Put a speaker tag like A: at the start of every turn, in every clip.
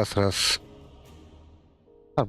A: Раз. А,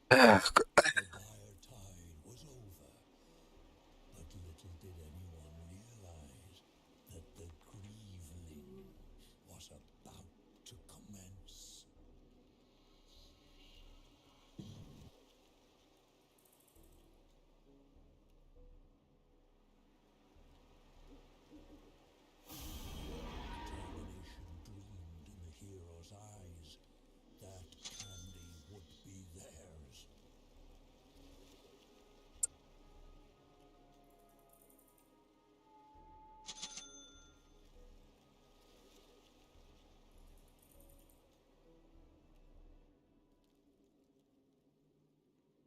A: эх,
B: Higher tide was over, but little did anyone realize that the Grieveling was about to commence. Determination gleamed in the hero's eyes. That candy would be theirs.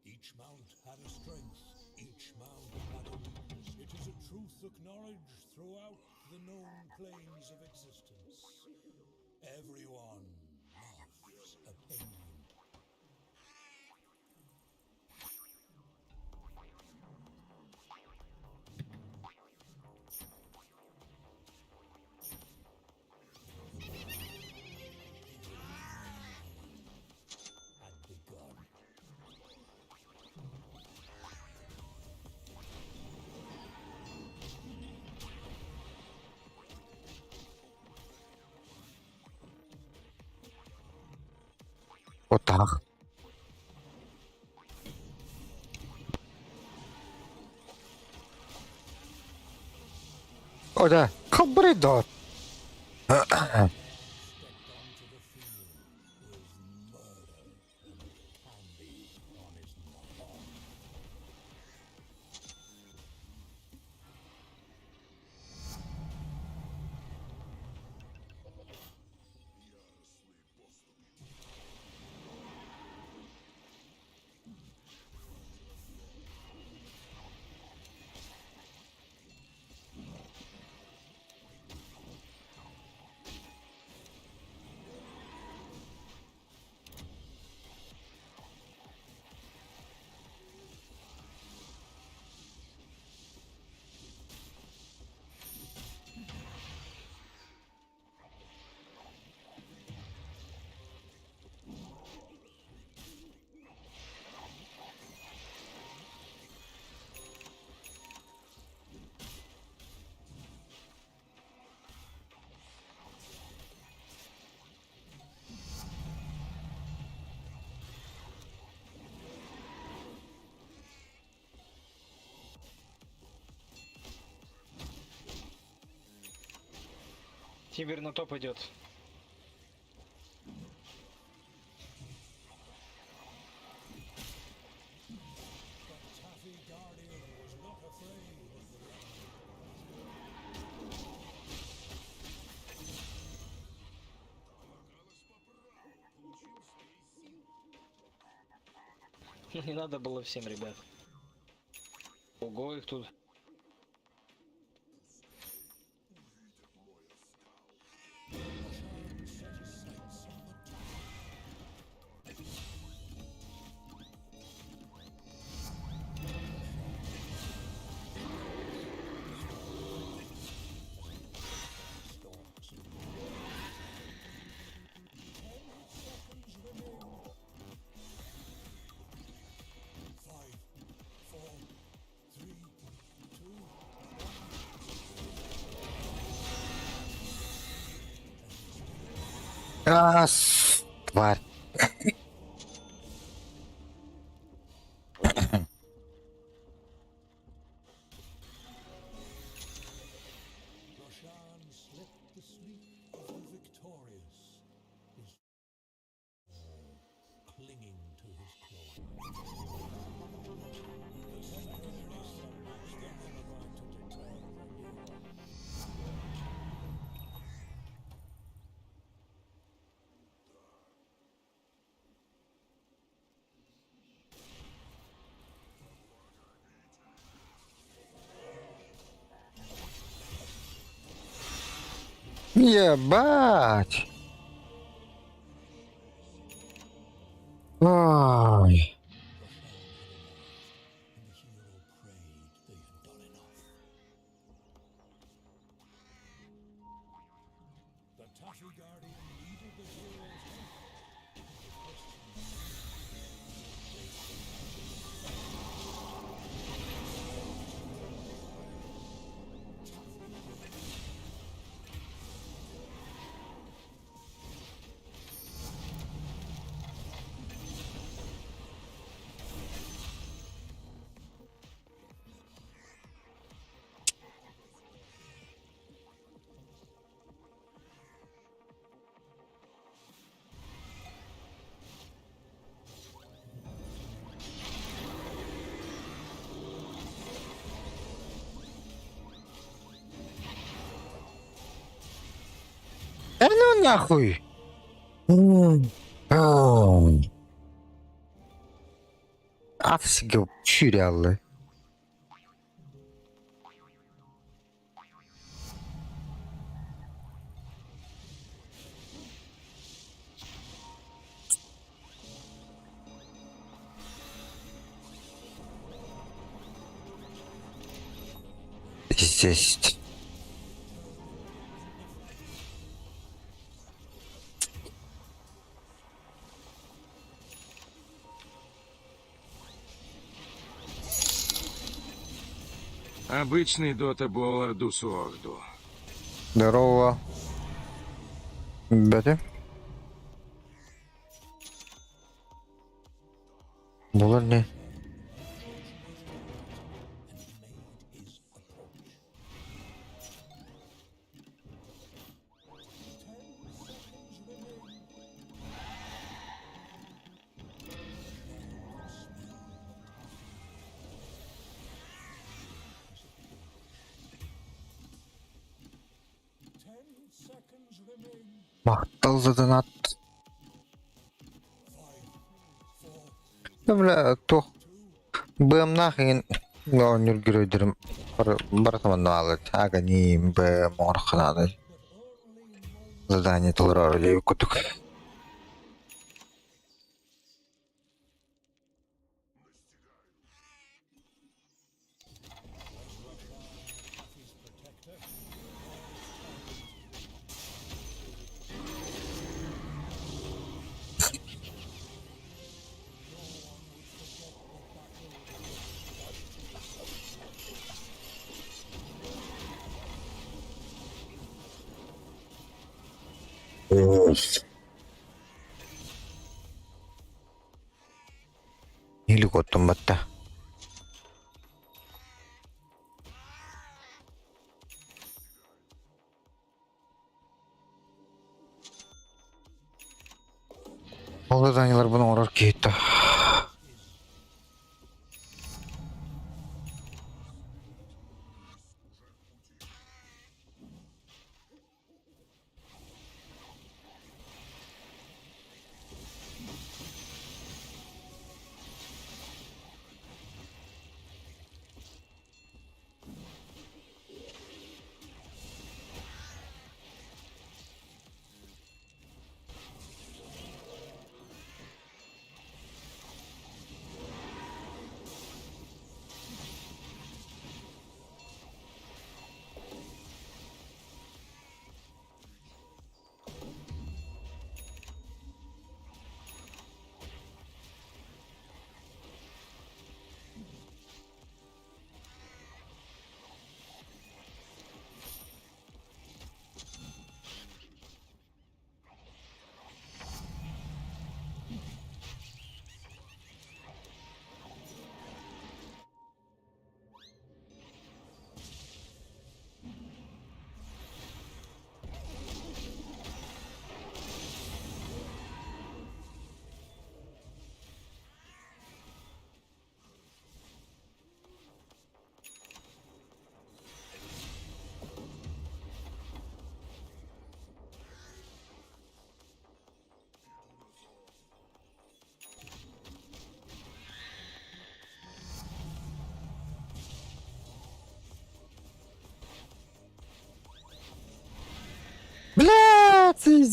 B: Each mount had a strength, each mount had a weakness. It is a truth acknowledged throughout the known planes of existence. Everyone loves opinion. Had begun.
A: вот так. О, да. Комбридот.
B: Stepped onto the field with murder and candy on his mind.
C: Тибер на топ идет.
B: But Taffy Guardian was not afraid of the
C: Не надо было всем, ребят. Ого, их тут.
B: Roshan set his sights on the top. Stalks. 10 seconds remain.
A: Тварь.
B: Roshan slept the sleep of the victorious, his clinging to his cloak. The temporary setbacks, they're never going to deter the new one.
A: Ебать. Ой.
B: Roshan had arrived, and the hero prayed they had done enough. The Taffy Guardian needed the hero's help.
A: Да ну нахуй. Офигел, чурялы. Здесь.
D: Обычный Дота Боулер Дусуорду.
A: Здорово. Ребята. Булар не. Мақтал за донат. Да, бля, то. Бэм нахрен. Но не грейдером. Братом алат. Ага, не бэм орхнады. Задание толрар или кутук. Или котом батта. Ол заданиялар бұны орар кетті.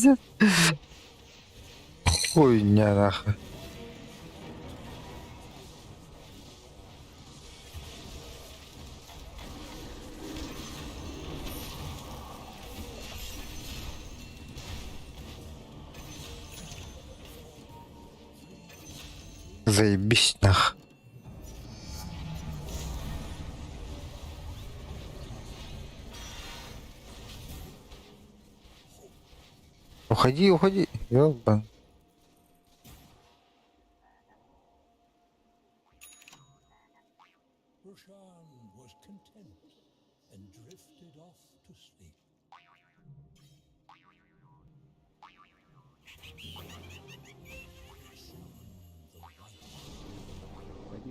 A: Пиздец. Хуйня нахуй. Заебись нах. Уходи, уходи. Ёбан.
B: Roshan was content and drifted off to sleep.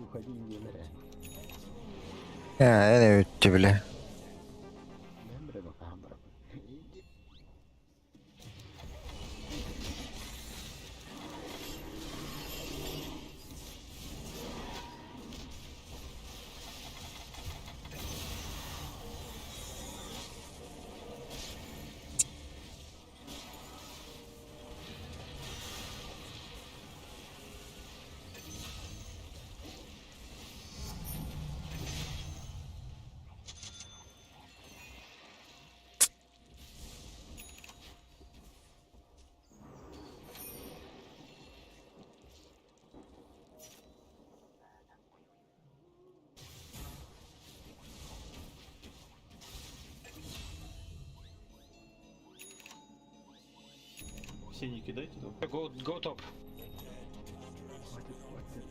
E: Уходи, не ныряй.
A: Я не від тебе.
E: Мембре, ну камера. Иди.
F: Синий кидайте туда.
C: Go top.
E: Хватит, хватит.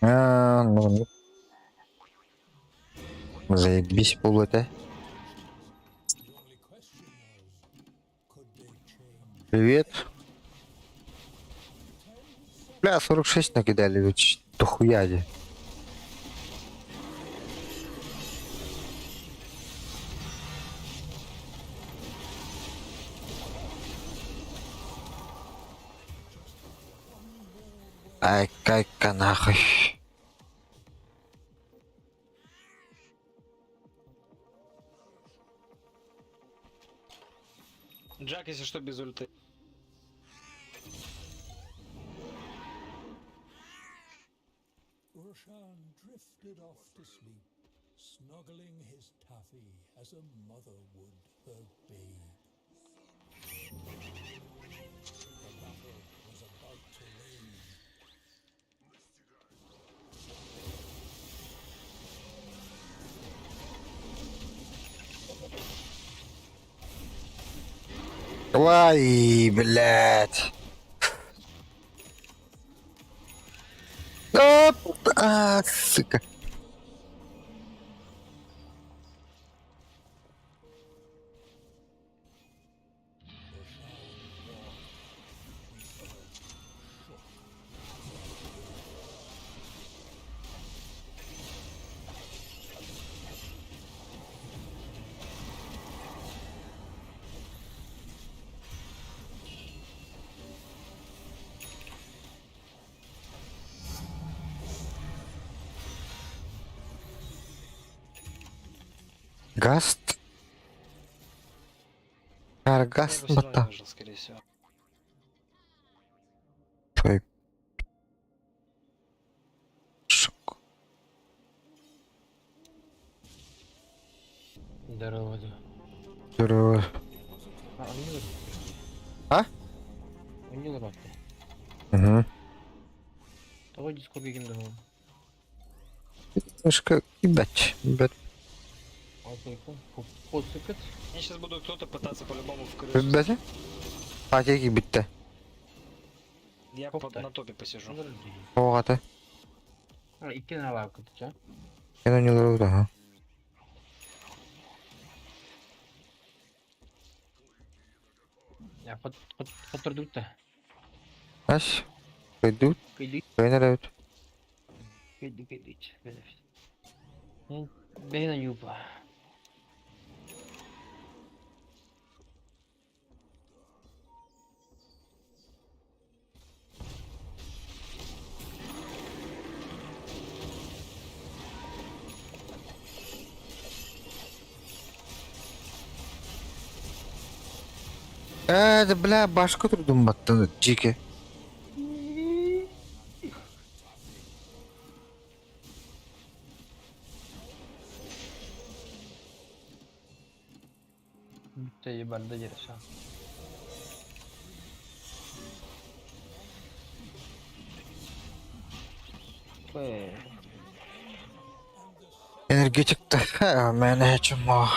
A: Ну. Заебись полута.
B: The only question was, could they change?
A: Привет. Бля, 46 накидали, ведь дохуяди. Ай, кайка нахуй.
C: Джак, если что, без ульты.
B: Roshan drifted off to sleep, snuggling his taffy as a mother would her babe. The battle was about to rage.
A: Ой, блядь. Оп! Сука. Гаст? Каргаст
C: Я бы всё равно
A: бота.
C: не выжил, скорее всего.
A: Твой шок.
G: Здорово, да.
A: Здорово.
G: Он не лопает.
A: А?
G: Он не лопает.
A: Угу.
G: Того дискорд каким думал.
A: Немножко ебать.
G: Вот только посыпать.
C: Я сейчас буду кто-то пытаться по-любому в крысу.
A: Ебать? А теги битте.
C: Я на топе посижу.
A: Оғаты.
G: Иккен алап кетті,
A: Мен ойнылар да.
G: Я подтвердил то.
A: Аш. Кайдут.
G: Кайдык,
A: Кайнар әут.
G: кайдык. Мен бейна юпа.
A: Да бля, башка тұрдым баттан жеке.
G: Bitta ебарда жереша.
A: Энергетикті. Мәні әчім о.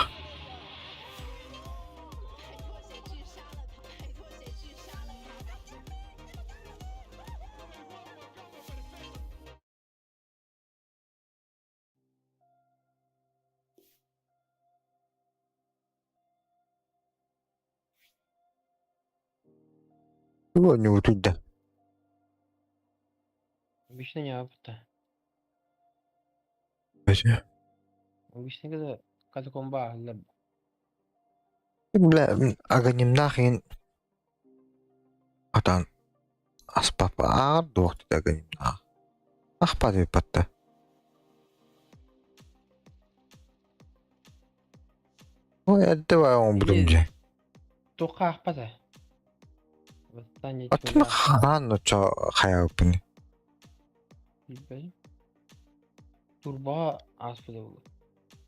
A: Не утуйда.
G: Обычно не апта. Обычно когда комба лаб.
A: Бля, аганим нахин. Атан. Аспапа ағыр доқты аганим нах. Ақпады патта. Ой, әдді бай оң бұдым же.
G: Тоқа ақпада. Восстание
A: Аттыны хан ұча қая өпіні.
G: Bilmiyorum. Turba aspıda olur.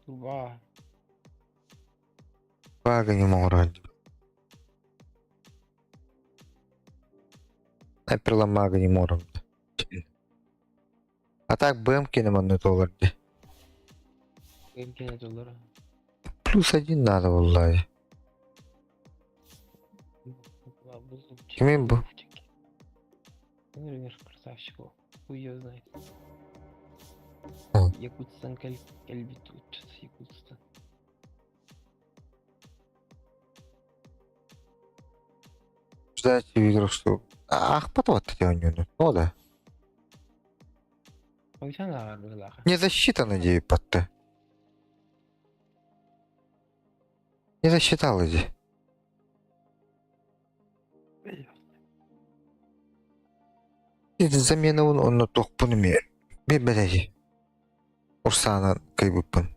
G: Turba.
A: Аганим оңырады. Айперлама аганим оңырады. А так БМ-кені мұнды толырды.
G: Erken ediyorlar.
A: +1 надо, валлахи. Кемен bu?
G: Например, красавчик. Хуй ее знает.
A: Hı.
G: Якутстан, Кальбит, что-то Якутстан.
A: Ждать видел, что... Ах, потом вот эти они, ну да.
G: Oysan ağır bir laha.
A: Не засчитано, иди, патте. Не засчитал, иди. Иди замена он на тохпуны ме. Бебелеги. Урсана кайбыппын.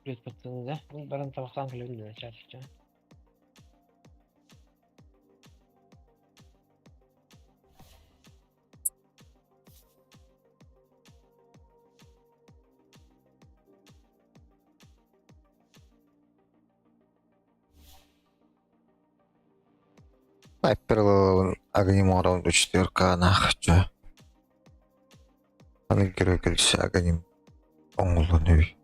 G: Привет, пацаны, да? Ну, баран табақтан кілеуін де чатышча.
A: Айперлы агним раунду 4К нахча. Аны керек келсе агним оңылын өй.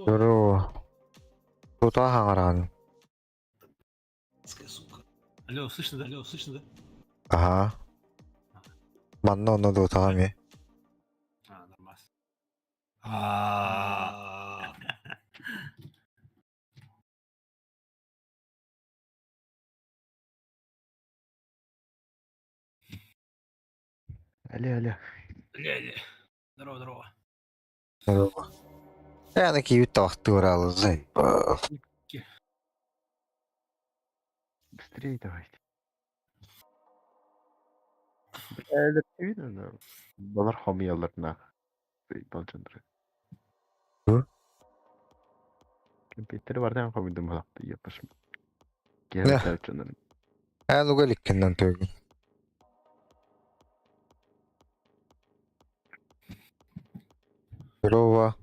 A: Здорово. Тут ағаран.
F: Алло, слышно, да? Алло, слышно, да?
A: Ага. Манна оны да отағаме.
F: Нормас.
E: Алло.
F: Ля-ля. Здорово, здорово.
A: Здорово. Yani ki bir tavakta uğralı zay.
E: Быстрее давайте. Бәлер түйін аны. Балар хамияларына. Балчандыры.
A: Hı?
E: Компьютер бар да хамидым балақты yapışım.
A: Ne?
E: Gel tavçanın.
A: Ha lugar ikkinden tövgün. Здорово.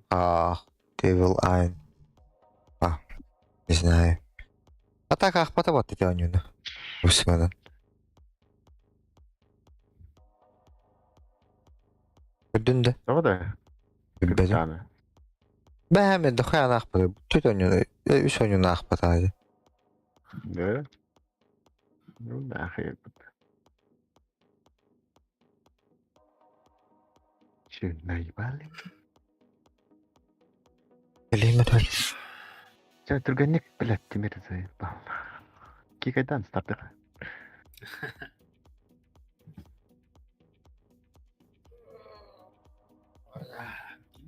A: Devil Eye. Не знаю. А так ахпата бат эти анюны. Усмадан. Gördün de.
E: Ama da
A: Bilbedim.
E: 40 tane.
A: Ben de xayan ahpata. Tüt anюны. Üç anюны ahpata hadi.
E: Ne? Ne ne ahir. Şu naybali.
A: Geleyim mi tövbe?
E: Sen turganik bilet demirdi. Kikaydan startır.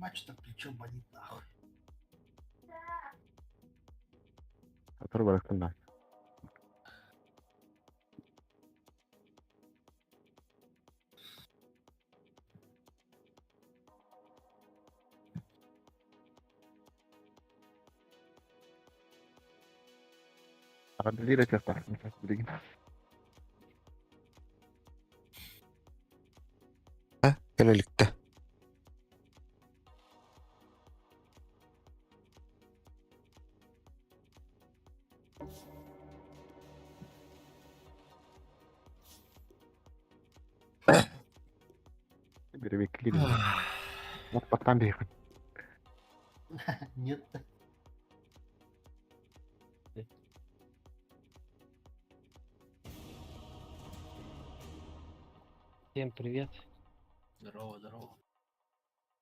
F: Ебать, плечо болит нахуй.
E: Otur bıraktın. Arada lira çarpar. Bilgin.
A: Ha? Böylelikle.
E: Biri bekleyeyim. Mutfaktan bir yakın.
F: Нет.
G: Всем привет.
F: Здорово, здорово.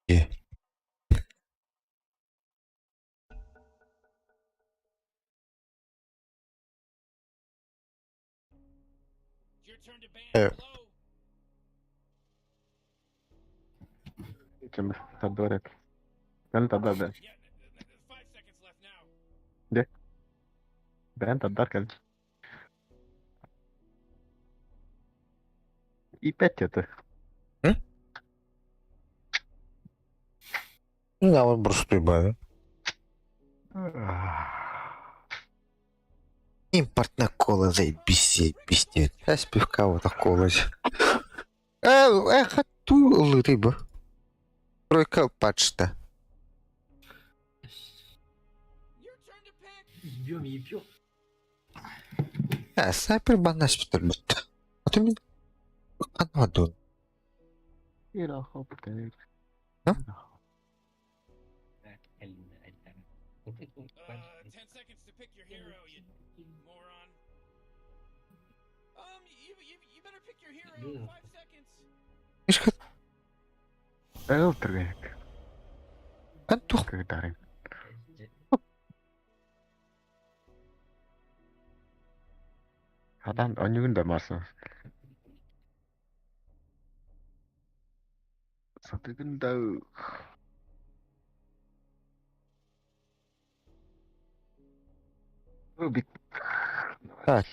A: İyi. Evet.
E: İçimiz tadı var hep. Ben tadı var. De. Ben tadı var. İpet yatı.
A: Ne var burası böyle? Импортная кола, заебись, пиздец. Я с пивка вот кола. Хату рыба. Тройка пачта.
F: Ебем, ебем.
A: Снайпер банаш bitirmişti. Atımın kanmadın.
E: Bir ahap denir.
A: Ha?
B: 10 seconds to pick your hero, you moron. You better pick your hero in 5 seconds.
A: İşte
E: El tergayak.
A: ben tuh.
E: Kegetarin. Hadan onyugun da marsın. Satıgın da. Bu bit.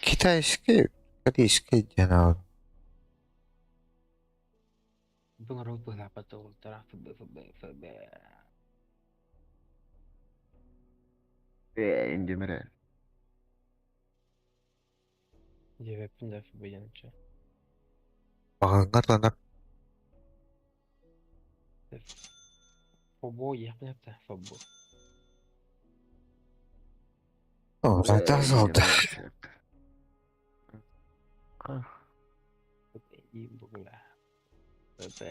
A: Китайский, корейский динамик.
G: Bưng rô bưng là bắt đầu tara FB.
E: İndimere.
G: Cevapın da FB yanıcı.
A: Bağlanlar lan.
G: Fobo yaptı Fobo.
A: O zaten oldu.
G: İyi bugla. FB.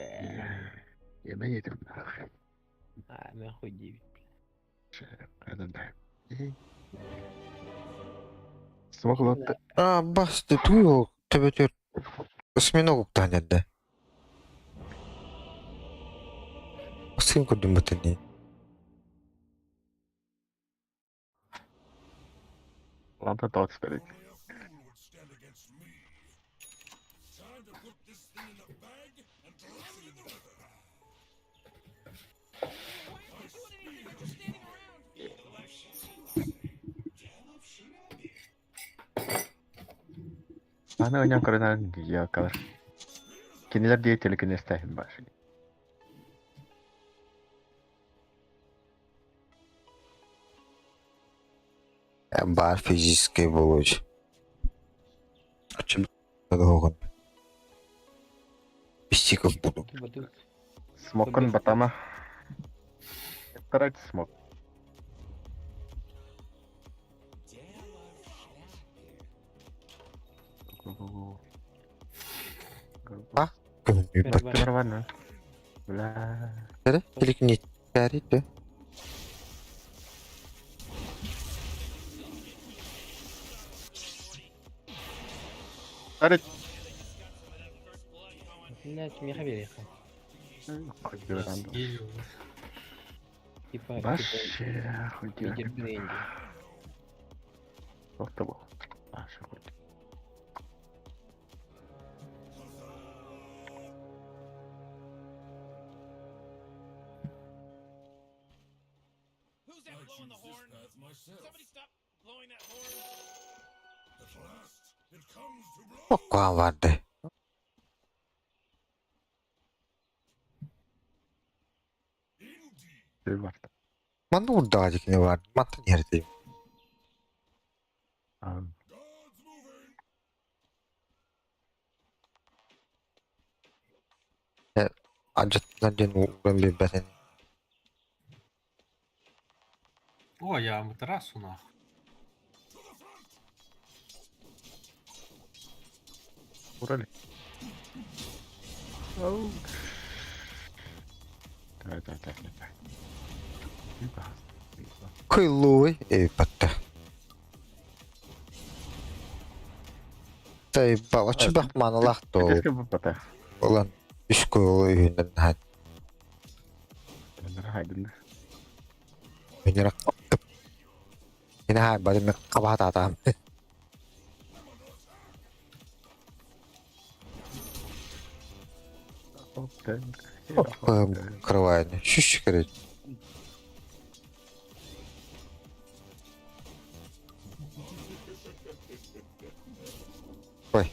E: Yemeği yedim.
G: Ben хуй
E: Kadın da. Smoke lattı.
A: Bastı tuyo. Tabii осьминогов тянет, да? Сынку думать не.
E: Lanta dağıt istedik.
B: Only a fool would stand against me. Time to put this thing in a bag and toss it in the river. Why aren't you doing anything? You're just standing
E: Bana oynayan korunan diye kalır. Kendiler diye telekini isteyim başı.
A: Бар физический болуч. Очим огон. Пистиков буду.
G: Батут.
E: Смокон батама. Старайтесь смок.
A: А? Бak
E: Бар var Бля.
A: kere telik ne çarıydı?
E: Старайтесь.
G: Блять, мне хавериха.
F: Съели.
G: Типа,
E: Вообще, хоть
G: Питер Бренди.
E: Вот того. Аж хоть.
B: I choose this path myself. Somebody stop blowing that horn. At last, it comes to blood.
A: Çok vardı.
E: Det var det.
A: Bana burada acık ne vardı? Mantın yerdeyim.
B: God's moving.
A: Acıttan uğran bir besen.
F: О, я матрасу нахуй.
E: Урали. Оу. Давай. Либо.
A: Kıyılığı battı. Tay balıçı bakmanı lahtı ol.
E: Keşke bu pata.
A: Olan üç kıyılı üyünden hadi.
E: Haydın.
A: Yine kapıp. Yine hadi bari mi kabahat adam. Кровать. Şuş kırıç. Ой.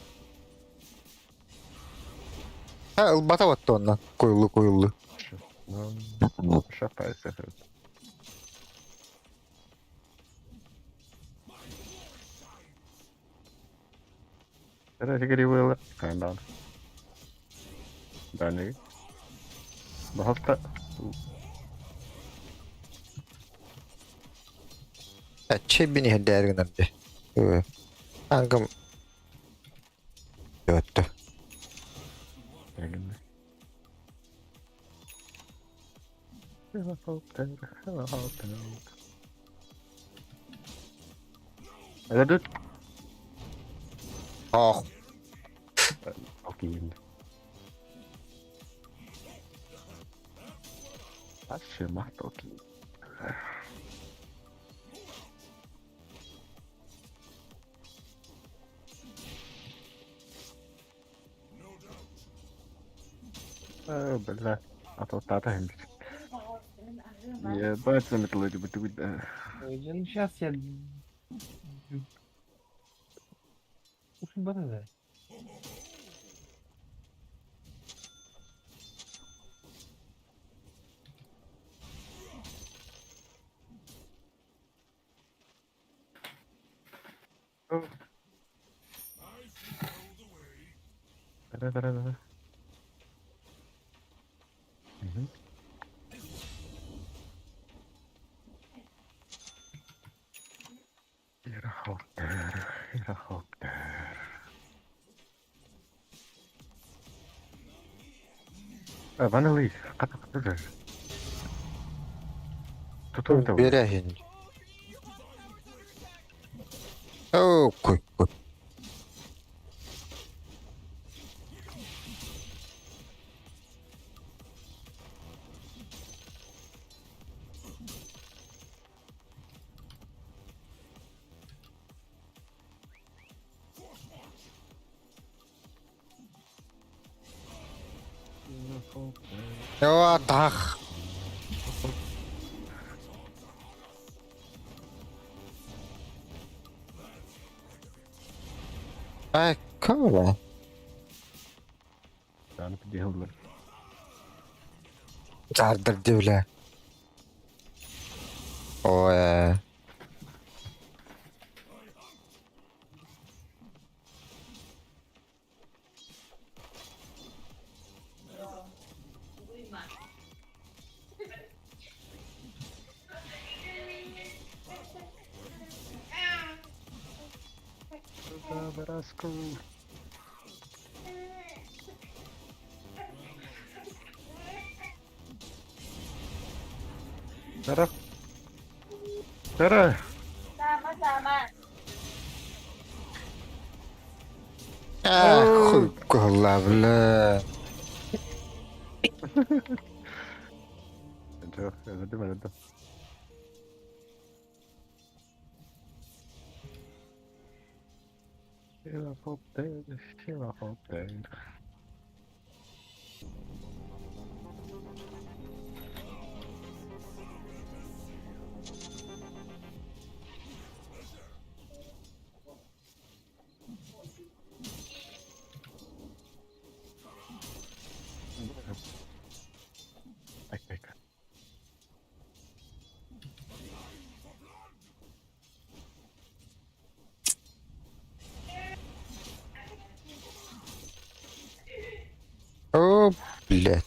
A: Ha ılbata battı ondan. Koyullu.
E: Шапайся. Это гривы. Кайдан. Дальний. Багато.
A: Çebini hediyer önemli. Kankam. Yoktu.
E: Elimde. Helikopter. Evet.
A: Oh.
E: Okey. Aşağı maht okey. Бля. А то тата хэмж. Ебать, заметло быть.
G: Ну сейчас я... Слушай, борода.
E: Да. Helikopter. Bana Lee, kata. Tutup da.
A: Берегин. Oh, koy. O tak. Ay Kala.
E: Yani bir diye olur.
A: Zardır devle. Oy.
E: Barasko. Tara. Tara.
A: Ah, kuyup kolla bile.
E: Çok öldüm. Helikopter. Ay.
A: Oh, blöd.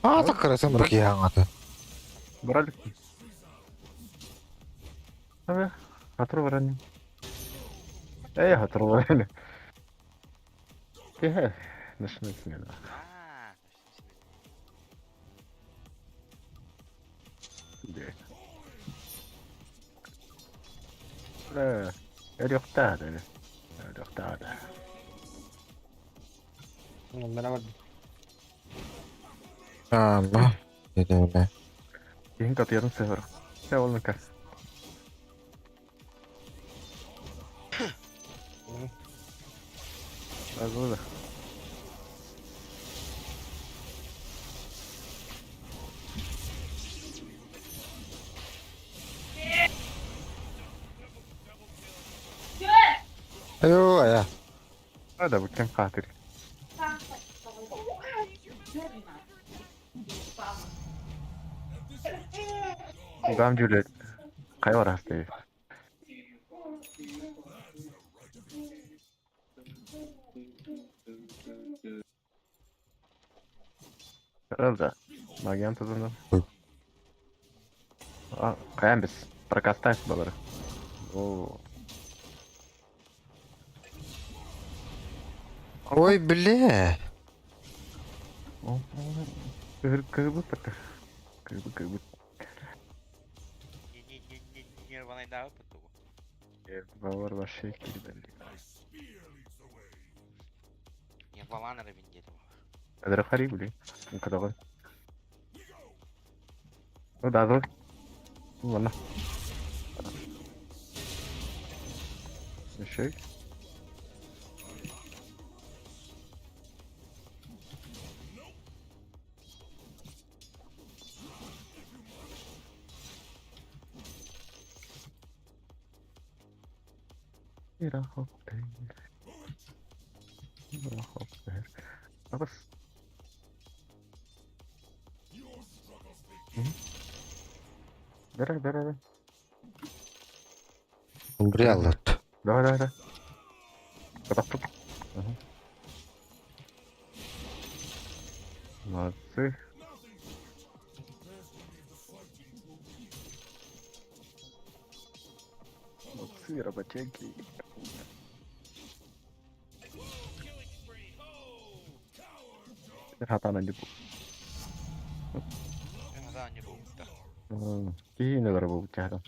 A: Ah, tak kerasa berkhianat.
E: Брали. Abi, hatır var annem. Hatır var annem. Gel. Nasıl ya? Gel. لا اليقطع هذا اليقطع هذا
G: ربنا ودي.
A: Ama. Dedi öyle.
E: ينقط atıyorum sıfır. Ya oğlum kas. Az burada.
A: Ayo, ya.
E: Hadi bu kim katil? Gam Juliet. Kayo oras tayo? Herhalde. Magian tadında. Kayan biz. Prakastayız baları. Oo.
A: Ой, бля.
E: Kırbı pıtı. Kırbı.
H: Не рваной да опыту.
E: Bavar var şey gibi belli.
H: Не валана равендели.
E: Adara khari buli. Kadar. O da zor. Valla. Şey. Helikopter. Apa? Dah.
A: Брялот.
E: Dah. Kapat. Masih. Masih apa ceki? Hatan aja bu.
H: Да, не был. Да.
E: Ini negara bu cara.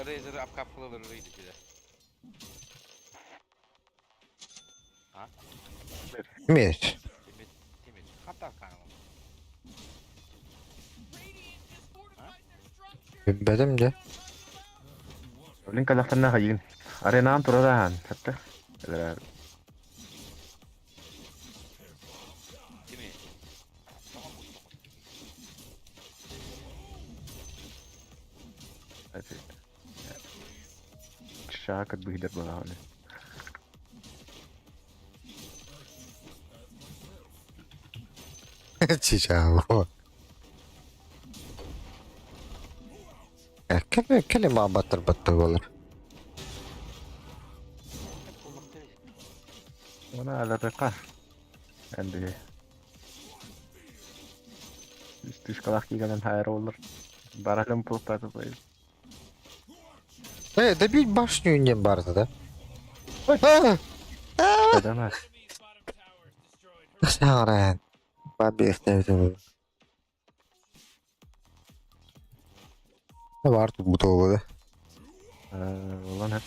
H: Razer'ı apkaplılar öyleydi bir de.
A: Меч. Bilmedim de.
E: Olin kalaktanna hayın. Arenam turadahan. Hatta. Kadar.
H: Değil mi?
E: Hadi. Şakat bu hider bana hani.
A: Çiçeği. Kelime batır olur.
H: Hep bulmak gelecek.
E: Ona ala reka. Endi. Üstüş kalak gigadan hayır olur. Baralım pulpatı koyup.
A: De bir başlıyor yengem barda da. Ha!
E: Ödemez.
A: Sağren. Ben bir ihtiyacım. Ne var artık bu toğulu?
E: Ulan hep.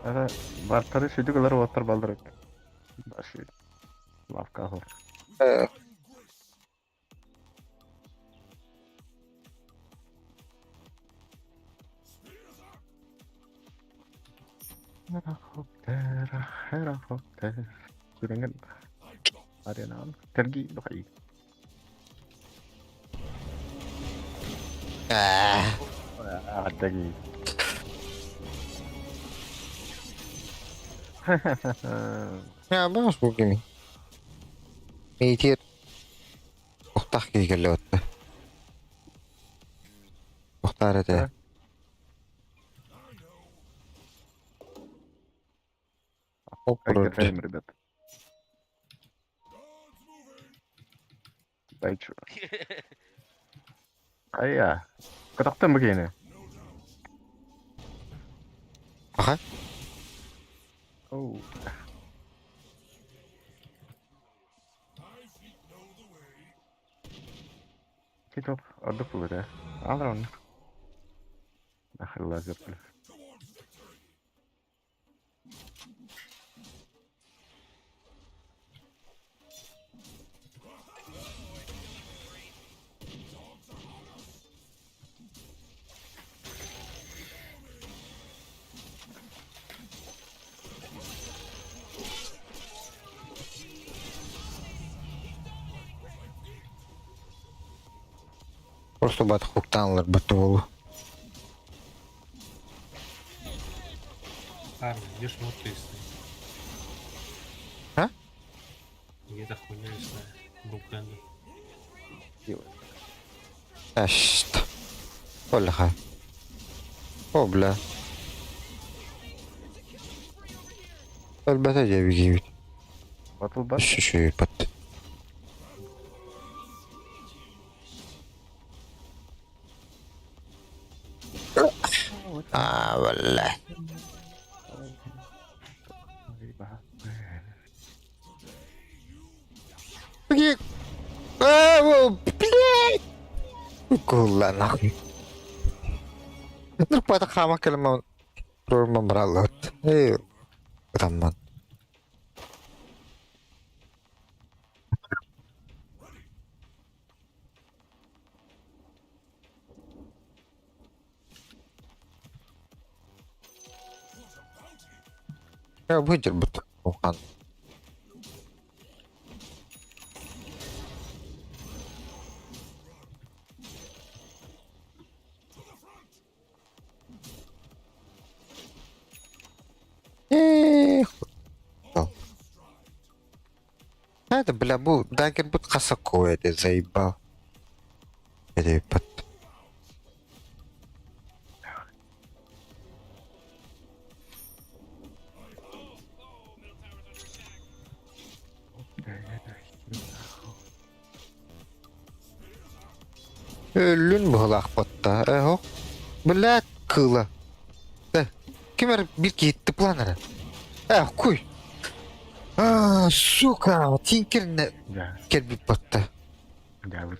E: Ada bartarı südügüler otur baldırık. Başı. Lafka hor. Helikopter. Sürengen. Arenam. Tergi bakay. Adagi.
A: Ya boş bu gibi. Meytir. Uhtah gibi geliyor otta. Uhtah arada. Hop
E: Ay
A: burada.
E: gefällt rебят. Baik. Ay ya. Ketaktan begini.
A: Aha.
E: Oh. Kitap aduk dulu deh. Alron. Nah, laser dulu.
A: Просто бат хуктанлар бутулу.
F: Парни, идешь мутный.
A: А?
F: Где-то хуйня лесная. Букленда.
A: Эшт. Вلا хай. О бля. Elbette cebi gibi.
E: Battle bas.
A: Şu pat. Vallahi. Peki. Bu blek. Kullan aku. Terus pada kama kelima rumah beralot. Teman. Ya bu betul bukan. هذا بلا بو داكر بتقصك ويدي زي با يدي بت Ölün bu lakbatta eho bلا kıla de kimer bir gitti planere kuy suka tinkerine
E: Ya,
A: gel bir batta
E: gavur.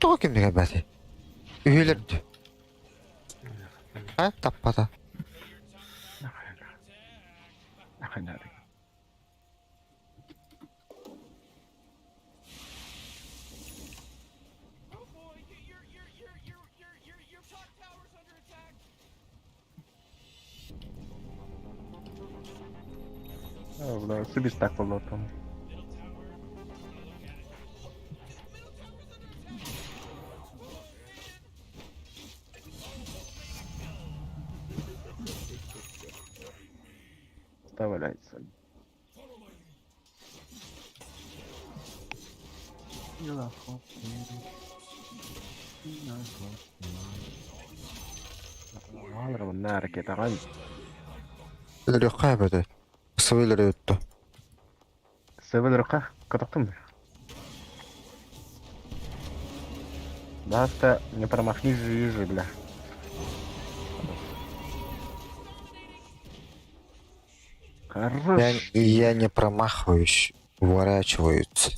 A: Tuh kim ne bati üyelerdi ha tappada
E: Nakana. Бля, собі так було там. Вставляється. Alır ne hareket ağam.
A: Öyle kaybeder. Sıvıları yuttu.
E: Sebebi rıka katıktım mı? Да, не промахнись же, бля. Хорош.
A: Я не промахиваюсь, уворачиваются.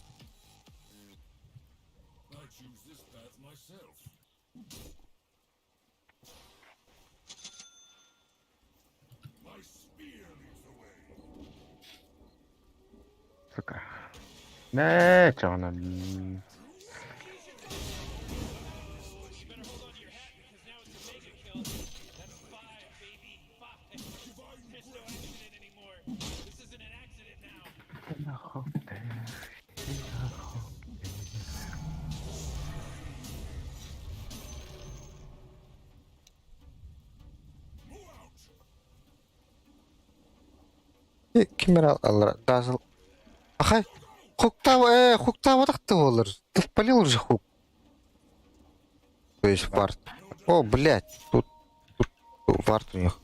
E: Сука. Не, canım.
A: Kimler alır? Дазыл. Ахай, хукта водах-то олар. Ты спалил уже хук. То есть вард. О, блядь, тут вард у них.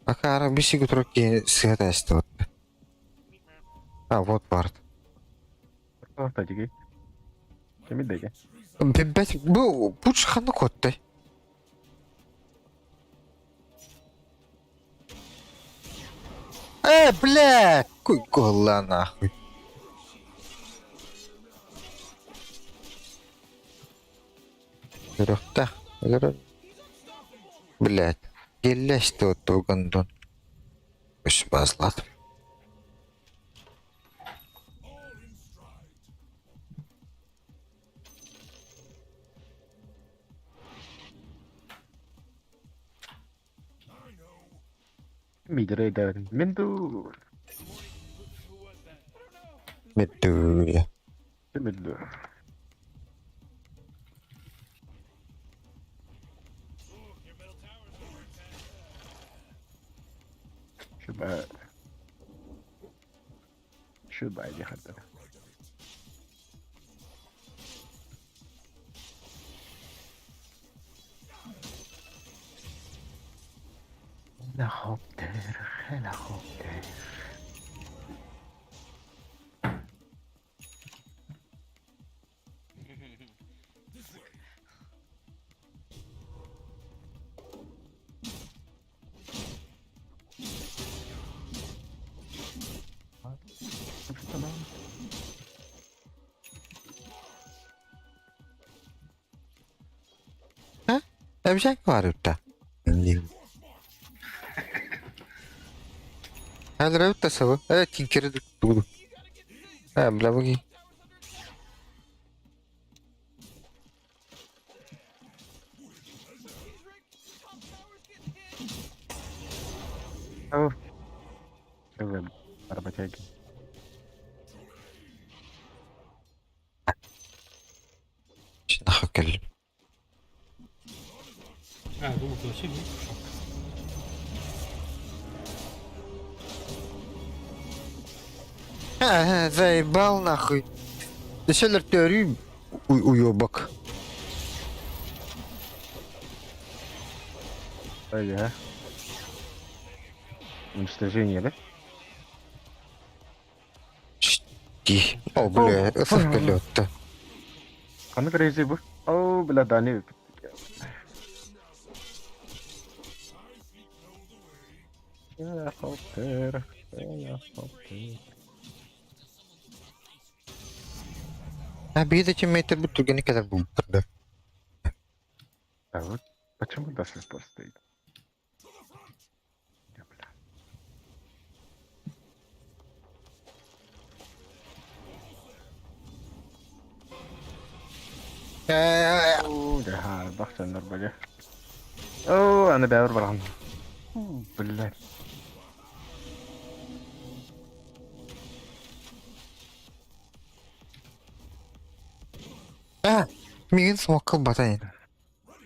A: Ака, бисигут руки сгадайся вот. А, вот вард.
E: Ортадегі. Кемедегі.
A: Блядь, был пуч хану котты. Блядь! Куй гола нахуй. Рухта, блядь, гелляш тут тугандон. Үш базлат.
E: Мидре дәвін. Менду.
A: Медуя.
E: Менду. Şuba dي حتى. Helikopter.
A: Bir şey var yurtta. Hadi yurtta sabah. Evet, kinkeri tuttu. Ha, bla bagi.
E: Oh. Evet. Araba çekin.
A: Şimdi hakikaten.
F: А, думал, ты вообще не пошел.
A: Заебал нахуй. Да селер теорию уебок.
E: Ага. Уничтожение, да?
A: Чти. О, бля, вертолет-то.
E: Kanı crazy bu. Oh, bla Dani. Helikopter. Helikopter.
A: А беда, метр будто не когда был тогда.
E: А вот почему до сих пор стоит? Бля. Oh, det här bakten där börjar. Oh, han är bäver varandra. Blä.
A: Мигин смокка батайын.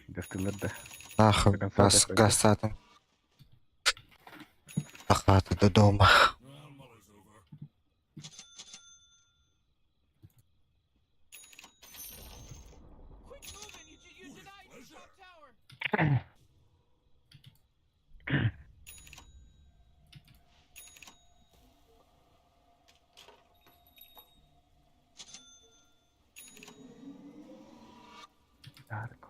E: Дестилер да.
A: Нахуй,
E: Прям
A: газ,
E: садок
A: газ сатым. Ахаты до дома.
E: Ярко.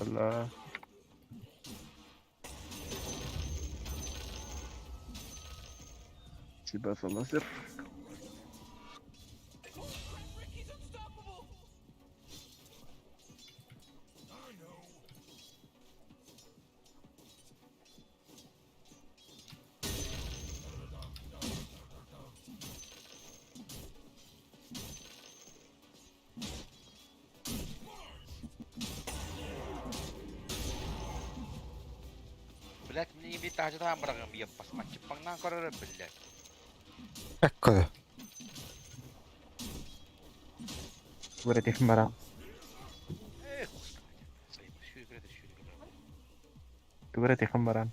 E: Да. Тебя салазер.
H: Блять, мне не бить тажы там бұрағым еппас. Матчыппаңнан көрірі, блять.
A: Эккоды.
E: Böyle tekim var ha.
H: Господи. Sayın, şükür.
E: Böyle tekim var ha.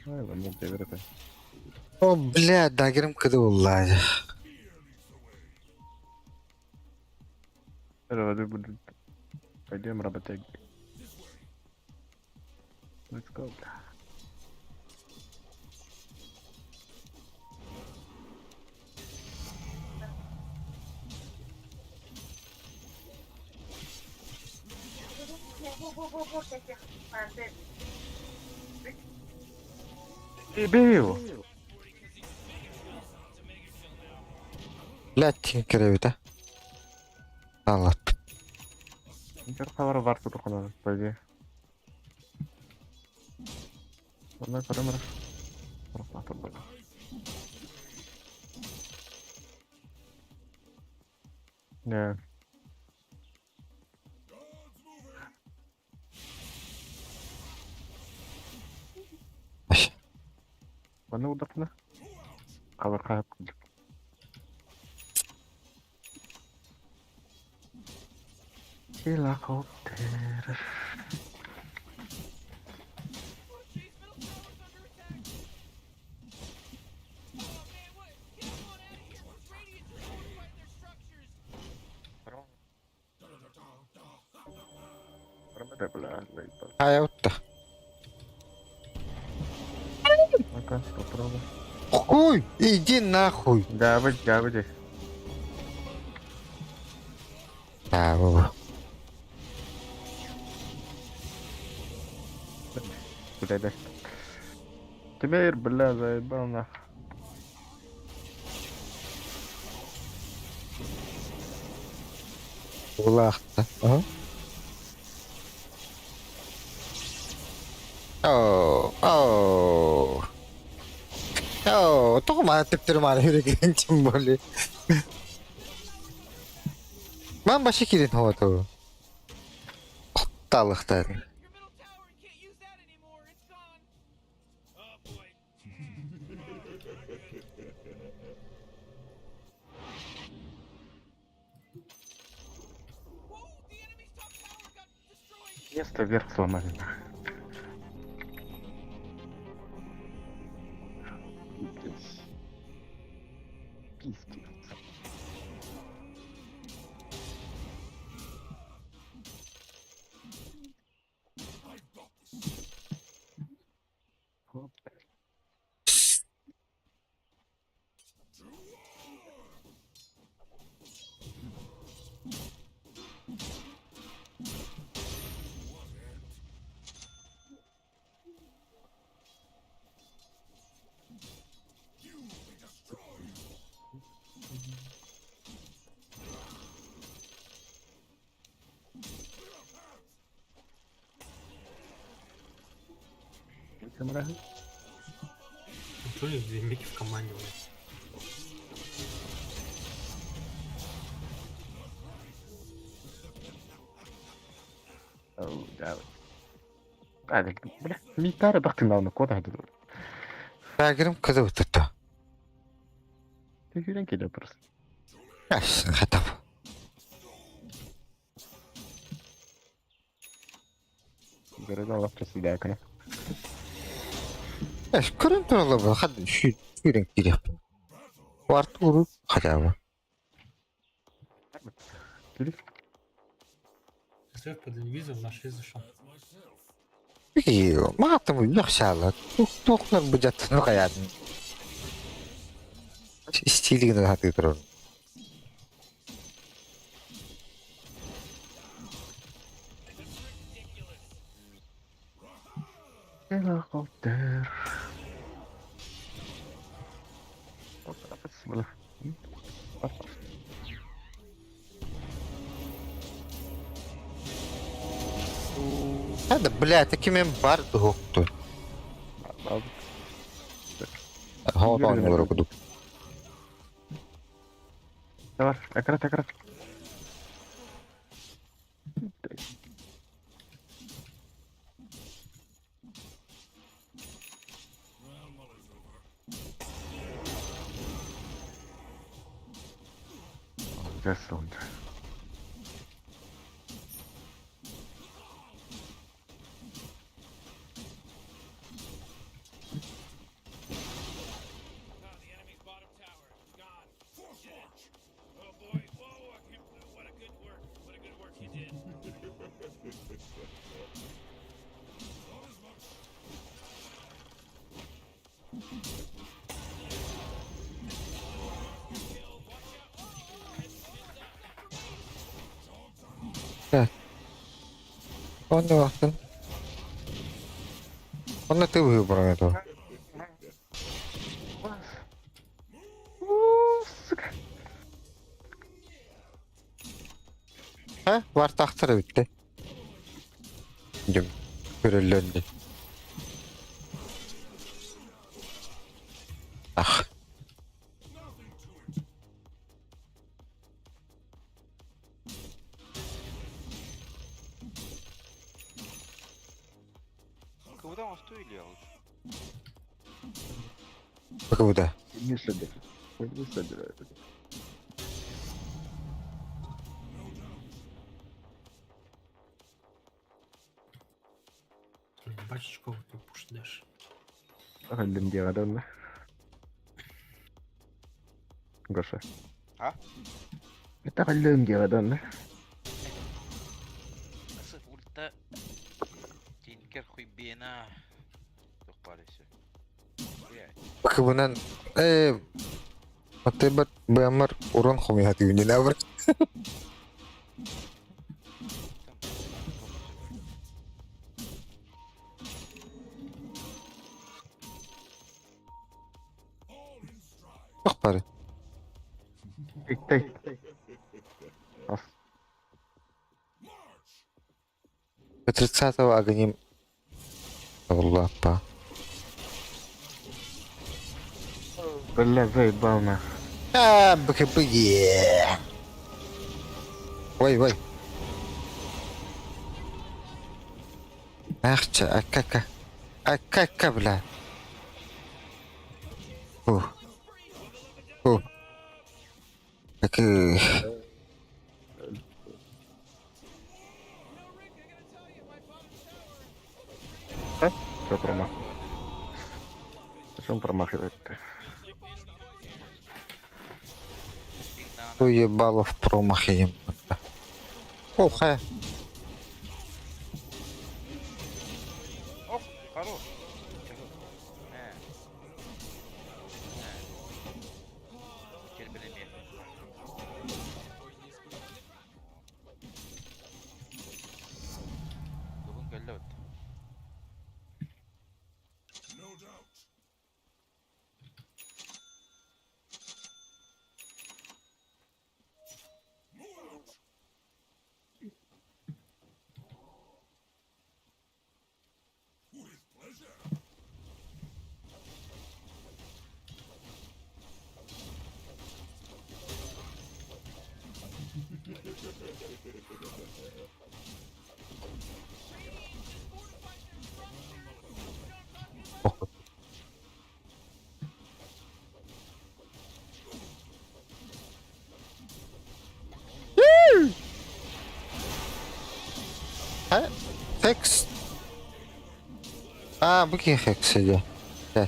E: Ay ben de devre.
A: О, блядь, дагерим кыды уллады.
E: Hadi bu. Pойдем работать. Let's go. Бил.
A: Блядь, тинкеревит, а? Аллат.
E: Ничего хабары бар тут кана, по идее. Ondan sonra mı? Rahatım bana. Ne?
A: Ай,
E: Bana udaklı. Kalır kayıp. Helikopter.Ормада бля, лейпа.
A: Хаявта.
E: Ну-ка, попробуй.
A: Хуй, иди нахуй.
E: Габыч.
A: А, Вова.
E: Куда да? Теперь, бля, заебал на.
A: Улахта. Ага. Тоқма тіптір мары жүреген чым болы. Ман башы керен хавату. Құтталықтарын.
E: Место вверх сломали. Пиздец. Хоп.
G: Что ли, Зимбеки в команде, блядь?
E: Ja. Бля, митара дахтын наавна куда хадыр.
A: Bagrim kızı tuttu.
E: Тэгэрэн келээ просто.
A: Яасан хатав.
E: Гэрэл авчихсан даа.
A: Эш көрөн туралаа хад ширэн кирэх. Варт уру хадава.
E: Гэрэл
F: СФ по телевизору на 6 зашел.
A: И матам яхшаала. Тухтухнар бужат нугаяад. Стилийг нэг хатдаг дөрөв.
E: Helicopter. Bismillah.
A: Hadi блядь, такими бар дохто. Хаваа нэг рүү.
E: Давай, акрат. Засунд.
A: Он вахтын. Он ты выбрал это. Var tahtara bitti. Güm. Görülündü. Ah.
H: Куда он стоял?
A: Куда?
E: Не собирай. Не собирай.
F: Бачечков ты пуш дашь.
E: Галим диадан. Гоша.
H: А?
E: Это галим диадан.
H: Nasıl ulta Tinker хуй бена. Yok bari şey.
A: Kemudian Matibat Bamar urun kami hati ini nabar. Bak bari.
E: Иктай. Ас.
A: 30-го огнем. Allah apa.
E: Бля, заебал на.
A: Бэкэпэге. Ой. Ахча, акака, бля. Так.
E: Что промах? Что он промахивает-то?
A: Уебало в промахе им. О, хэ.
H: Оп, хорош. Терпелемек. Бүгін кәлі өтті.
A: Ha? Hex. Bu ki Hex ya. Gel.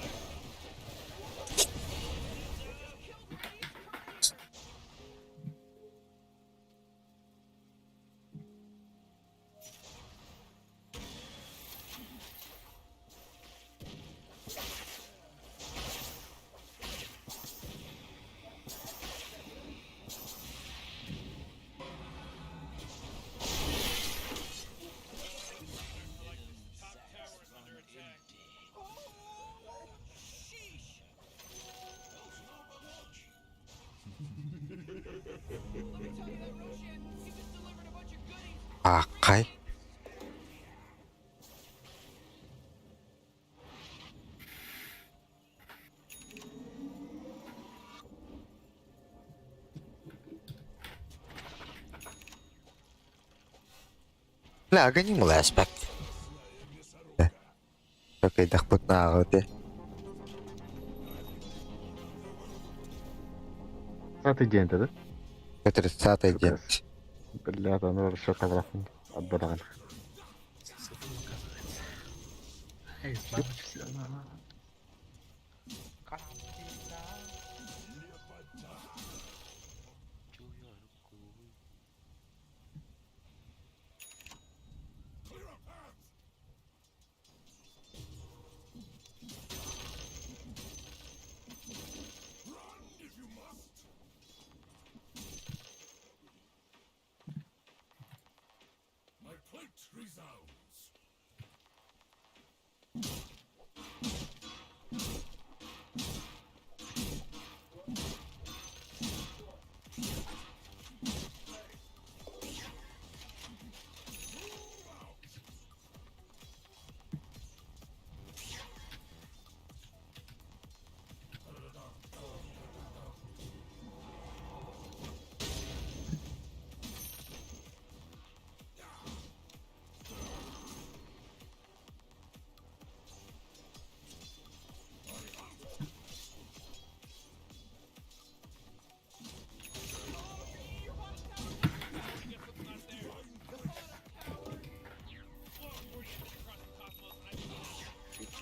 A: Kay. لا ganyan mo aspect. Okay, dakpot na ako de.
E: Стратегия да?
A: Потрясатый день.
E: Бля, да, ну что там отбрал.
F: Эй, бабочка.
H: Karantina. Чуярку.
B: My plate resounds.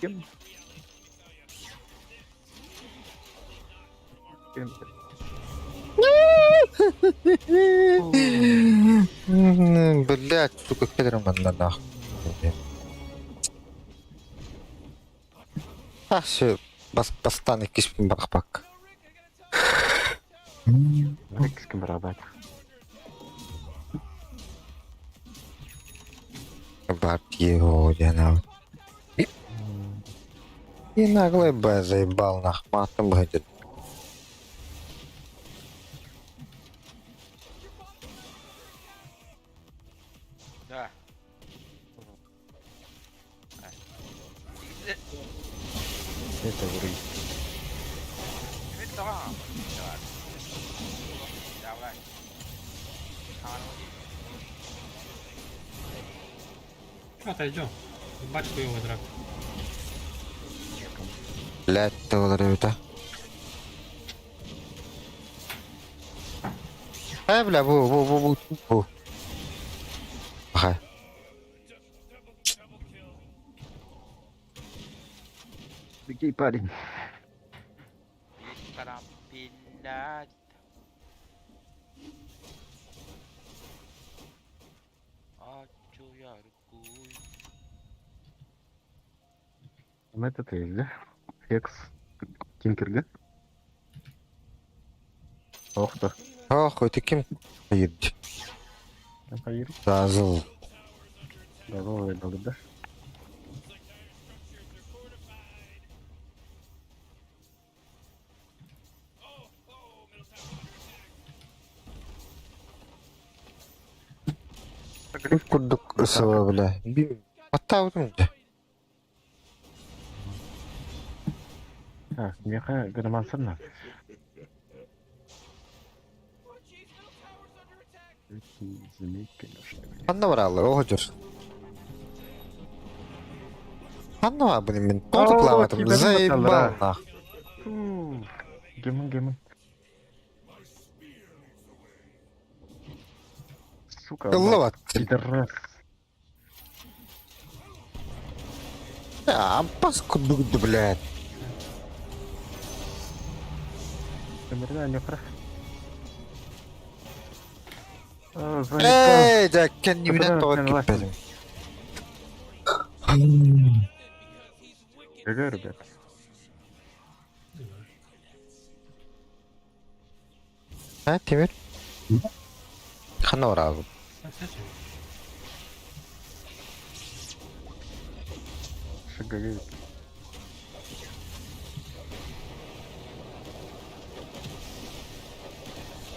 E: Кем? Кем?
A: Блять, сука, Хедерман на нахуй. Все, бастан якийсь бахпак.
E: Рекс кем рабат.
A: Баб его, я на. И наглый Б заебал нахматом будет.
H: Да.
E: Это вры.
H: Evet tamam. Evet. Давай.
F: Отойдем. Бачку его драк.
A: Блять, ты это. Бля, бу. Ага.
E: Беги, парень.
H: Karantina. Чуярку.
E: Это ты, да? Хекс. Тинкерга. Ох ты.
A: Охуй, ты кем едешь?
E: Поверь.
A: Сразу.
E: Давай, да?
A: Курдук сова, бля. Оттаудым да.
E: Меха громансырна.
A: Анна врала, огдер. Анна, блин, мен тоже плаватым,
E: тебя
A: заебал
E: замотал,
A: нах.
E: Гемон. Сука,
A: Ловат.
E: пидорас.
A: паскудный, блядь.
E: Примерно не прав. Заебал.
A: Эй, да, kendimden
E: Kadın
A: doğru
E: öğretmeni var.
A: gitmedim.
E: GG, ребят.
A: Ha Temir? Kana var abi.
F: Sen seçin.
E: Şu GG.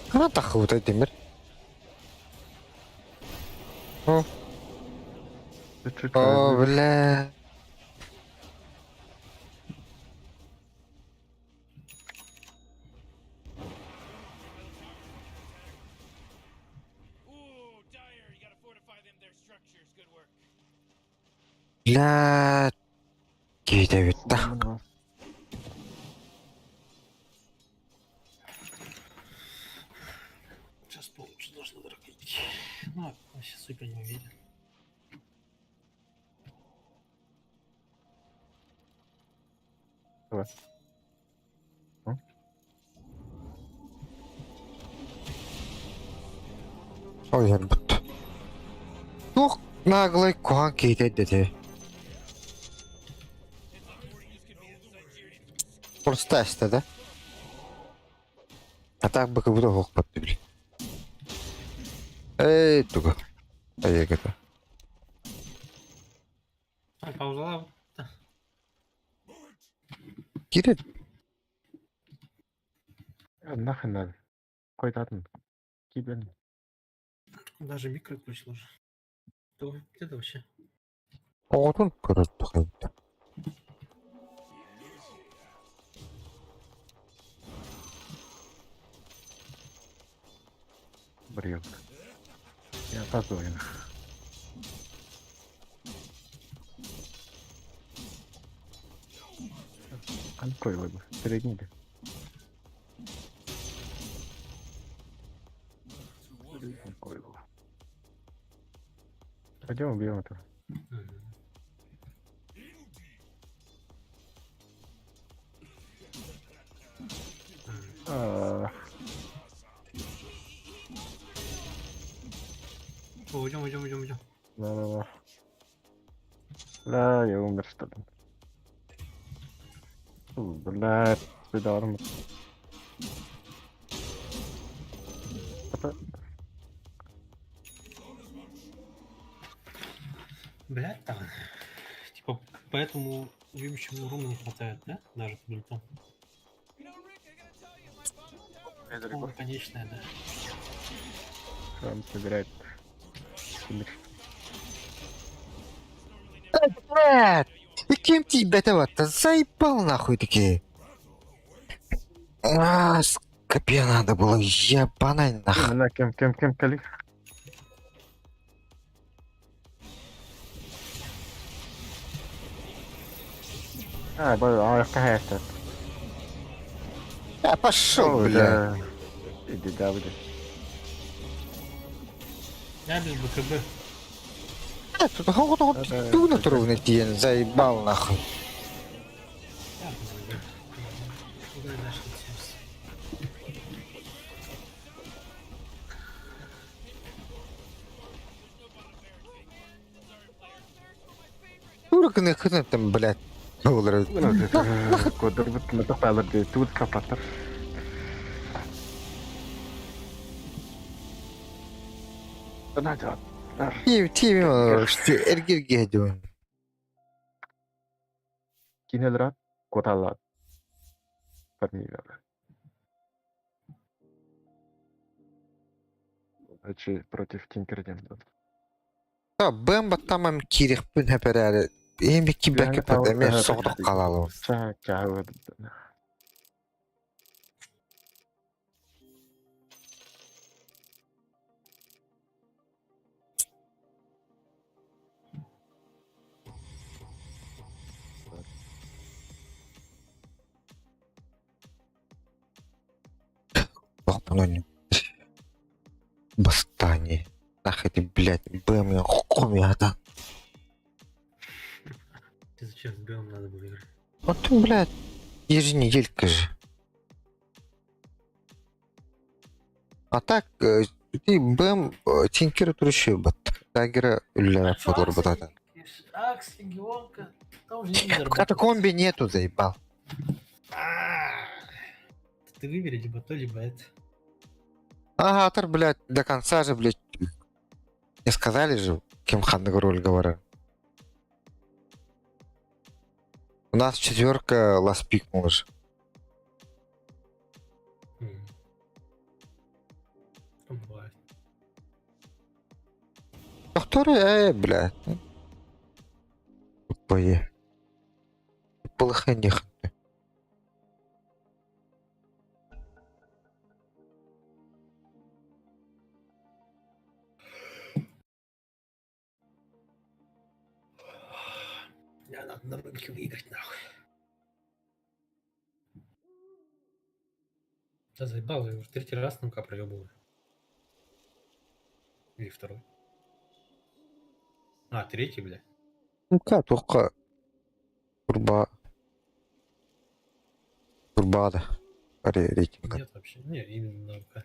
A: Kana takıldı Temir. О,
E: Ты чуть
A: о, бля.
B: Ooh, Dire, you gotta fortify them their structures. Good work.
A: Бля. Кейде битті.
F: Сейчас получше должно дорогить. Ну, вообще супер не уверен.
E: Давай.
A: Ой, ебать. Ух, наглый куан кейде dedi. Просто istedi. А так бы как будто хок подты, блин. Эй, туга. Эй, это.
F: А, паузала.
A: Кирит.
E: Нахрен надо. Какой татан? Кибен.
F: Даже микро отключил уже. То, где ты вообще?
A: Оғытын көріп тұқайды.
E: Бред. Я опаздываю. Открой его. Перегните. Открой его. Пойдем убьем это.
F: О, идем.
E: Да. Да, я умер что-то. Бля, пидорм.
F: Блять, там. Типа, поэтому любящему урону не хватает, да? Даже по бинтам. О, конечная, да.
E: Он собирает.
A: Блядь! И кем тебя это заебал нахуй такие? А, скопе надо было, ебаная нахуй.
E: Именно кем калих. Какая это?
A: А пошел, бля.
E: Иди, да, бля.
F: Я без БКБ.
A: А, тут ты натурный тиен, заебал нахуй.
F: Я без БКБ. Куда дальше идти?
A: Ураганы хына там, блядь. Olur.
E: Kodur bitmedi kalır diye tut kapatır. Ne cevap?
A: Тиви olur işte ergirge diyorsun.
E: Кинел рад, котала. Фамилия. Значит, против Тинкерден.
A: Ya ben batamam kirih bün heperleri. Hem ki belki pedeme soğuduk kalalım.
E: Çağır.
A: Ох, ну не. Бастани. Нахуй ты, блядь, бэм я хуком я да.
F: Ты зачем с Беом надо было играть?
A: Ну ты, блядь, еженеделька же. А так, ты БМ Тинкера турши бат. Дагера уля подор батата.
F: Акс, Легионка, там уже не
A: В катакомбе нету, заебал.
F: Ты выбери либо то, либо это.
A: Ага, тар, блядь, до конца же, блядь. Не сказали же, кем ханный роль говорят. У нас четверка лас пикнула же.
F: Там бывает.
A: А второй, блядь. Тупые. Полыханих.
F: Я надо на рынке выиграть, нахуй. Да заебал, я уже третий раз ну-ка проебываю. Или второй. А, третий, бля.
A: Ну-ка, только турбада. Рейтинга.
F: Нет вообще. Не, именно на ВК.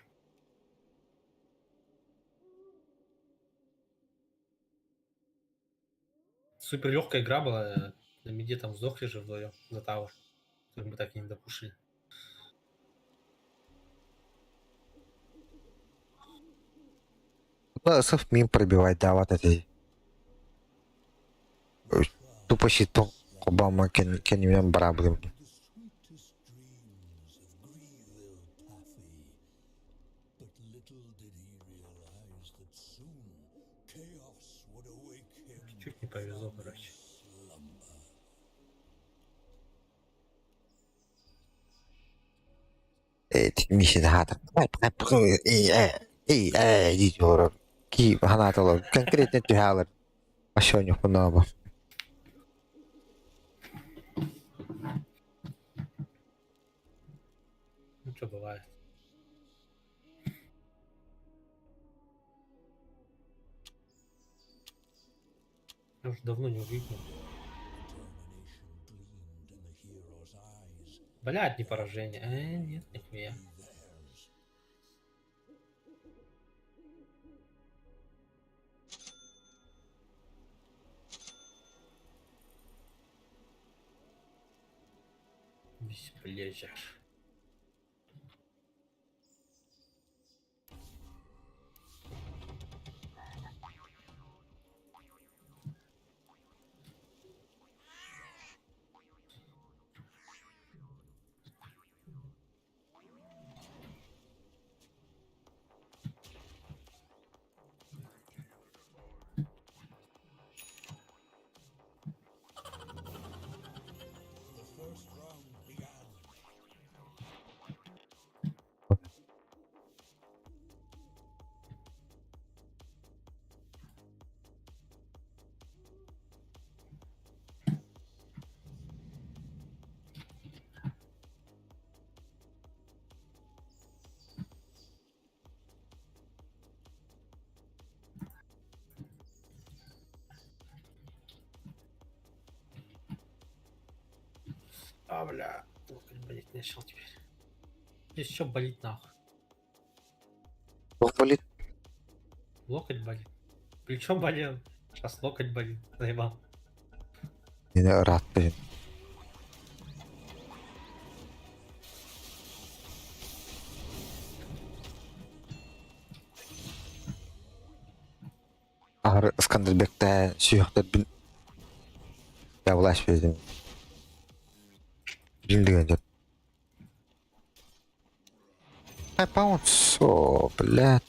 F: Супер легкая игра была. На миде там сдохли же вдвоем за Тауэр. Который мы так и не допушили.
A: Ну, мим пробивать, да, вот этой. Тупо щитом Обама кенемен браблем.
B: The sweetest dreams of Greeville Taffy. But little did he realize that soon chaos would awake him
F: Чуть не повезло, короче.
B: slumber.
A: Миссия хата. Дитё. Ки ханатало. Конкретно тюгалер. А що не хунаба.
F: Ну что бывает. Я уже давно не увидел.
B: Determination gleamed in the hero's eyes.
F: Блядь, не поражение. Нет, нихуя.
B: Theirs.
F: Бесплезер.
B: The first round began.
F: А, бля. Локоть болеть начал теперь. Здесь еще болит нахуй.
A: Болит.
F: Локоть болит. Плечо болел. Сейчас локоть болит. Заебал.
A: Не рад, блин. Агар Скандербекте сүйөктөр бил. Я власть бердим. Билдиген деп. Ай, паунс, о, блядь.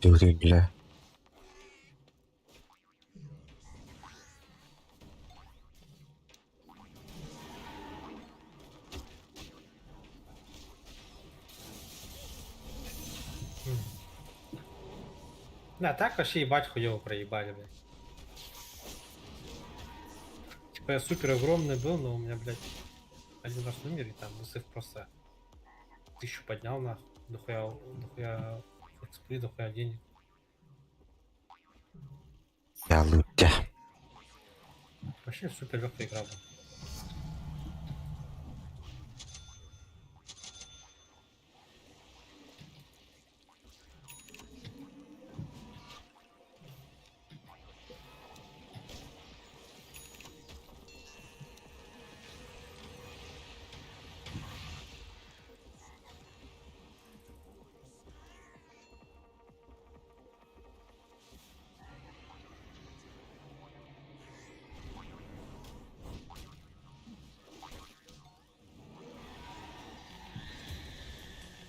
A: Дюрин, бля.
F: Да, так вообще ебать хуёво проебали, блядь. Типа я супер огромный был, но у меня, блядь, один раз умер и там высыв просто 1000 поднял нахуй. Дохуя экспы, дохуя денег.
A: Я лутя.
F: Вообще супер легкая игра была.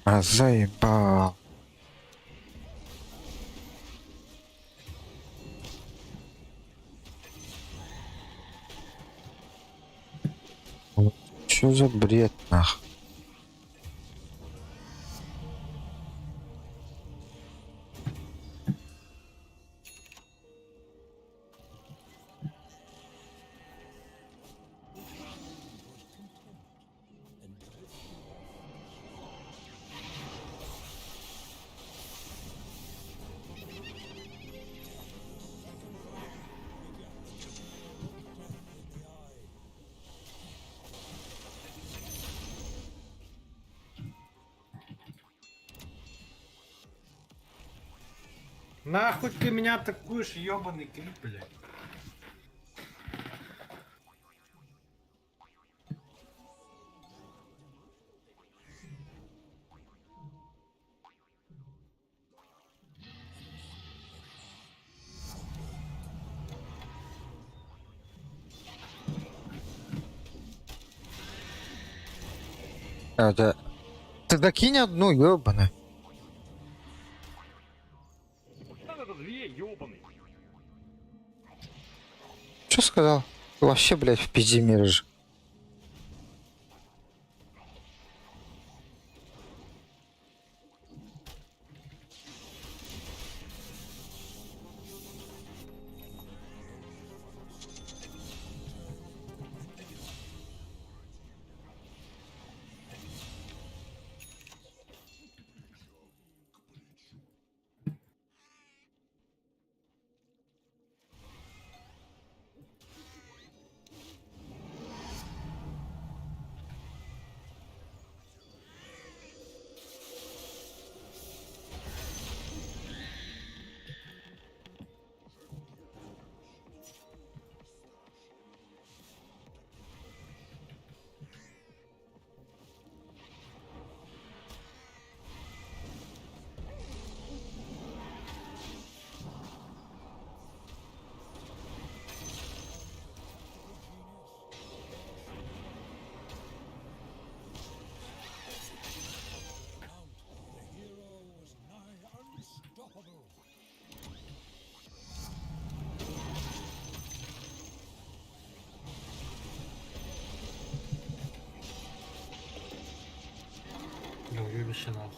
A: А заебал. Что за бред, нах?
F: Нахуй ты меня атакуешь, ебаный клип, блядь.
A: Это... Тогда кинь одну, ёбаный. Что сказал? Вообще, блядь, в пизде мира же.
B: The hero was nigh unstoppable.
F: Да уебище нахуй.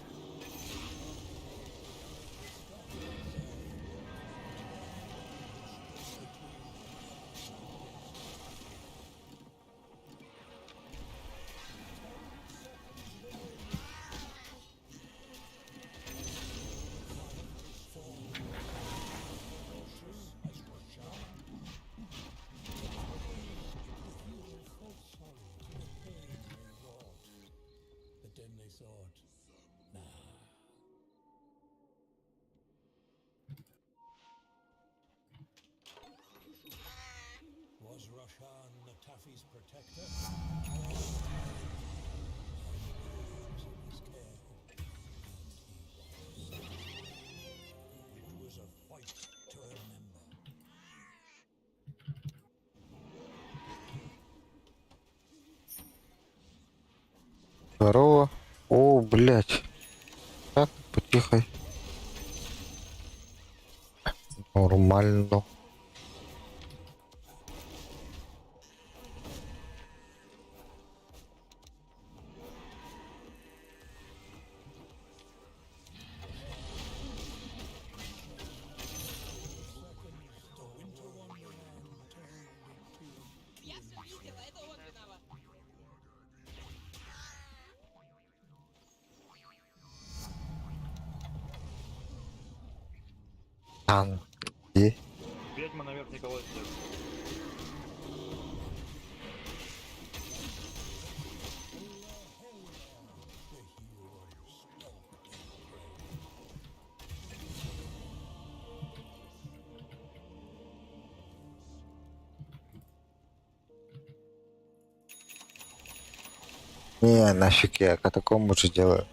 B: But then they thought, nah. Was Roshan the Taffy's protector? It was a fight to remember.
A: Здорово. О, блядь. Так, потихо. Нормально.
B: The winter wonderland turned into
A: Танки.
C: Ведьма наверх Николай стоит.
A: Не, нафиг я катакомбу же делаю.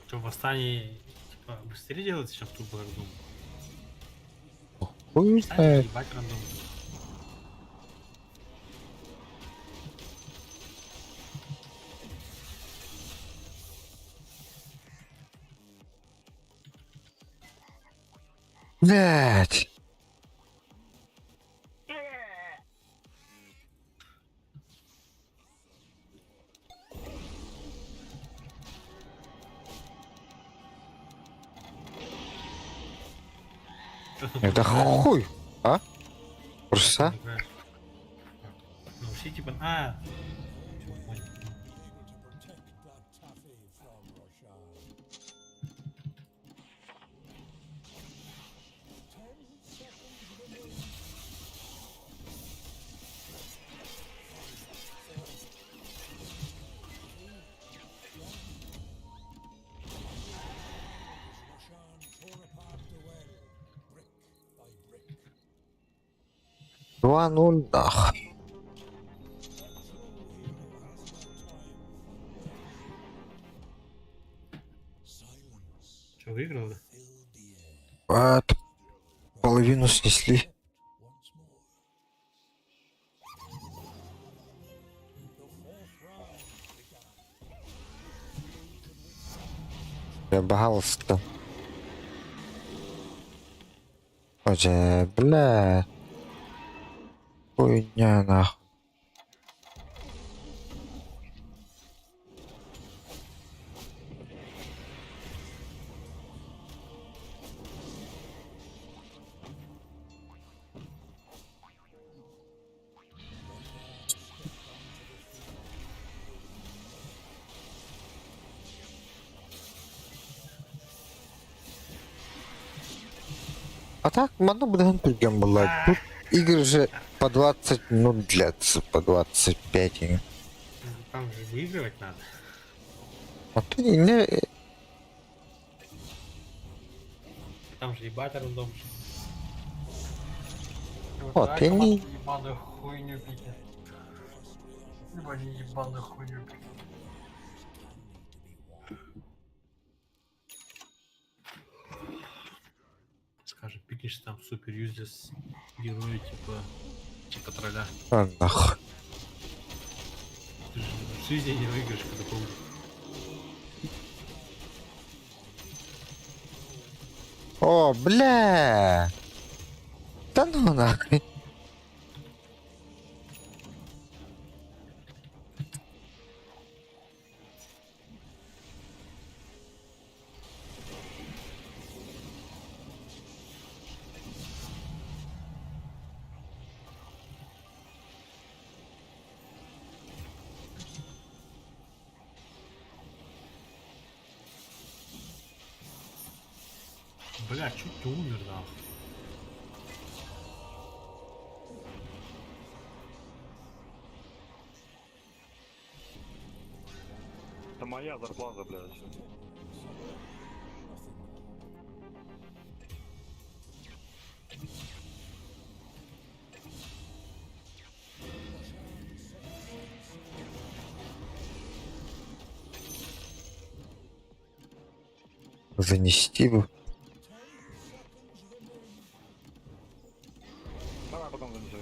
F: Что, восстание, типа, быстрее делается, чем в Turbo Doom?
A: Хуй
F: Восстание
A: знает.
F: ебать рандом.
A: Блять.
F: Чё ты
A: Это
F: тут играешь?
A: хуй. А?
F: Ты
A: Просто?
F: тут играешь? Ну, все типа, а, чё, понял.
B: able to protect that taffy from Roshan. 10 seconds remaining. Roshan tore apart the well, brick by brick.
A: 2-0 нахуй.
B: Silence
F: Что, выиграл? Да?
B: filled the air.
A: Половину снесли.
B: Once more. The fourth round began.
A: Я багался. Оже, бля. Хуйня нахуй. А так, можно буде гемпельгем було. Тут игры же по 20 минут длятся, по 25.
F: Ну, там же выигрывать надо.
A: А ты не...
F: Там же ебать рандом.
A: О, ты не...
F: Ебаную хуйню пикнет. Либо не ебаную хуйню пикнет. Скажем, пикнешь там супер юзлес герои типа тролля.
A: А, нахуй.
F: Ты же в жизни не выиграешь, когда помню.
A: О, бля! Да ну нахуй.
F: Бля, чуть не умер, нахуй.
C: Это моя зарплата, блядь.
A: Занести бы.
C: Давай потом занесешь.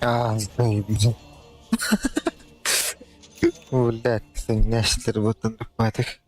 A: заебал. Блядь, сыняштер бутын бутмадык.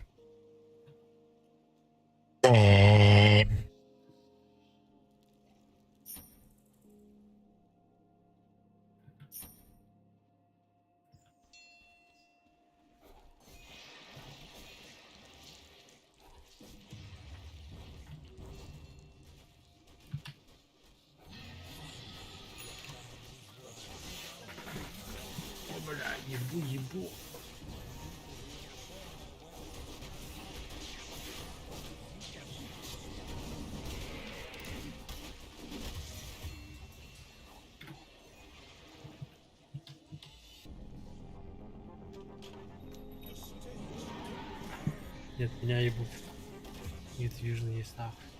F: Бля, ебу. Нет, меня ебут. Недвижный есть нахуй.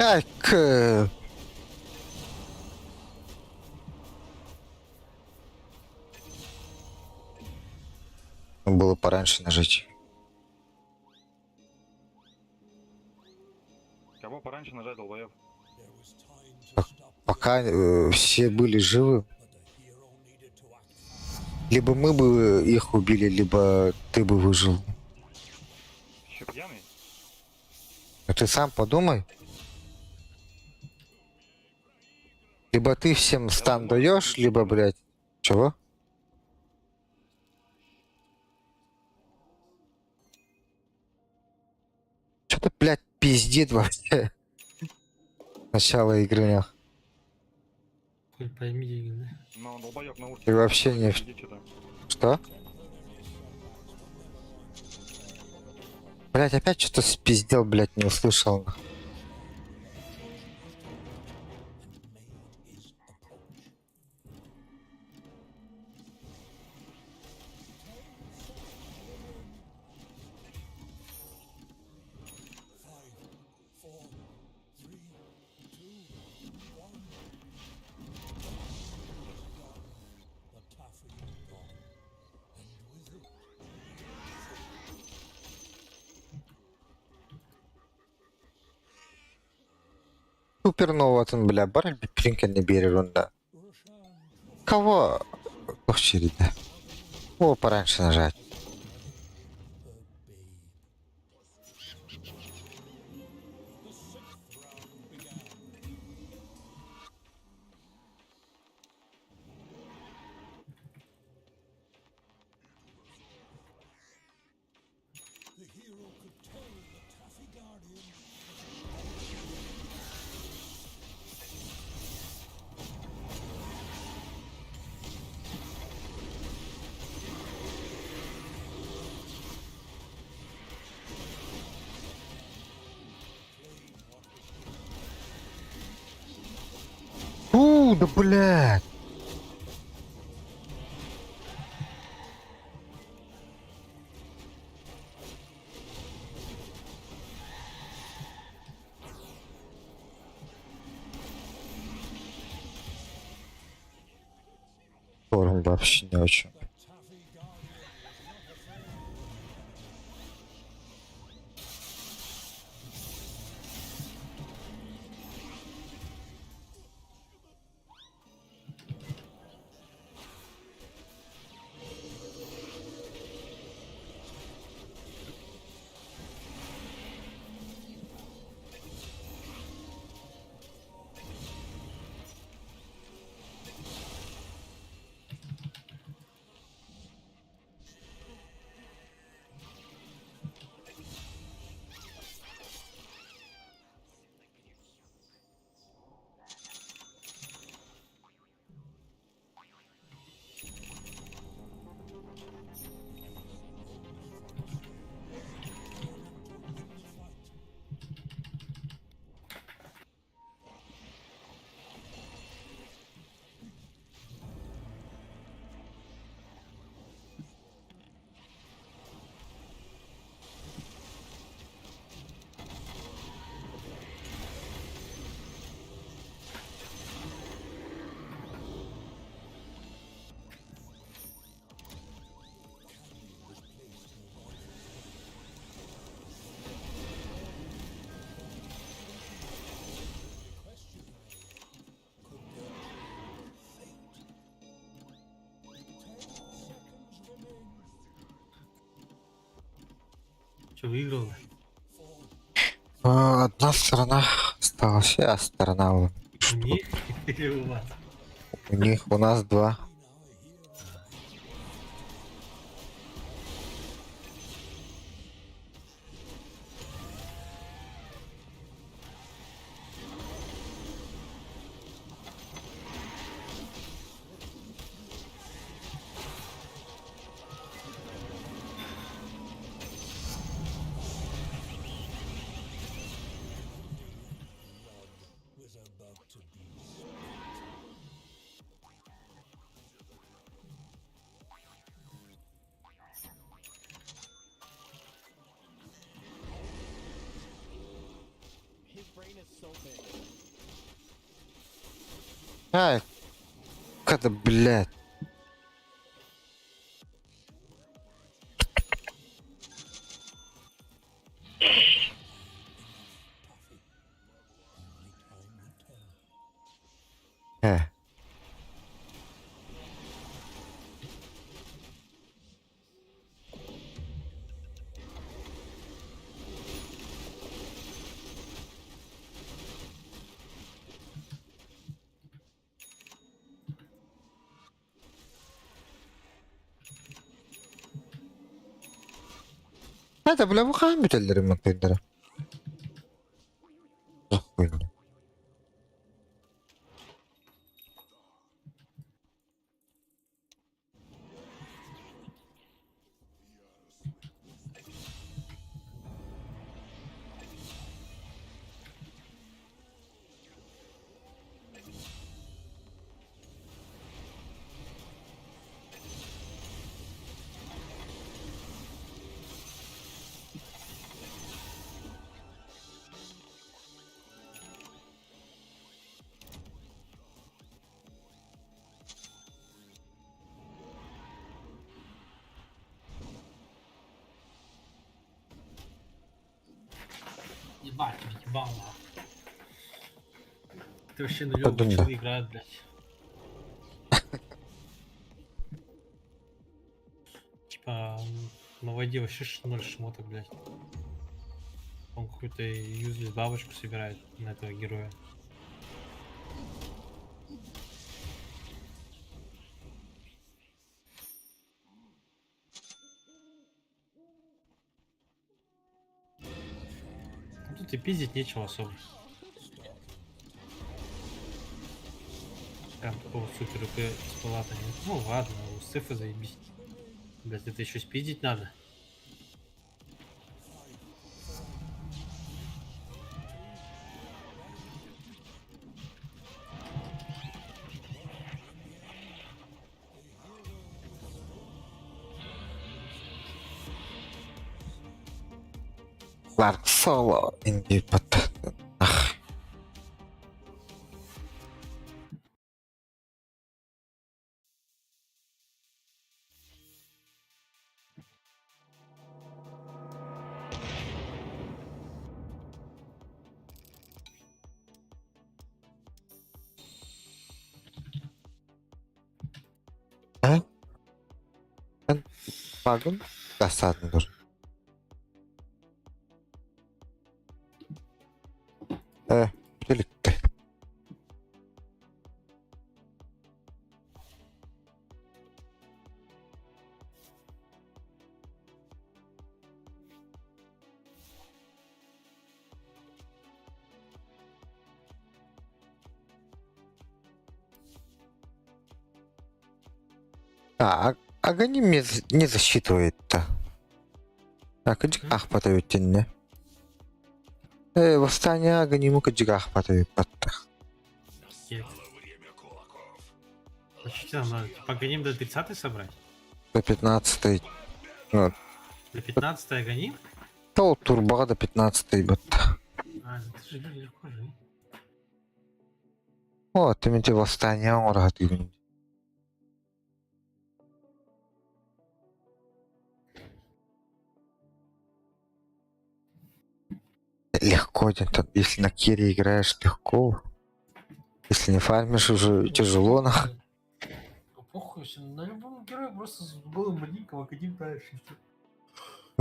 A: Так. Было пораньше нажать.
I: Кого пораньше нажать, долбоёб?
B: There was time to stop,
A: Пока все были живы.
B: but the hero needed to act.
A: Либо мы бы их убили, либо ты бы выжил.
I: Еще пьяный?
A: Но ты сам подумай. Либо ты всем стан даешь, либо, блядь. Чего? Что-то, блядь, пиздит вообще. Начало игры, нах.
F: Хуй пойми, Игорь.
I: Ну, долбоёб на улице.
A: Ты вообще не...
I: Иди что-то.
A: Что? Блядь, опять что-то спиздел, блядь, не услышал.
B: The taffy gone, and with it
A: Суперноватын, бля, бар пиринкен не берер онда. Кого? Ох, череда. О, пораньше нажать.
B: the hero could tell the taffy guardian
A: Да блядь. Форум вообще не очень.
F: Что, выиграл?
A: Одна сторона осталась, а сторона вон.
F: У них или у вас?
A: У них, у нас два.
B: Was about to be
A: Ай, когда, блядь. Э. Это, бля, бухаем бітелдерім макдера. Захуйня.
F: Ебать, ебал нахуй. Ты вообще на
A: Подумай.
F: чего играет, блядь. Типа, на воде вообще 0 шмоток, блядь. Он какую-то юзлес бабочку собирает на этого героя. Ну, тут и пиздить нечего особо. Прям такого супер ИП с палата нет. Ну ладно, у Стефа заебись. Блять, это еще спиздить надо.
A: Ларк соло, инди пат. Ах. А? Вагон? Досадно. Прилипты. Аганим не засчитывает-то. Каджигах потают тенне. Восстание Аганиму Каджигах потают патта.
F: Значит, нам надо, типа, гоним до 30 собрать?
A: До 15-й. Ну,
F: До 15 гоним?
A: то турбо до 15-й бата.
F: А, ну ты же легко жить.
A: О, ты мне восстание оргативный. Легко, если на кире играешь, легко. Если не фармишь, уже тяжело.
F: Похуй, на любом герое просто с голым маленького академ дальше.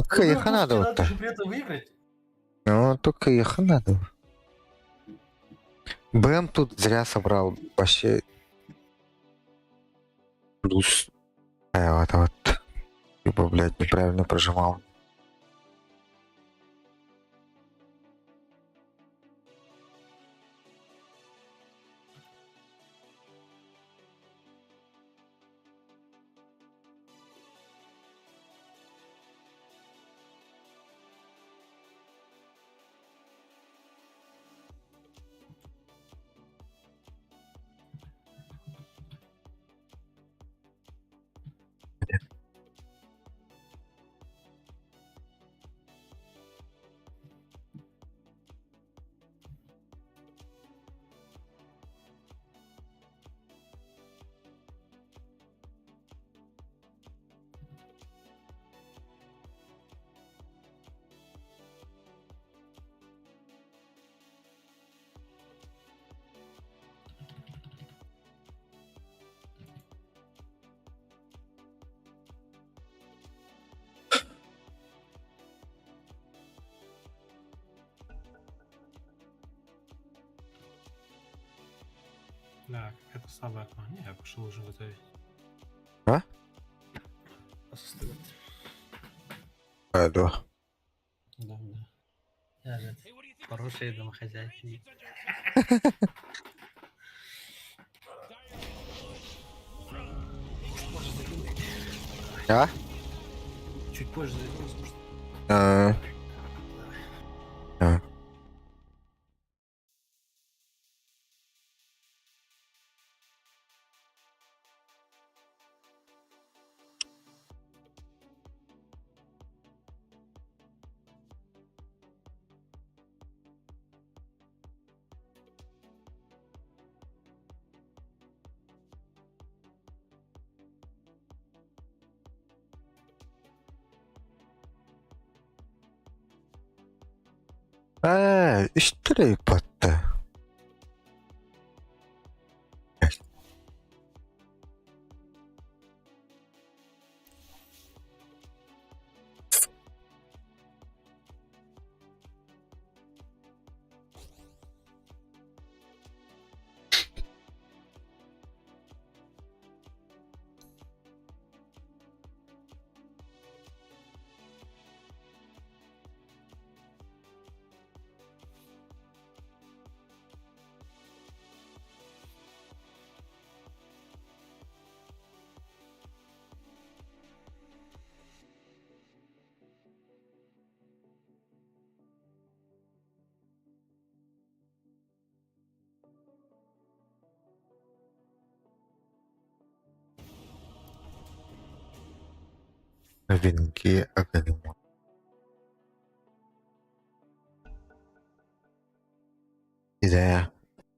A: Только их и надо вот
F: надо
A: так.
F: же при этом выиграть.
A: Ну, только их и надо. БМ тут зря собрал. Вообще. Плюс. Вот. Типа, блядь, неправильно прожимал.
F: Да, это слабое окно. Не, я пошел уже готовить.
A: А?
F: Остыло.
A: Да.
F: Да. Я же хорошая домохозяйка. Позже зайду.
A: А?
F: Чуть позже зайду, возможно.
A: А. А. İşte battı. Новинки Академии. İde.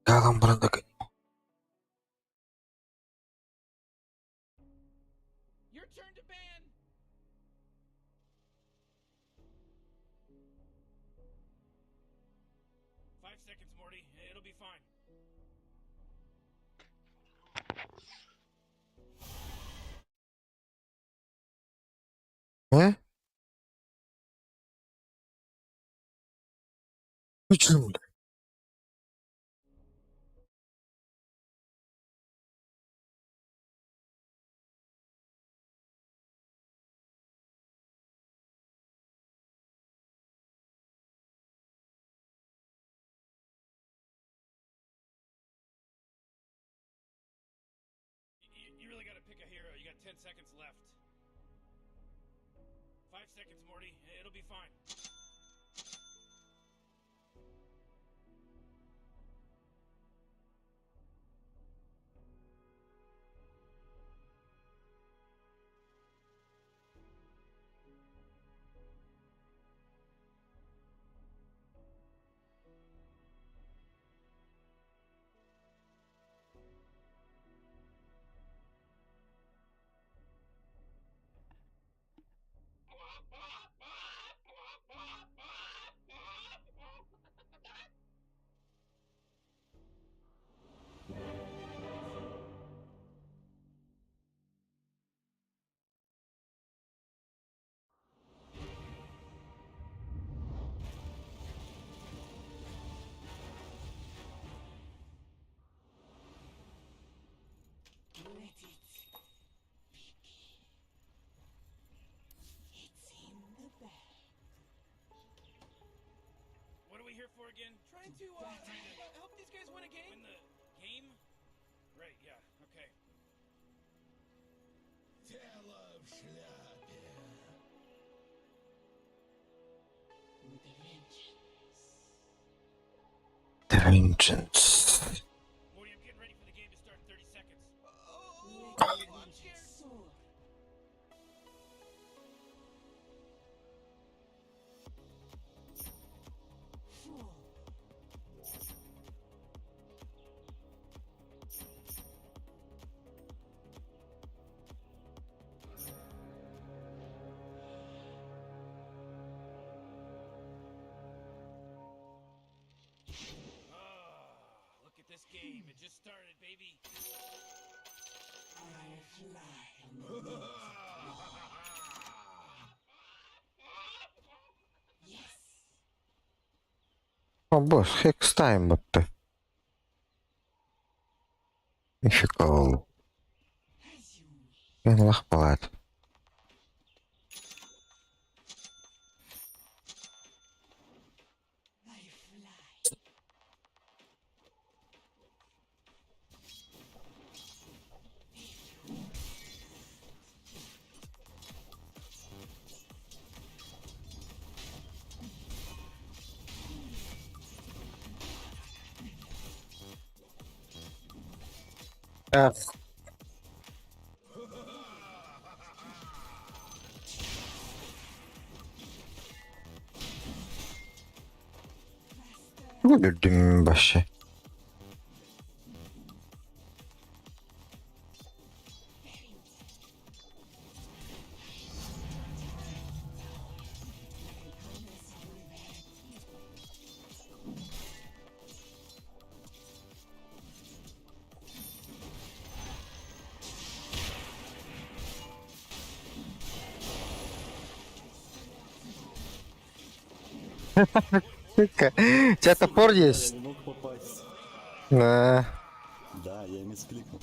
A: Yalan burada.
H: Your turn to ban. 5 seconds, Morty. It'll be fine.
A: Ne? Üçüm.
H: You really gotta pick a hero. You got 10 seconds left. 5 seconds, Morty. It'll be fine.
B: here for again? Trying to help these guys win a game. Win the game? Right. Yeah. Okay.
A: The Vengeance.
B: Morty, I'm getting ready for the game to start in 30 seconds. Oh, I'm scared. Look at this game. It just started, baby.
A: Boss, Hex Time attı. Nifika oldu. Allah болады. Öldürdüm başı. Сука, у тебя топор есть?
J: Не мог попасть.
A: Да.
J: Да, я мискликнул.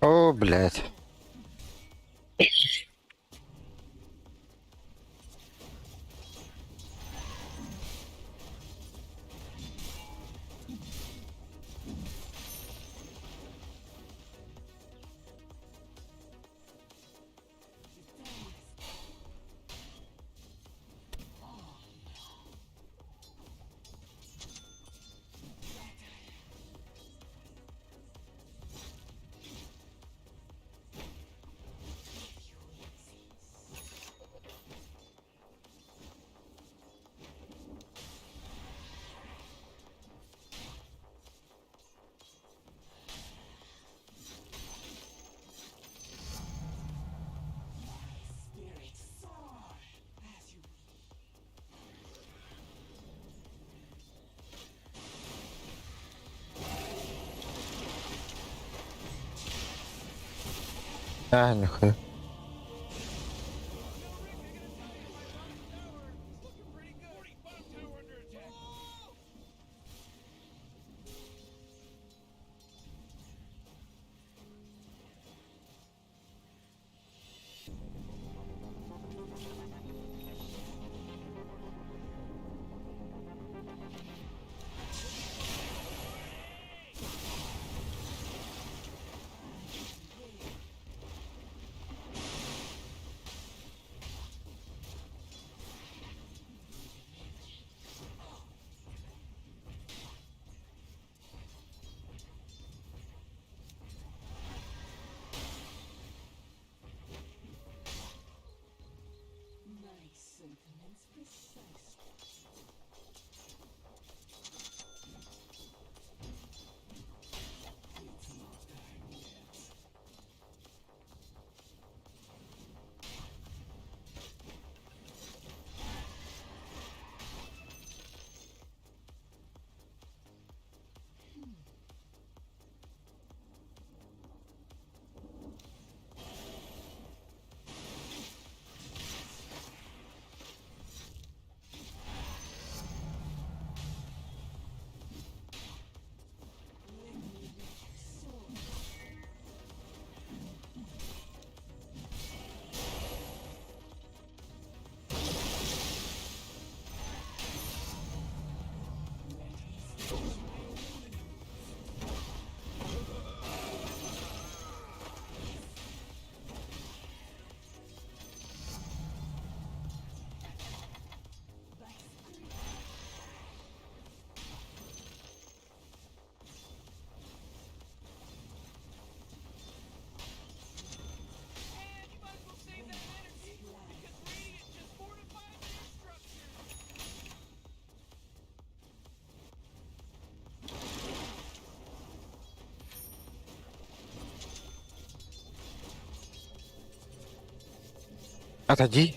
A: О, блядь. А, нихуя. Отойди.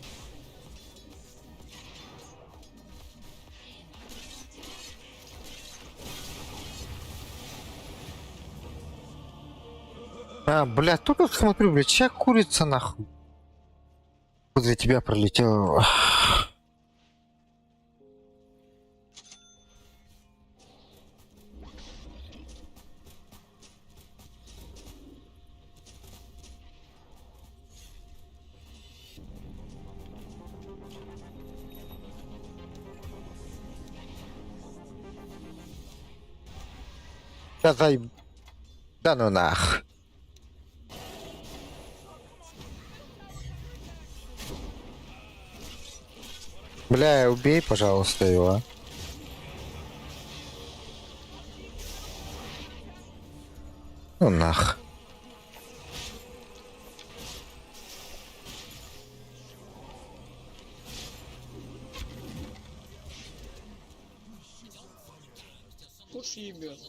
A: А, блядь, только смотрю, блядь, чья курица нахуй возле тебя пролетела. Да, да ну нах. Бля, убей, пожалуйста, его. Ну нах.
C: Уж ебет.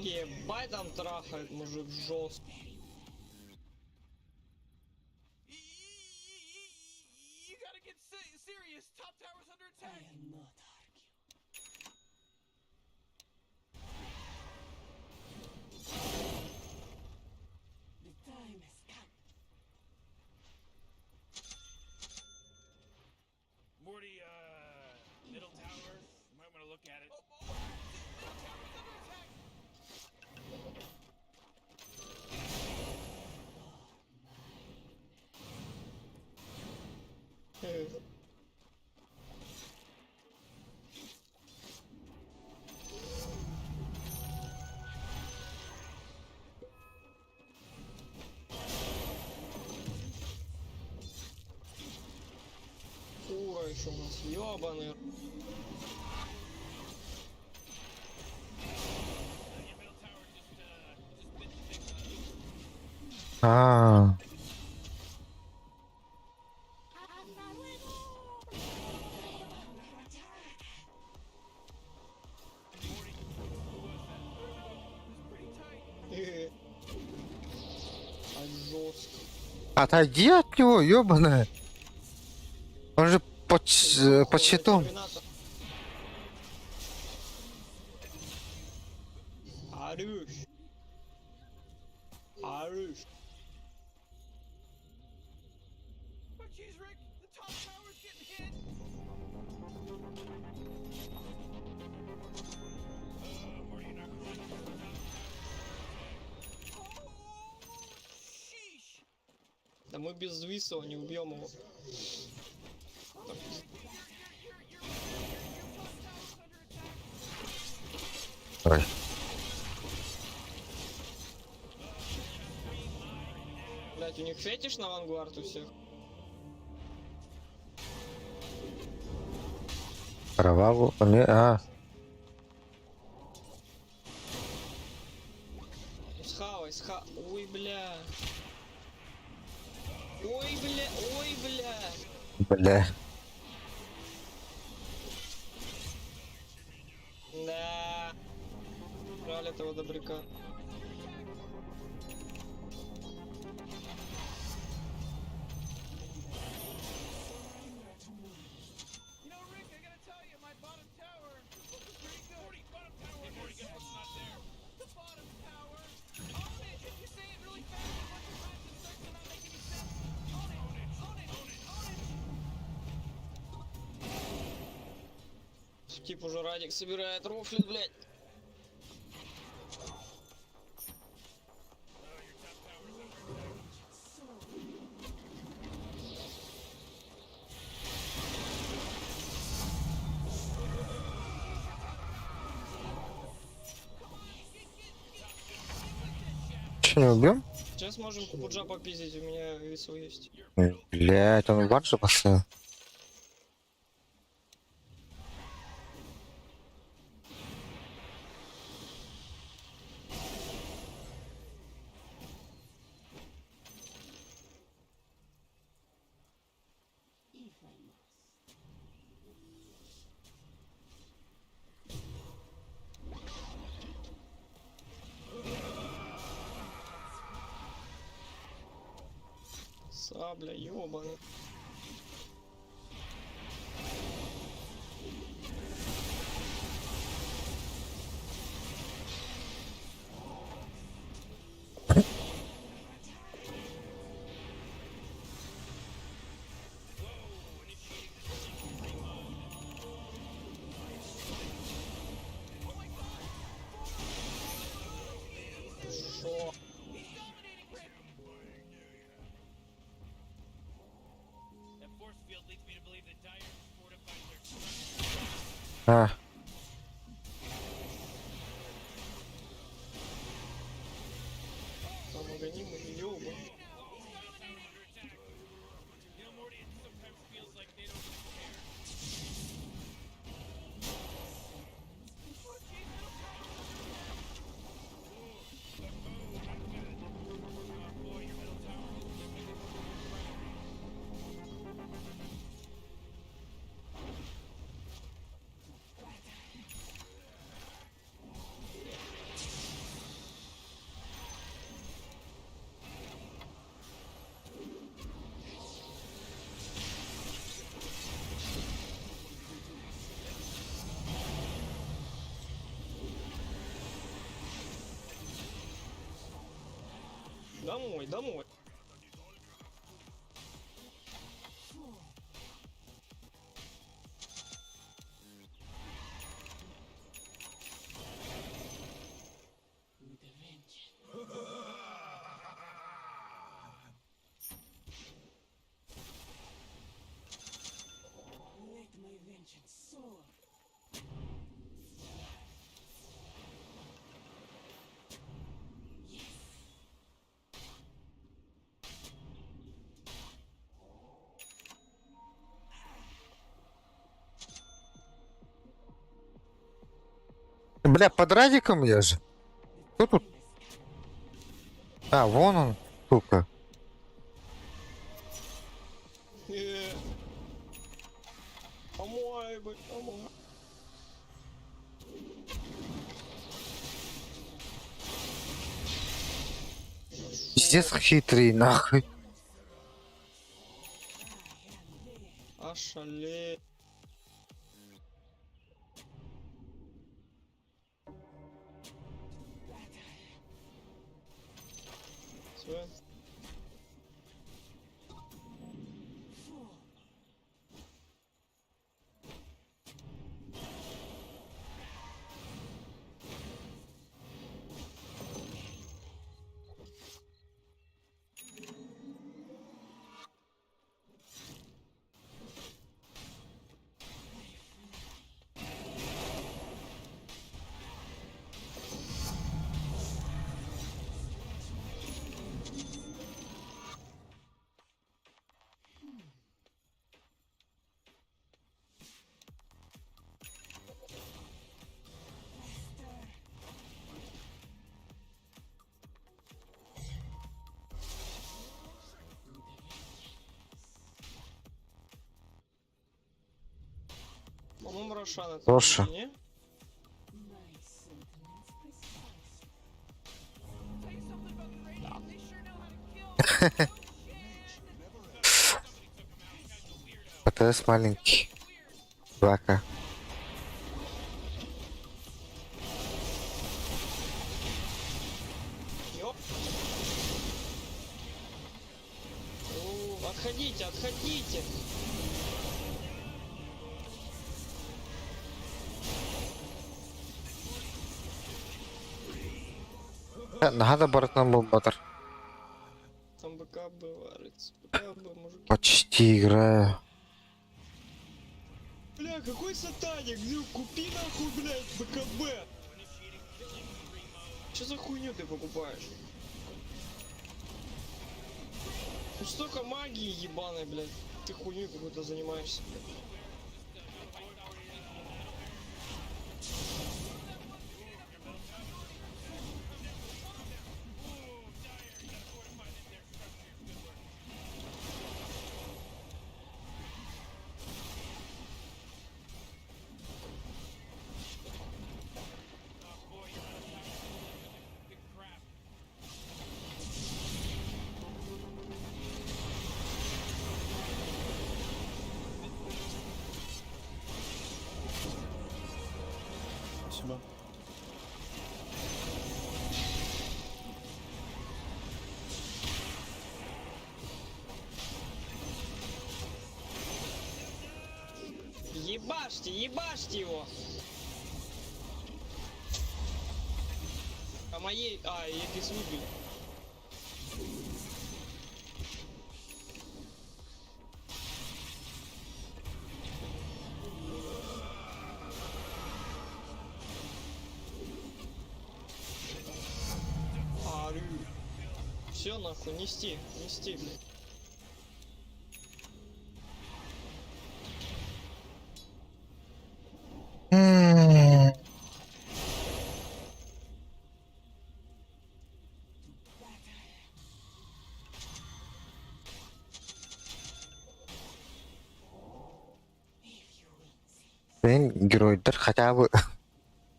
C: Ебать там трахает мужик жестко. Фура еще у нас, ёбаный.
A: А,
C: А жестко.
A: отойди от него, ёбаная. Он же под щитом.
C: Арюш. Арюш. Да мы без Висова не убьем его.
A: Ой.
C: Блять, у них фетиш на авангард у всех.
A: Кроваву.
C: Схавай, Ой, бля. Ой, бля, ой, бля.
A: Бля.
C: Да. Жаль этого добряка. Тип уже Радик собирает рофлит, блядь.
A: Че, не убьем?
C: Сейчас можем Кубуджа попиздить, у меня весу есть.
A: Блять, он ваншу поставил.
C: Сабля, ёбаный. Шо?
A: А,
C: Там агонимы, ёба. Домой, домой.
A: бля, под Радиком я же. Кто тут? А, вон он. сука.
C: Помой, блядь, помой.
A: Пиздец хитрый, нахуй.
C: Ошалеть. Всё. По-моему, Рошан это
A: Роша.
C: не?
A: ПТС маленький. 2К.
C: Ёп. Отходите, отходите.
A: Надо бортом был батер.
C: Там БКБ варится. БКБ, мужики.
A: Почти играю.
C: Бля, какой сатаник? Ну, купи нахуй, блядь, БКБ. Что за хуйню ты покупаешь? Ну столько магии ебаной, блядь. Ты хуйню какой-то занимаешься.
J: Спасибо.
C: Ебашьте, ебашьте его! А моей... А, я без выбили. Все нахуй, нести, нести, блядь.
A: Мен геройдар хотя бы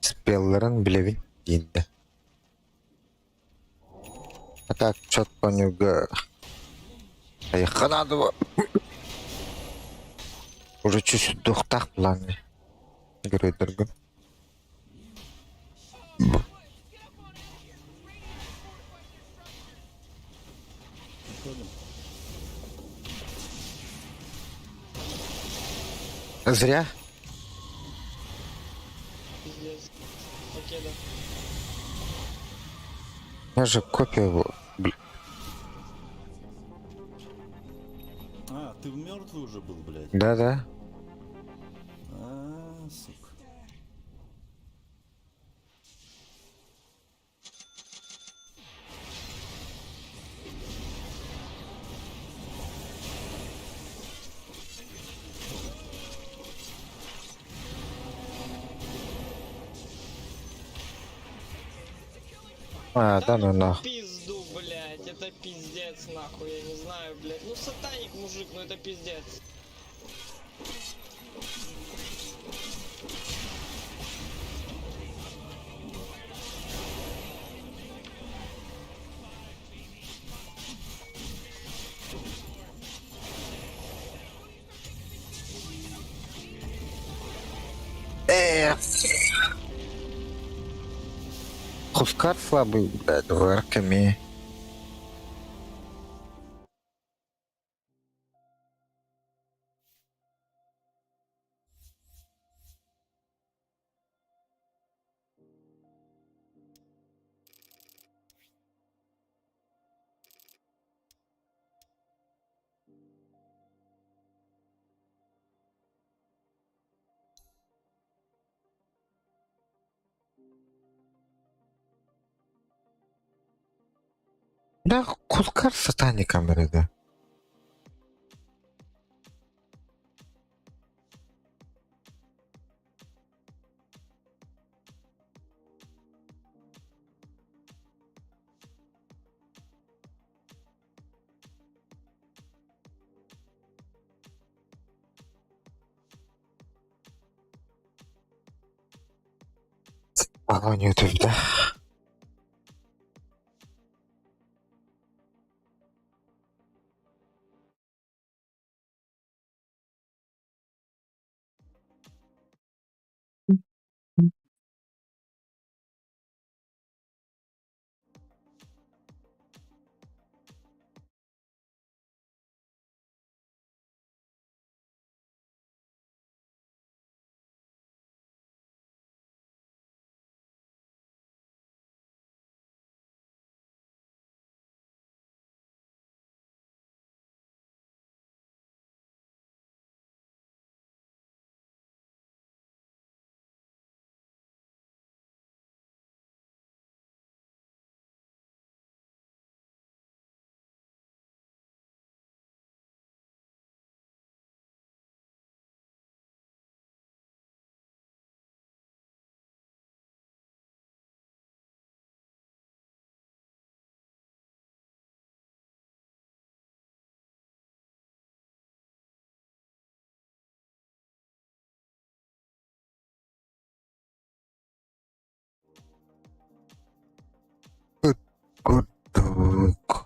A: спеллерін білебін енді. А так, чётко нюга. Аяққа надо бы. Уже чуть-чуть духтақ планы. Геройдарға. Зря.
C: Пиздец. Окей, да.
A: У меня же копия была.
J: А, ты мертвый уже был, блядь?
A: Да-да.
J: А, сука.
A: А, да ну нахуй.
C: Пизду, блядь. блядь, это пиздец, нахуй, я не знаю, блядь. Ну, сатаник, мужик, ну это пиздец.
A: Хускар слабый, блядь, варками. Да, Хускар сатаником, блядь. Агонию тут, да? Гудок.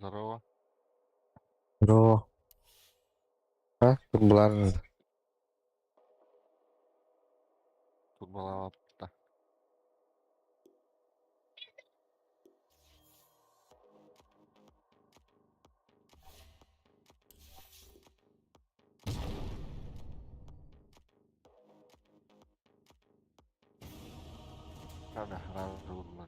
E: Здорово.
A: Бро. А? Тут была...
E: Тут была лапта. Правда, разумно.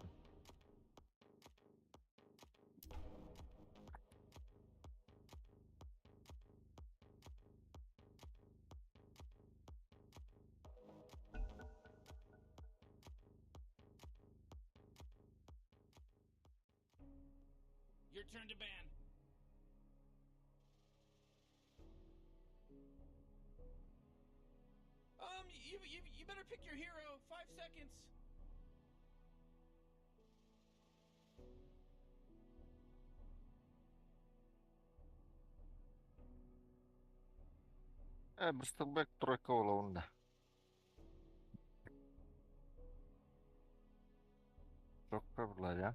B: Your turn to ban. You better pick your hero. 5 seconds.
E: Bristol Back тройка уловunda. Çok var ya.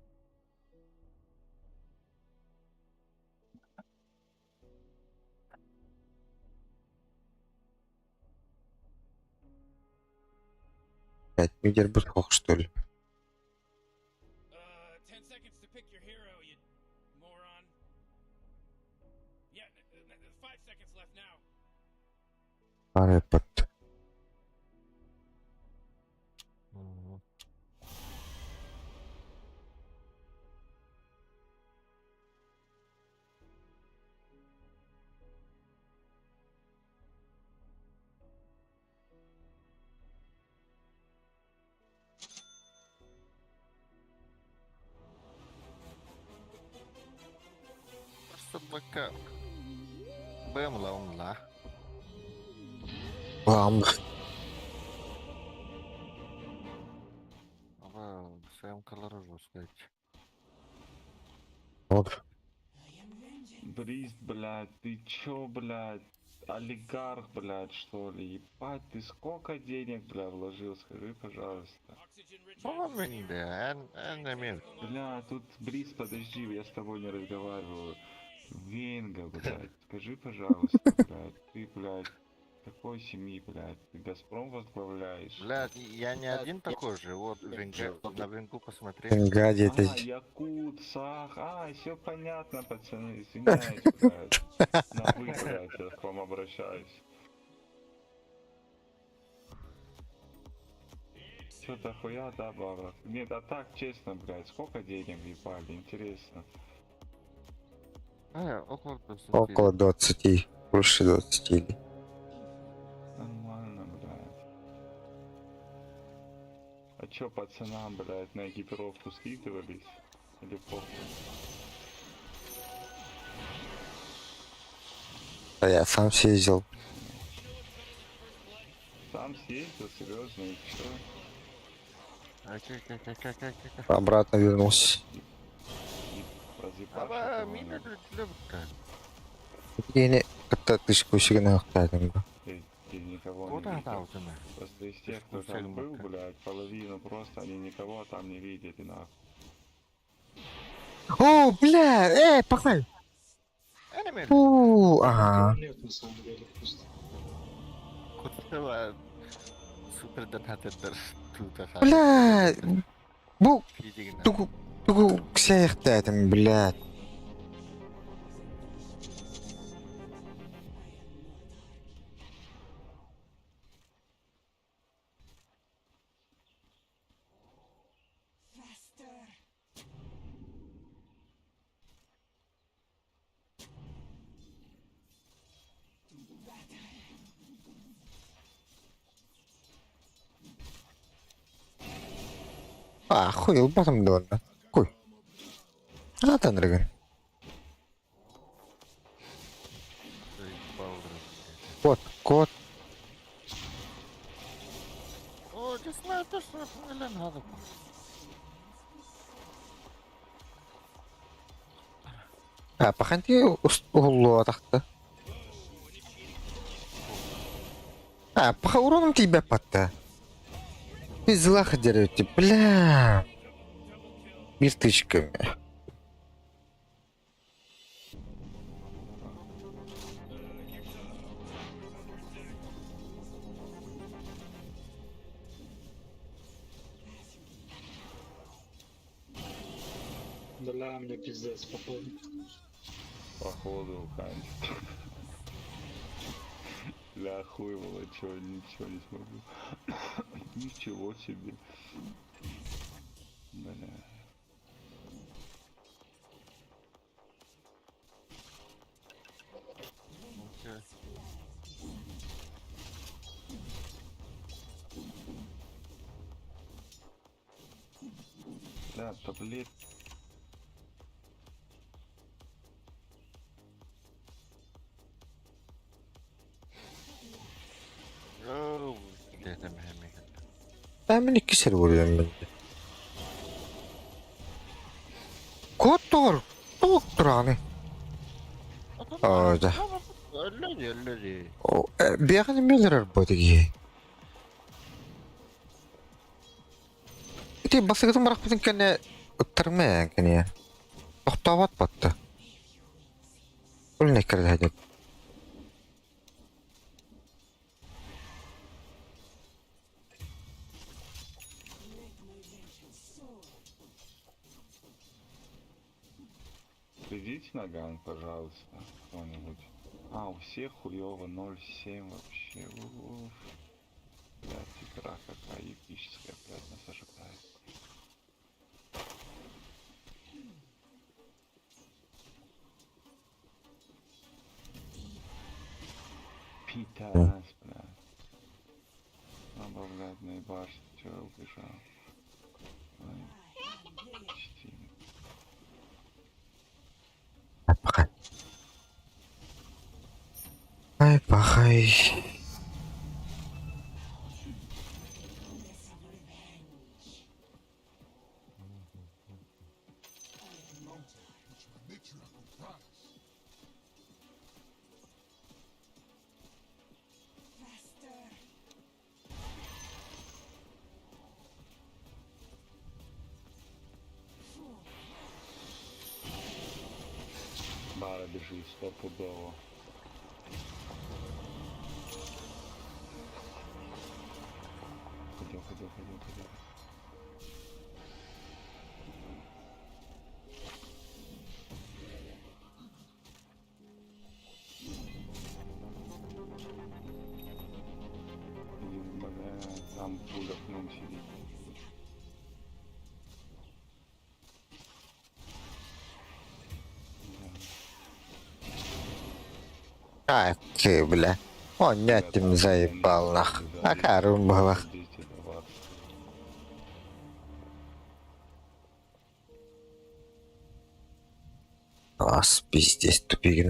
A: Блядь, Мидер был плохо, что ли?
B: 10 seconds to pick your hero, you moron. Yeah, 5 seconds left now.
A: Арепот.
E: Собака. Бэмла умла.
A: Ламб.
E: Ава своем колорожу сказать.
A: Вот.
I: Бриз, блядь, ты чё, блядь? Олигарх, блядь, что ли? Ебать, ты сколько денег, бля, вложил, скажи, пожалуйста.
E: Помню, да, намер.
I: Бля, тут Бриз, подожди, я с тобой не разговариваю. Венга, блядь, скажи, пожалуйста, блядь, ты, блядь, какой семьи, блядь, ты Газпром возглавляешь?
E: Блядь, я не один такой же. Вот на Венгу посмотри.
A: Гади, это...
I: Якут, Сах, все понятно, пацаны, извиняюсь, блядь. На вы, блядь, я к вам обращаюсь. Что-то хуя, да, Бавров? Нет, а так, честно, блядь, сколько денег въебали, интересно.
E: Около 20.
A: Около 20. Больше 20.
I: Нормально, блядь. А чё, пацанам, блядь, на экипировку скидывались? Или похуй?
A: А я сам съездил.
I: Сам съездил, серьезно, и чё?
A: Обратно вернулся.
I: И прозипашь
E: Ава,
I: этого,
E: меня
I: блядь.
E: любка.
A: Yeni тысячу активно.
I: Ты никого не
E: Куда
I: видел.
E: там ты?
I: Просто из тех, кто
E: Спустя
I: там был,
E: лимонка.
I: блядь, половину просто они никого там не видели, нахуй.
A: О, бля, погнали. Ага.
C: Нет, на самом деле, просто.
E: Куда? Супер донатор тут.
A: Бля, bu
E: Фидигна.
A: тугу ксяхтатым, блядь. Хуй, ебатым донна. Хуй. Танрыган. Кот, кот.
E: О, не знаю, то что не надо.
A: Паханти углу атақты. Паха уроном тебя патта. Ты злаха дерете, бля. Миртычками.
C: Да, мне пиздец, походу.
I: Походу, Хань. Бля, хуй было, чё, ничего не смогу. Ничего себе. Бля. Да, таблет.
E: Где-то мягко.
A: Ben iki kişi vuruyorum ben de. Kotor. Doktor hani. Да.
E: Люди.
A: Бегали миллер работы. Ити басыгытым бірақ бүтін кәне ұттырме кәне. Тоқтауат батты. Өліне кірді әдет.
I: Придите на ган, пожалуйста, кто-нибудь. А, у всех хуёво 0,7 вообще. Уф. Блядь, игра какая эпическая, блядь, нас ожидает. Питас, блядь. Надо, блядь, наебашить, вчера убежал. Ай, почти.
A: Пахай. Ай, пахай.
I: Бара бежит стопудово. Ходил. Там пуля в нем сидит.
A: Ай, ты, бля. Он нет, ты заебал, нах. А карум было. Ас, пиздец, тупик.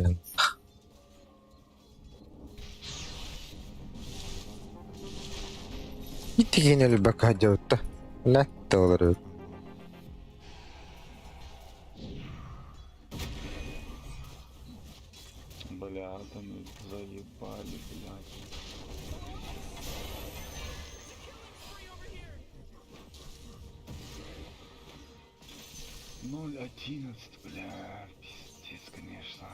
A: Итигин эле бака жаута. Латта олар.
I: Бля, там заебали, блядь. Ноль 11, бля, пиздец, конечно.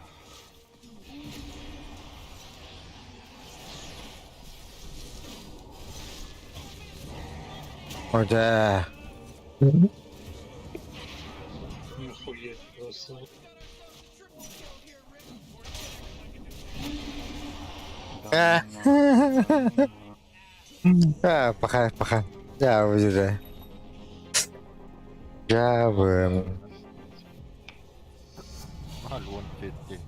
A: Ода.
C: Нихуя просто.
A: А, пахай. Я уже. Я бы.
E: Алон, техника.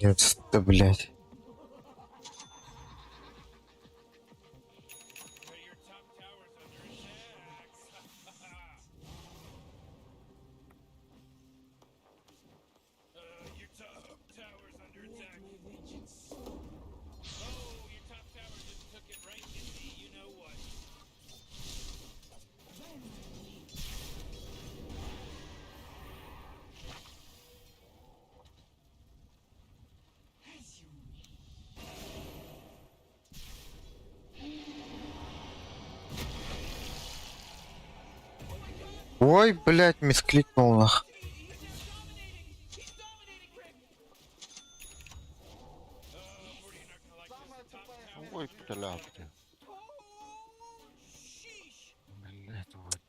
A: Нет, блядь. Ой, блядь, мискликнул нах.
E: Ой, бля. Блядь, вот.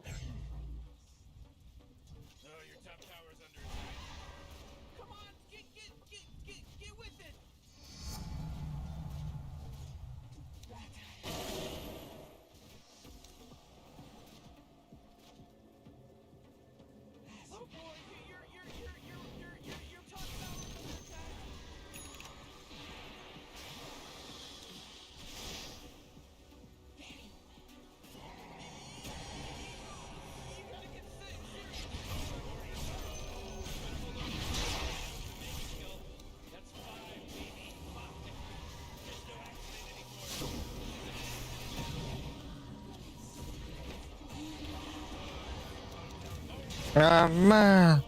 A: Ама.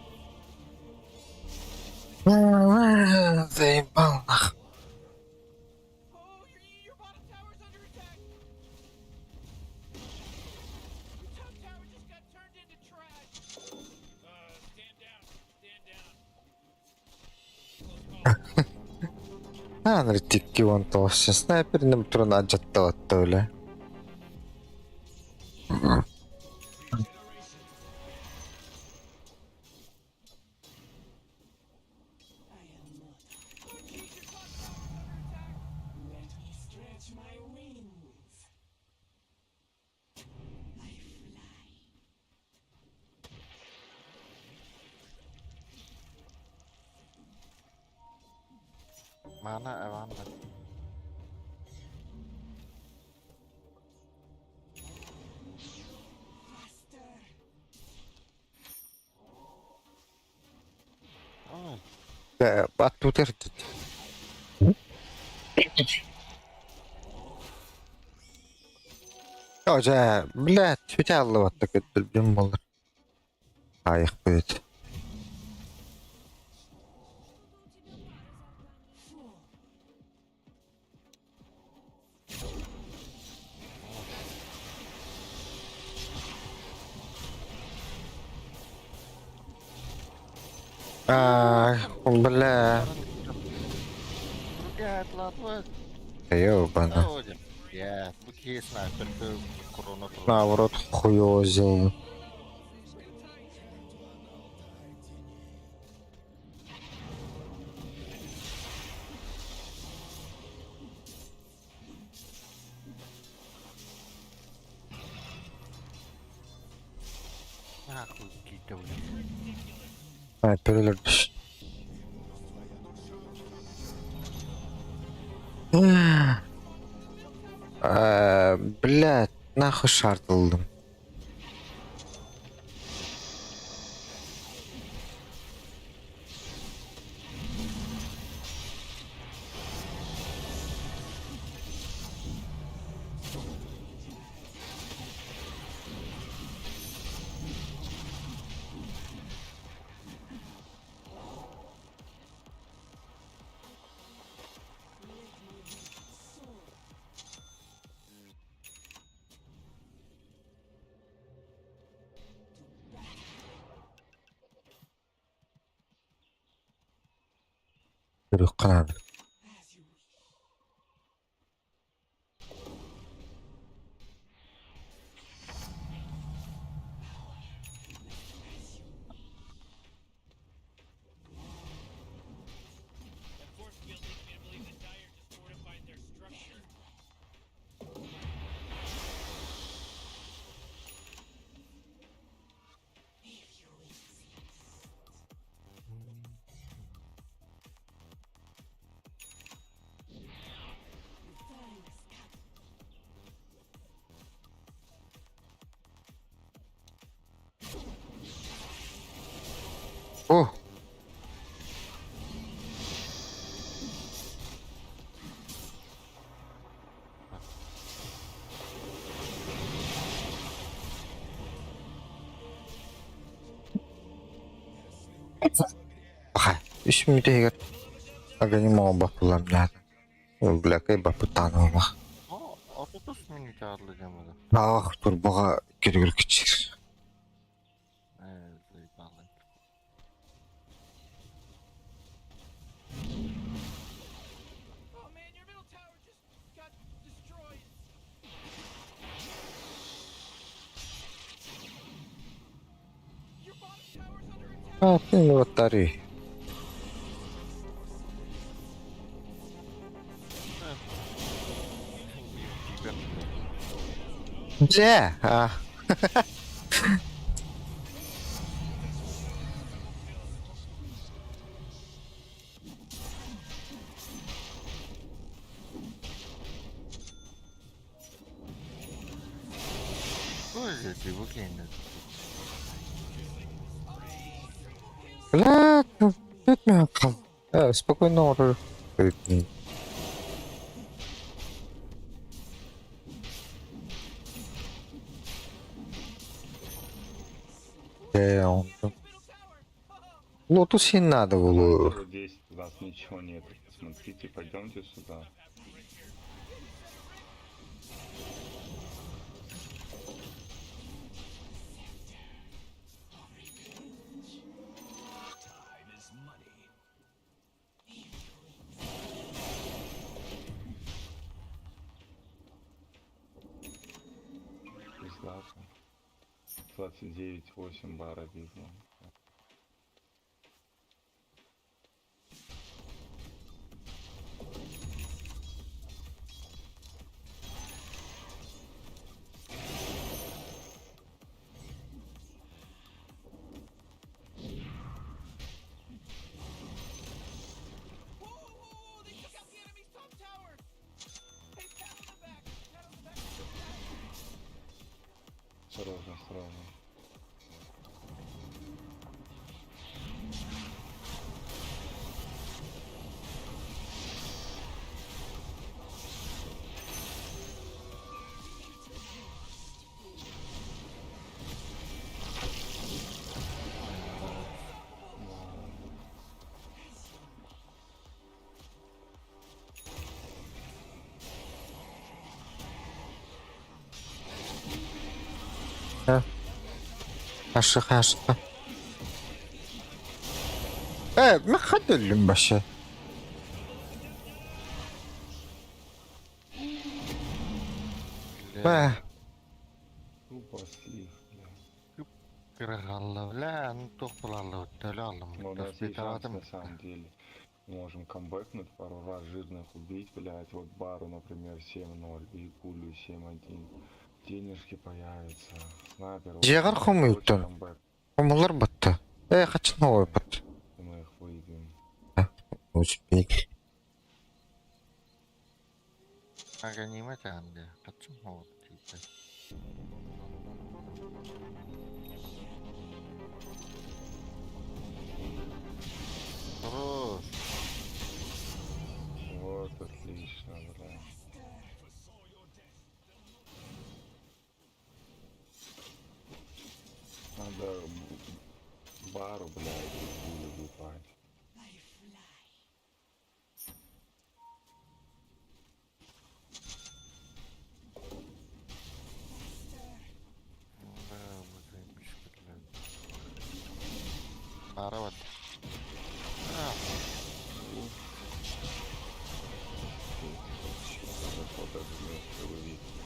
A: Заебал нахуй. Тикки вон толще. Снайперин турун ажаттабатты эле.
E: Mana evan.
A: Оттутердит. Ожа, блядь, чуть аллыбатты кетпилбем болду. Айык бүйт. Бля. Ёбана.
E: Ya, bu ki sniper korona
A: Наоборот, хуёво сделано.
E: Нахуй какие-то,
A: Перелётыш. Блядь, нахуй шартылдым. Yürü kanadı. Oh. Baka, 3 minute higat. Agak mau bapulam lihat. Belakang bapu tanah mah.
E: Oh, 30 minit alacağım onu.
A: Dur baka geri küçük.
E: Zaybağlı.
A: Ini bateri. Yeah.
E: Ой, bu kendi.
A: Бля, тут меня кал. Спокойно уже. Он... Лотус не надо было.
I: Всего 10, у нас ничего нет. Смотрите, пойдемте сюда. Пиздато. 29,8 бара видно. Осторожно, осторожно.
A: Ашык. ما خدوا اللمبشة.
I: Тупо слив, бля.
E: Кыргалла, бля, ну тохтулалла, өттөлө
I: Но у нас есть шанс на самом деле. Мы можем камбэкнуть пару раз, жирных убить, блядь. Вот бару, например, 7-0, и кулю 7-1. Денежки появятся. Снайпер. вот
A: Жегар
I: такой,
A: хомы
I: короче,
A: өттөн.
I: камбэк,
A: Комулар бытты. Қачын ой быт.
I: и мы их выебем.
A: Успей.
E: Ага, неме тәңде, качым хау тейті. Хорош.
I: Вот, отлично, бля. Надо бару, блядь, и кулю выпать.
E: Да, мы заебись, блядь. Барават.
I: Вот это вместе вывести.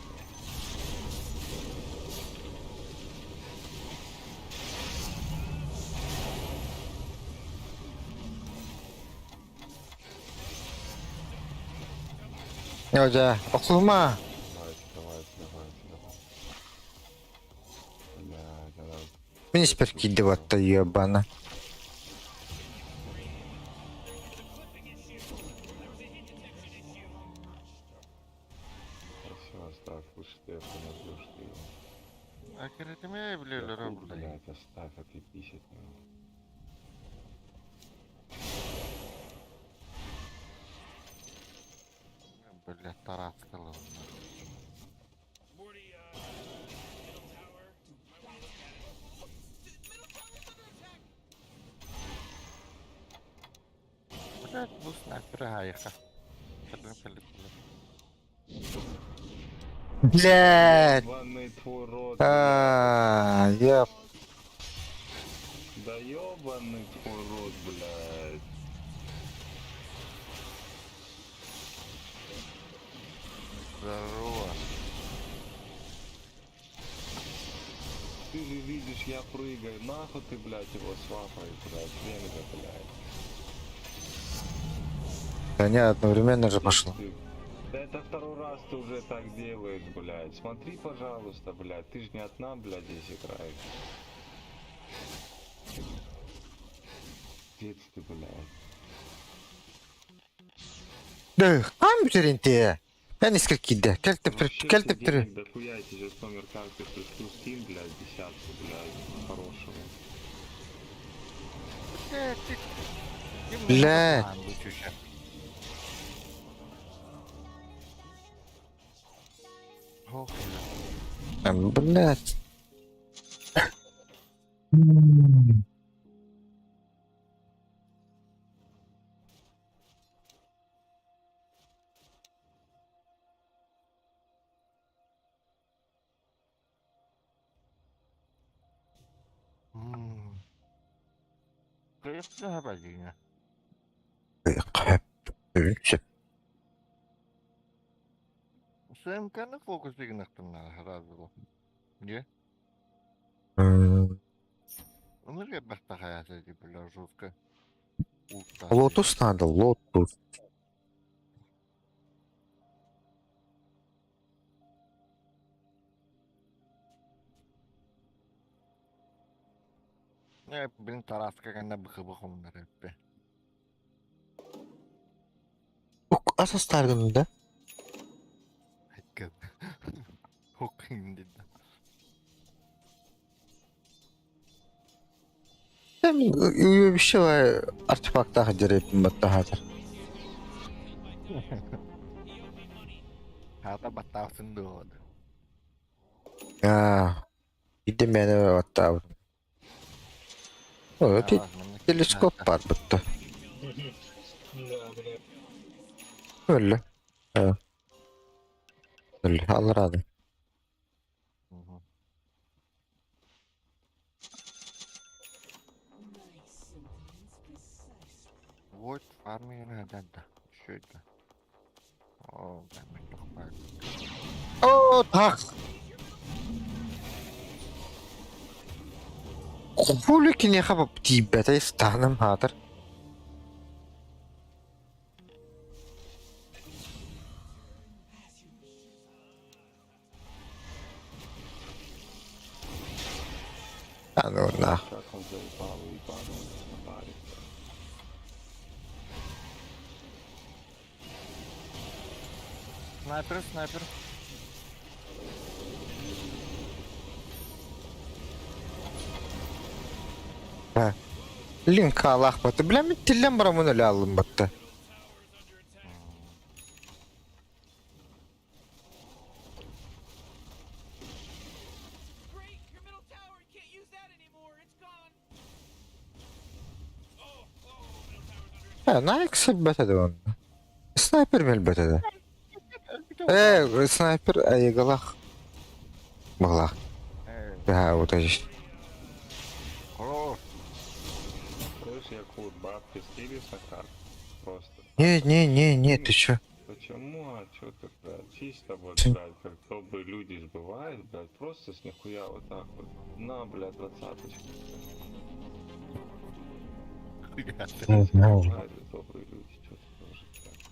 A: Öyle okulma.
I: Давайте. Блядь, надо...
A: Beni сперки деваться ебана.
I: Все, оставь, лучше ты это назовешь ты его.
E: А керетеме білелер
I: Да хуй,
E: блядь.
I: блядь, оставь, а ты писать не.
E: Блядь, таратскалы. Блядь, ну снайпер гайха.
A: Блядь.
I: Ебаный твой рот,
A: Я...
I: да ебаный твой рот, блядь.
E: Здорово.
I: Ты же видишь, я прыгаю, нахуй ты, блядь, его свапай, блядь, венга, блядь.
A: Да не, одновременно же пошло.
I: Да это второй раз ты уже так делаешь, блядь. Смотри, пожалуйста, блядь, ты ж не одна, блядь, здесь играешь. Пиздец ты, блядь.
A: Да, компьютерин ты. Я несколько да.
I: Вообще
A: Кельты
I: ты
A: три.
I: денег дохуя, сейчас номер карты пришлю скин, блядь, десятку, блядь, хорошего.
A: Блядь. Блядь.
E: Kıyıklı haber yine.
A: Hep övünçe.
E: Sen kendi fokus yığınıktın razı ol. Niye? Ömür başta hayat ediyorlar жестко.
A: Lotus надо, Lotus.
E: Hep benim Taraska kendine bıkı bıkı onlar hep be.
A: Çok asas targınında.
E: Hakikaten. Okuyayım dedi.
A: Hem iyi bir şey var. Artefakta hacer ettim batta hacer.
E: Hatta battavsın doğdu.
A: Ya. Bir de beni batta. Evet, teleskop var batta. Öyle. Evet. Öyle. Allah razı olsun.
E: Вот farmı nereden de. Şöyle. Oo ben çok var.
A: Oo tak. Kufulu ki ne kapıp tibete istanım hadır. Yani ona.
I: Как он заебал, ебаный, парень.
E: Снайпер, снайпер.
A: Link Allah batı. Bilen mi tillen buramın öyle aldım battı. Ha, ne eksik betede onu. Sniper mi elbette? Sniper ayıgalak. Balak. Ya o da işte.
I: Хорош. Слышь, Якут, бабки скились на карту? Просто.
A: Не, ты чё?
I: Почему? А чё ты, блядь? Чисто вот,
A: Чё?
I: блядь, как добрые люди ж бывают, блядь, просто с нихуя вот так вот. На, блядь, 20-очку.
A: Не знаю.
I: Бывают добрые люди, чё ты тоже, блядь.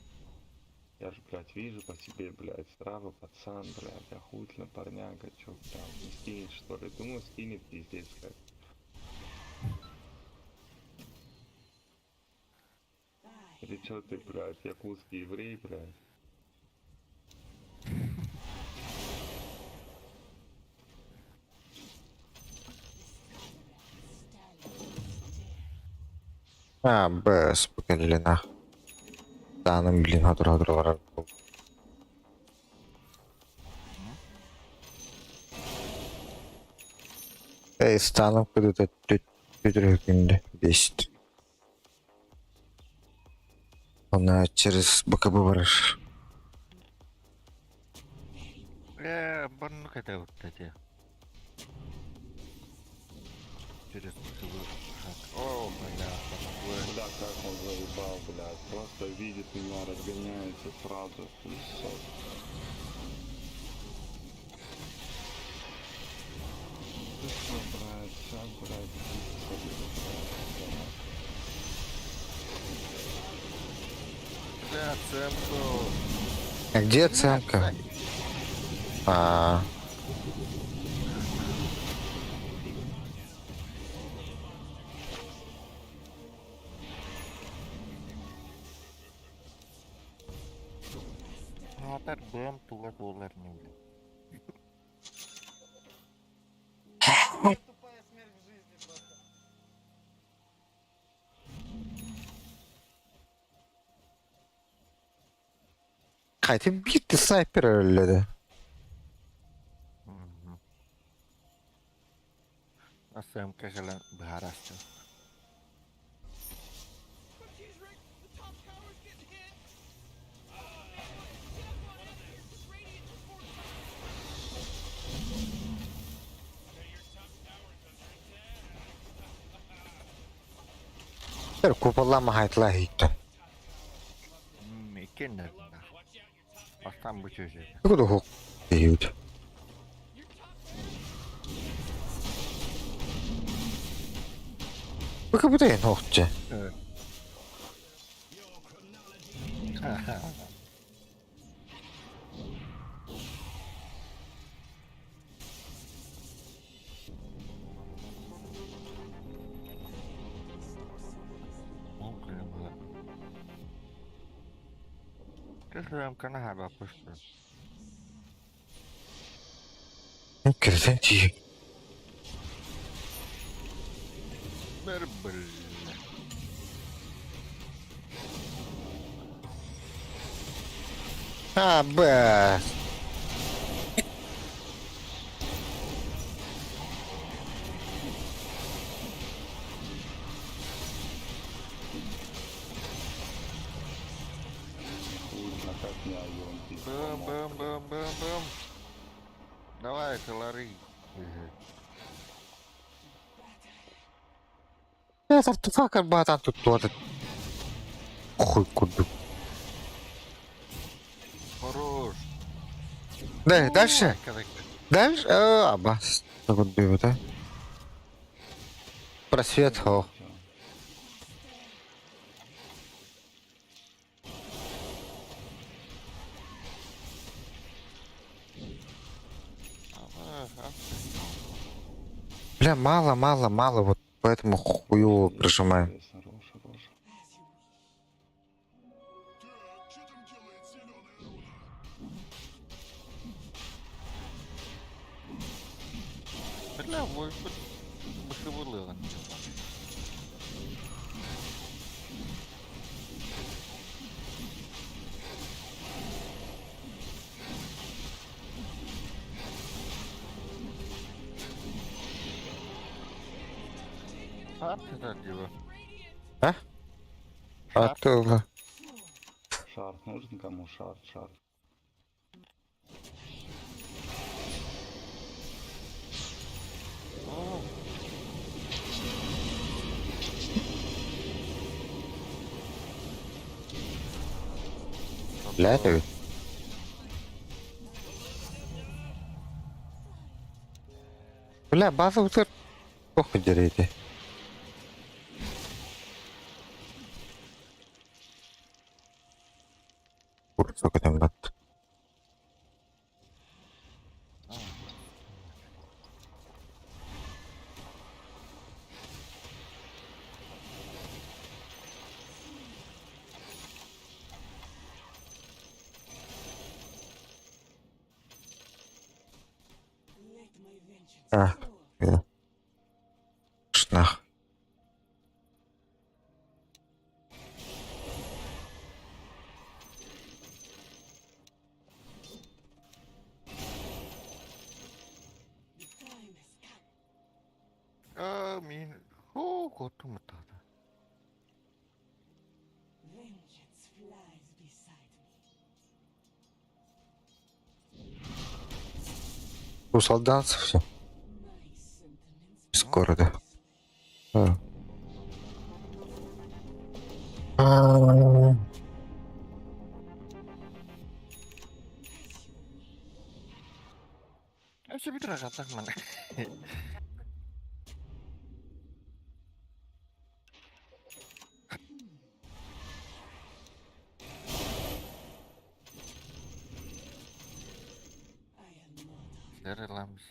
I: Я ж, блядь, вижу по тебе, блядь, здравый пацан, блядь, охуительно парняга, чё, блядь, не скинет, что ли? Думаю, скинет, пиздец, как. Или чё ты, блядь, якутский еврей, блядь?
A: Bes, bu gelene. Tanım bilin hadur var. Stanım kıdı hükümde. Beşt. Ona через bakabı varır.
E: Барну когда вот эти. Через целую шаг. О, бля,
I: Бля, как он заебал, блядь. Просто видит меня, разгоняется сразу. И всё. Ты что, блядь, сейчас, блядь,
E: бля, цемку.
A: А где оценка?
E: Atar bom tua dolar nih.
A: Kaydı bir sniper öyle de.
E: Asem kesällä harrastaa.
A: Per kupalla hait lähittä.
E: Mikä näyttää? Vastaan pysyisi.
A: Joku tuohon hiut. Mikä pitää nohtse?
E: Kyllä on nähdä vaan pystyy.
A: Kyllä sen tiedä.
E: Berbel.
A: Ah, bää.
I: Хуй, как не айонки.
E: Bum. Давай, лари.
A: Ei tarvitse vaikka vaan tantu tuota. Huikkudu.
E: Хорош.
A: Дальше. Дальше? Абас. Такой бьют, а? Просвет, о. Бля, мало, вот поэтому хуёво прижимаем.
I: Хорош.
E: Бля, мой бахывылыган. Шарт его.
A: А? А то...
I: Шарт нужен кому? Шарт.
A: Бля, это ведь. Бля, базовый цирк. Ох, дерите. Сколько там бат? А, шнах.
E: Min... Gott om det.
A: У солдатцев все. Из города. А.
E: Я себе дрожа так много. Серый ламс.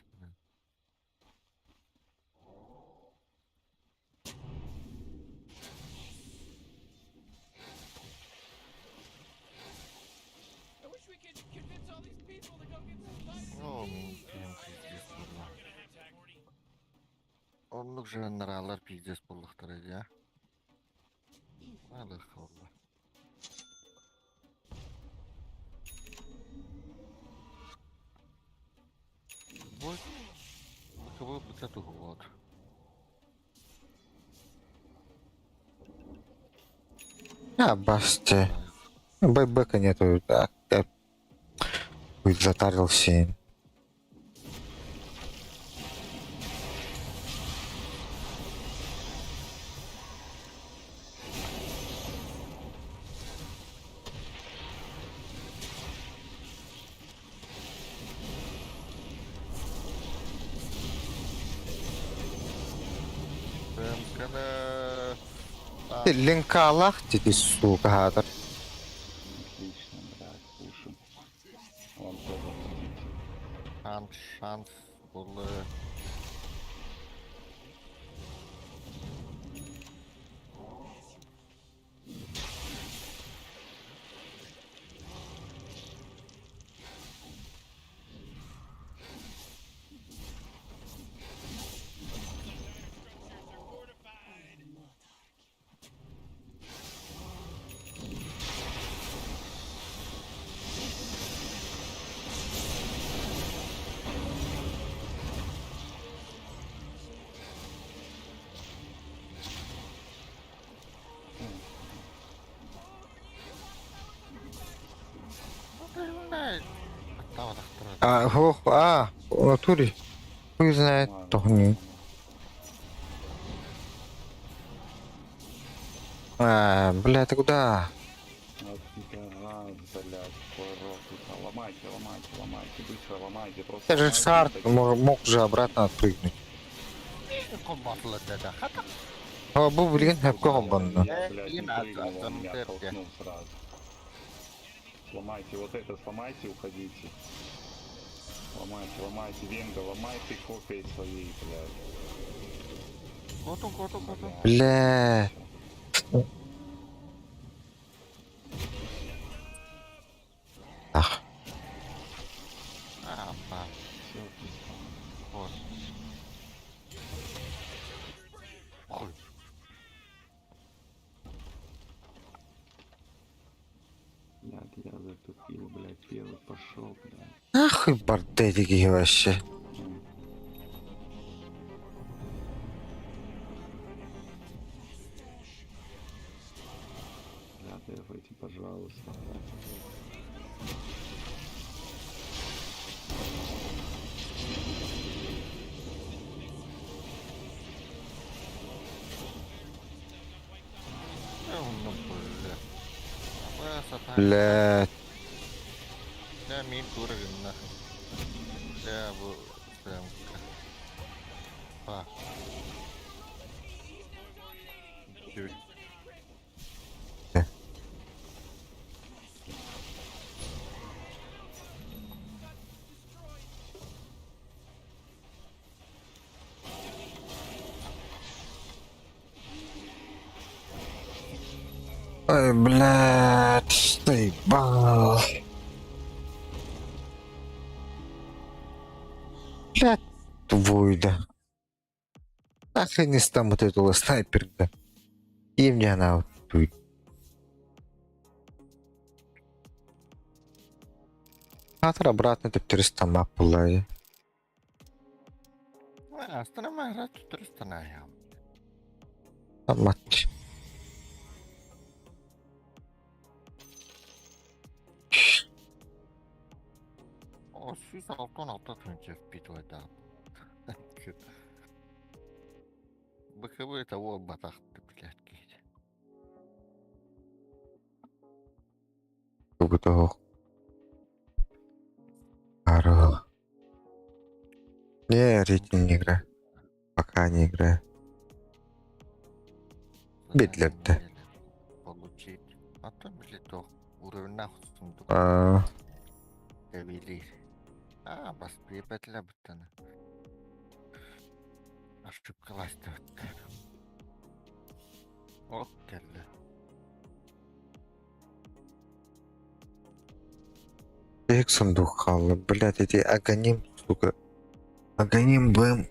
E: О, пиздец было. Он уже наралар пиздец буллахтар ya. Hadi kaldı. Вот. Кого бы это вот.
A: А, басте. Байбека нету, да. Я затарил все.
E: БМК-ны...
A: Линка Аллах, ты сука, гадар.
I: Отлично, блядь, пушим. Вам тоже хотите.
E: Шанс был...
A: В натуре. Хуй знает, то не. Бля, ты куда?
I: Вот пидорас, блядь, какой рот. Ломайте, ломайте, ломайте, быстро ломайте. Просто
A: Я же
I: ломайте,
A: шарт,
I: так и-
A: мог же обратно отпрыгнуть. А, был, блин, какого банда?
I: Я, блядь, не прыгнул, он меня толкнул сразу. Сломайте вот это, сломайте, уходите. Ломайте, ломайте, Венга, ломайте копии своей, блядь.
E: Готов.
A: Бля. Ах,
I: Всё,
E: Вот. Хуй.
I: блядь, я затупил, блядь, первый пошел, блядь.
A: нахуй бардетики вообще.
I: Блядь, дефайте, пожалуйста.
E: Ну, бля.
A: Блядь.
E: Бля, мин уровень, нахуй. Бля, БМК. Чуть.
A: Ой, блядь, заебал. Блядь, твойда. Нахрен из там вот этого снайперка. И мне она вот тут. Завтра обратно это 400 мап была.
E: Остальная игра тут расстояние.
A: Мать.
E: О, süß alttan alta tünce впитывать, да. БХВ того батахты, блядь, какие-то.
A: Как будто Ару. Не, рейтинг не играю. Пока не играю. Битлерді.
E: Получить. А то, блядь, то уровень нахуй сундук. Довели. Бас приебатля бітіні. Ошибкалась тут. От келді.
A: Як сундук халы, блядь, эти агоним, сука. Агоним БМ.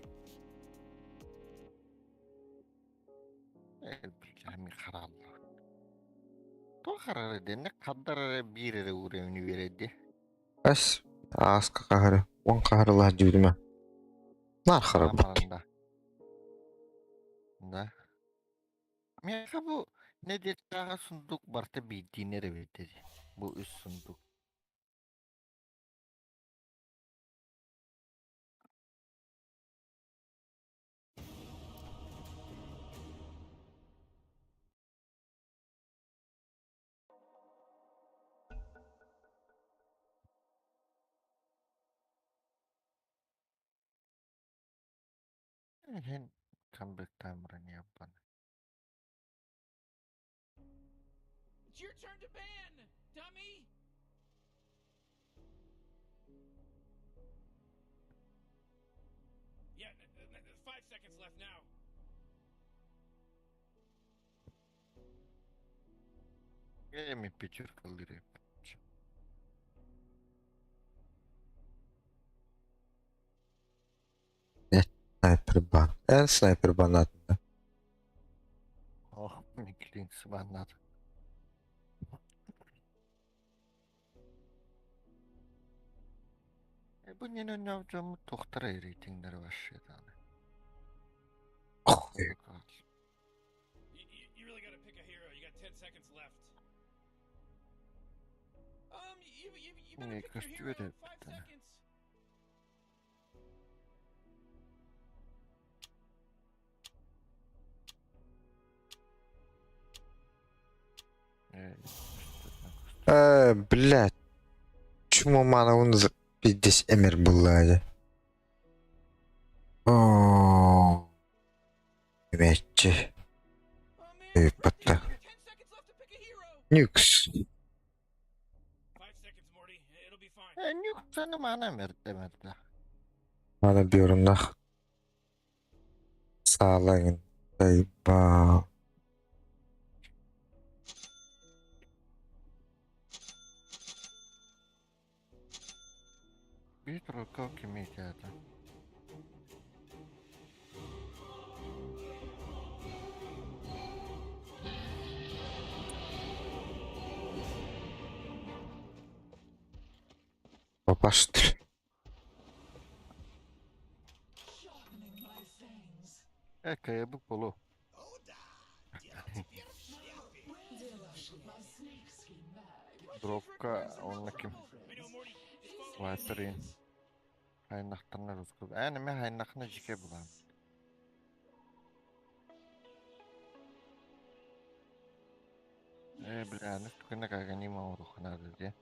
E: Bilgami qaraldı. То қарады, не қаддар бирері уровень вереді.
A: Ас, аска қағыры. Он қағырыла жүдіме. Нар қағыры бұд.
E: Да. Мен bu Ne dedi daha sunduk barta bildiğini evet dedi. Bu üst sunduk. Hen comeback timer'ını yap bana.
H: It's your turn to ban, dummy! Yeah, 5 seconds left now.
E: Mi picture kaldırayım.
A: Sniper ban. En sniper ban adında.
E: Oh, Nicklinks banladı. Bu yine ne yapacağımı doktora reytingleri başladı.
A: Oh,
H: You really gotta pick a hero. You got 10 seconds left. You better
E: Ne
H: pick your
E: kastı
H: hero.
E: böyle
H: 5
E: bir tane.
H: seconds.
A: блядь. Чому мене он десь емір була? О, Мечі.
H: Oh man,
A: Ey, patta.
H: you got 10 seconds left to pick a hero.
A: Nükс.
H: 5 seconds, Morty. It'll be fine.
E: Yok canım ana mertemerde.
A: Bana bir yorumda. Sağlayın. Eyvah.
E: Bir troka kimi geldi.
A: Babaştır.
E: Ekaya bu kolu. Dropka onunla kim?
H: I know, Morty. Just follow me.
E: Viper'in. Haynaklarına rızkı. Yani mi haynakına cike bulan. Bilani tukuna kagani ma urukhna dedi.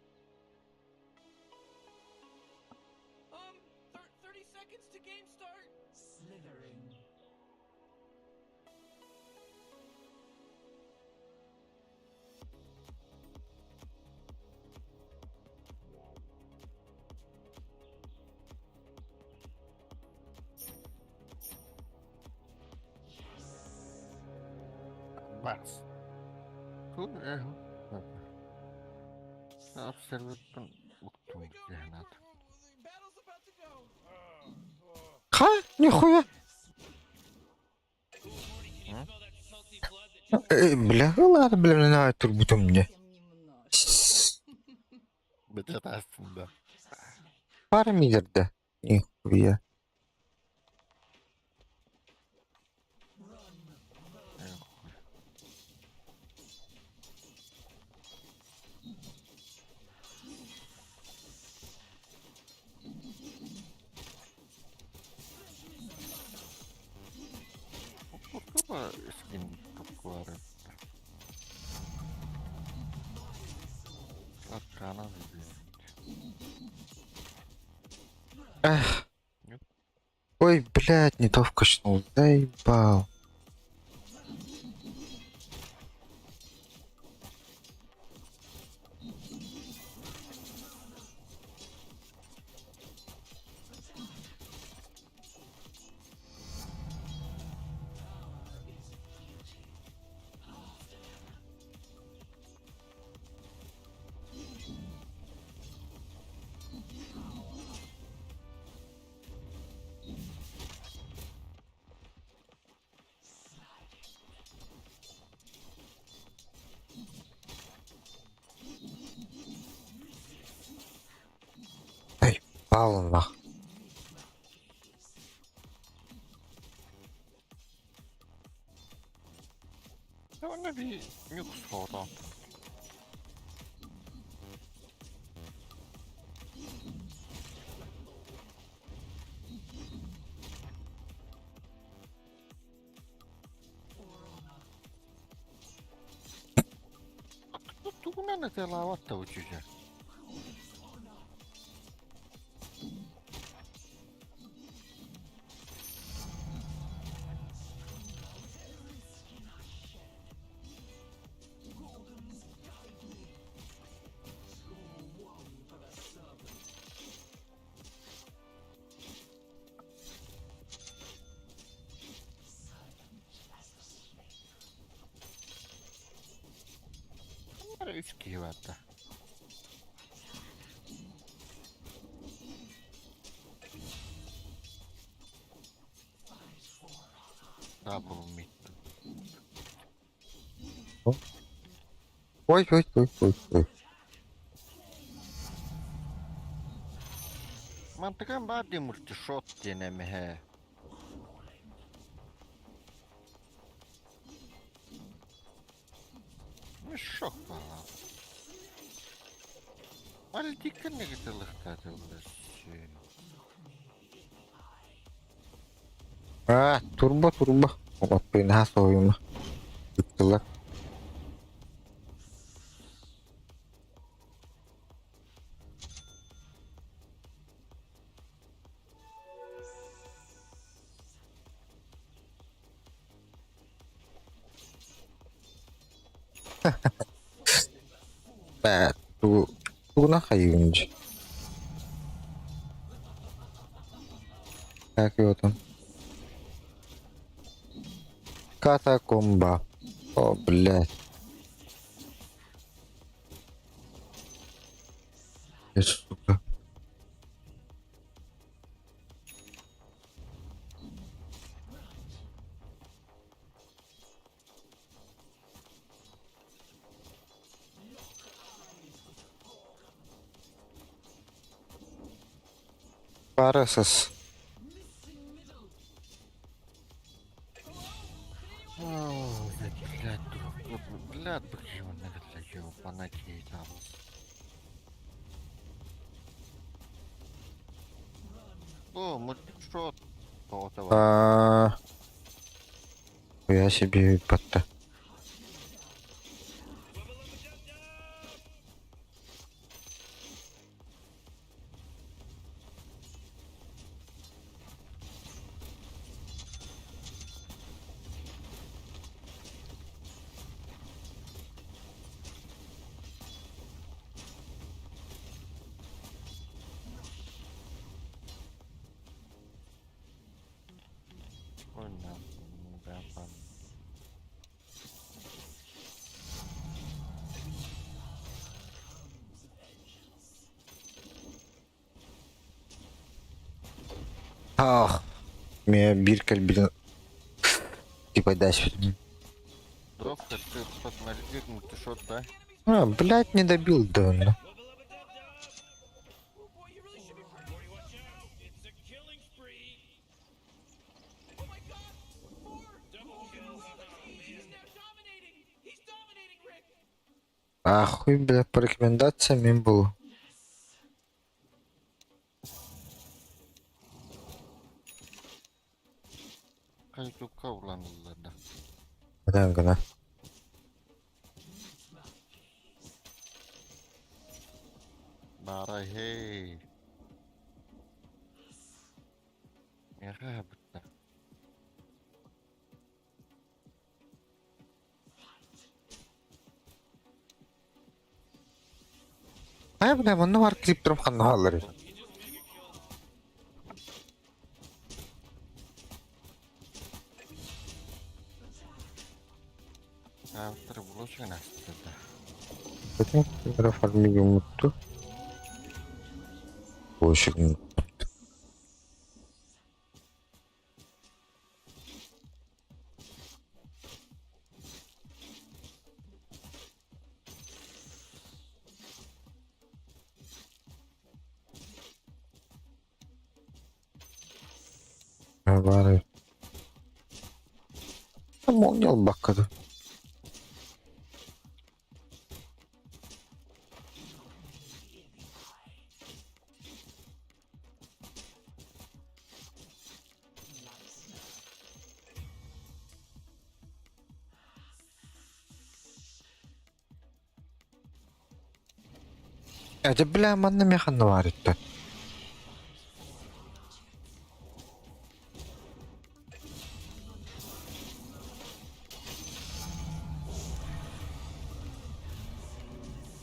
H: 30 seconds to game start.
E: Bas. Tu observatın uktum zehnat.
H: Battle's about to go.
A: Ха, нихуя.
H: Morty, can you smell that salty blood that just...
A: Бля, ладно, бля, не знаю, турбутом мне.
E: Bıçak aslında.
A: Var mıdır da? Nihуя.
E: Ama skin topları. Akana dedi.
A: Эх. Ой, блядь, не то вкачнул. Заебал. Allah.
E: Sonra bir Nux falan. Tuttuğuna ne telavat da uçacak. Bunlar 3 kişi var da. Double mid.
A: Ой, ой, ой, ой, ой.
E: Mantıken bari multi-shot deneme he. Ne şok valla. Ali dikkat ne gitarlıkta uğraşıyor.
A: А, турбо. Вот принасовуємо. Відкрила. Ту нахаюнч. Как его там? Катакомба. О, блядь. Сука. Парасос.
E: Блядь, бахива не гатляю, панакей там. О, multi-shot.
A: Я себе ебать-то.
E: Ой, да, пан.
A: Ах. Меня биркаль, блин. Типа дальше.
E: Доктор, ты посмотри, multi-shot, да?
A: А, блядь, не добил давно. Ахуй, бля, по рекомендациям им было.
E: Kaytuka ulanırlar.
A: Neden gına?
E: Baray hey. Yaha bıtta.
A: Ay, bля, bunu var klip durum kanına alır.
E: Avtır buluşun aslında.
A: Bakın, bir farmı bir mutlu. Bu ışık. Var. Ama 10 yıl bakalım. Acaba bilen manna mekanı var etti.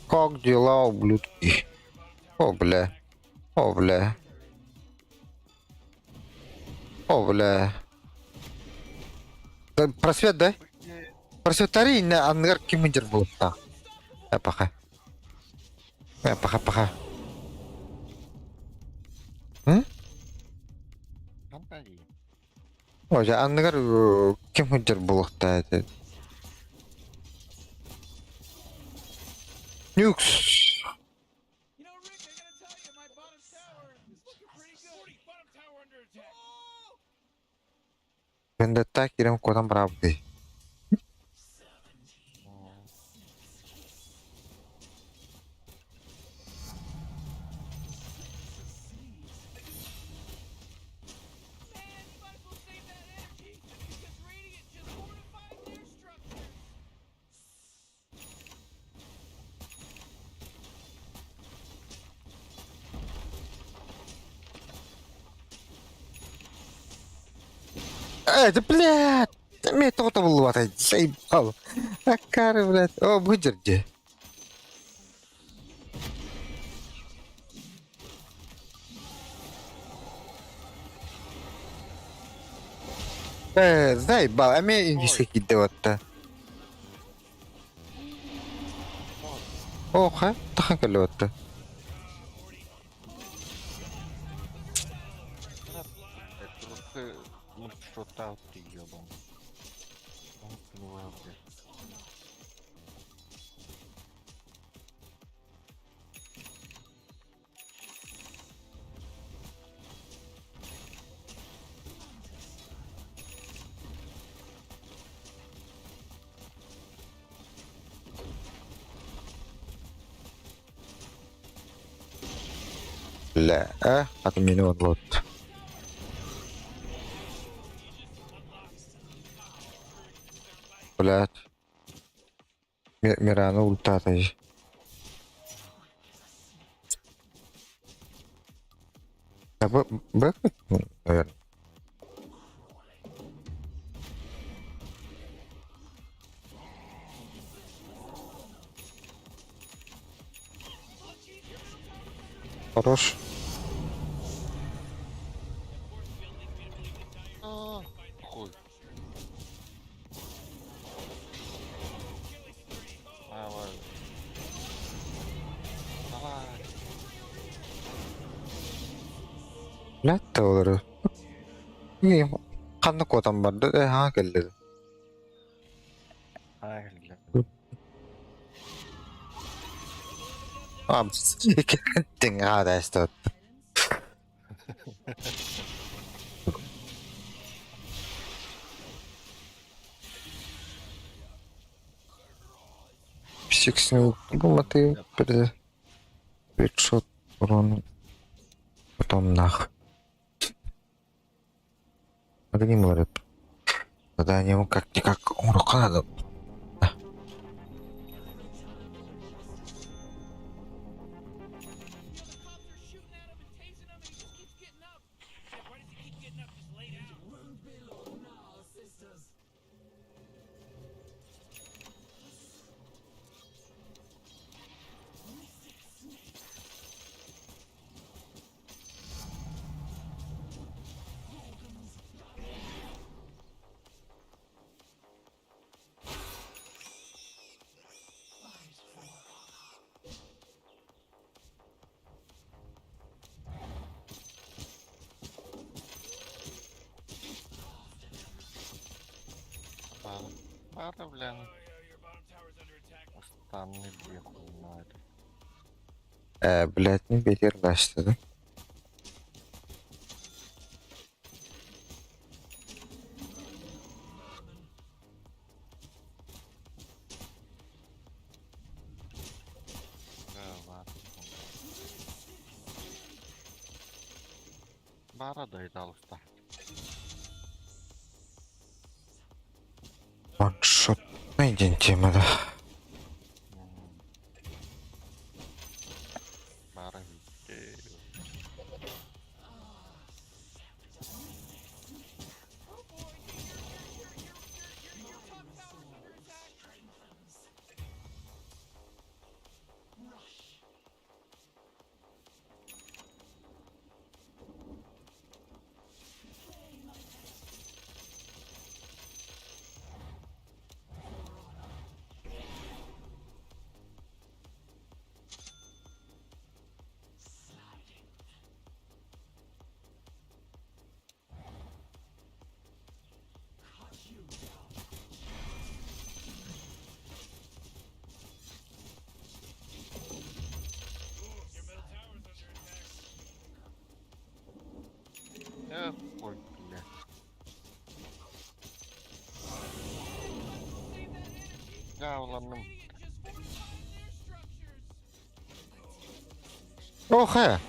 A: Как дела, ублюдки? О, бля. О, бля. О, бля. Да, просвет, да? Просветари, не ангар киминджер был. Так. Паха. Паха. М?
E: Қандай?
A: О, жа ангар киминджер был. Нюкс.
B: You know, Rick, I gotta tell you, my bottom tower is looking pretty good. Bottom tower under attack.
A: Вендетта кирем кодам правды.
B: Man, you might as well save that energy, because Radiant just fortified their structures.
A: Да, блядь! Мне то-то было, заебал. Акары, блядь. О, выдержи. Заебал, а мне индийский кидывать-то. Оха, тахан калёт-то.
E: Трохи мурчотав ти йобан.
A: Бля, от меня вот. Блядь. Мирана ультата. А бэк? Наверное. Хорош.
E: Хуй. Давай. Давай.
A: Блядь, тавары. Не, қанды котам барды, ха келді.
E: Айля.
A: Тің ада істі. Псиксін болматы бірді. Бетшот урон. Потом нах. Огни морят. Тогда они ему как-никак умрука надо.
E: Бара, блин. Останный бегу надо.
A: Блядь, не бетер başladı.
E: Бара дойду алыста.
A: Ваншот. Найден темада.
E: Javlandım.
A: Oha.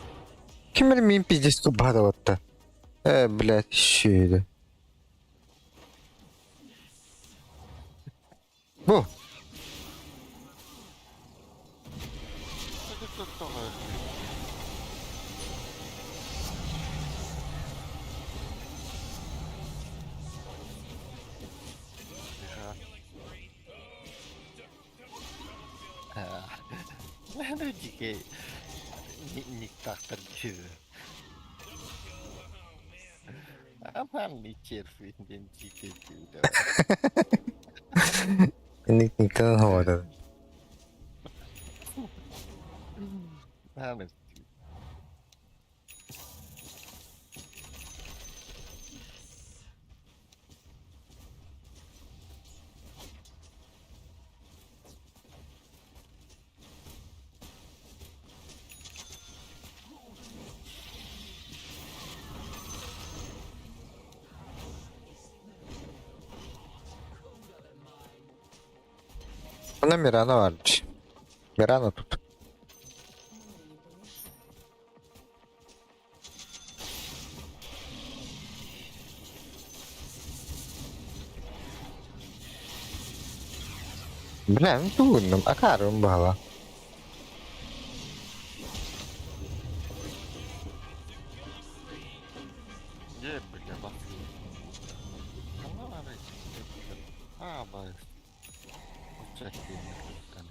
A: Kim benim miyim пиздец тупо вот то. Блядь, щиты. Bu.
E: Hadi tuttu öyle. Mana jika nik takter gitu. Aman nih Chervin dan jika udah.
A: Nikah havada.
E: Mana
A: Bunda Mirana varmış. Mirana tut. Bilen tuğundum. Akarım bala.
E: ya bile bak. Ama ada apa? Uçak yemekten.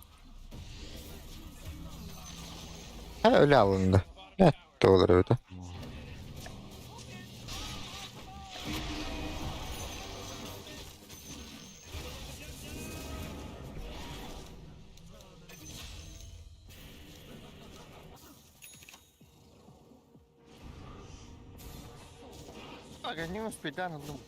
A: Ha öyle alındı. Evet de olur öyle.
E: Aga не успедан ну.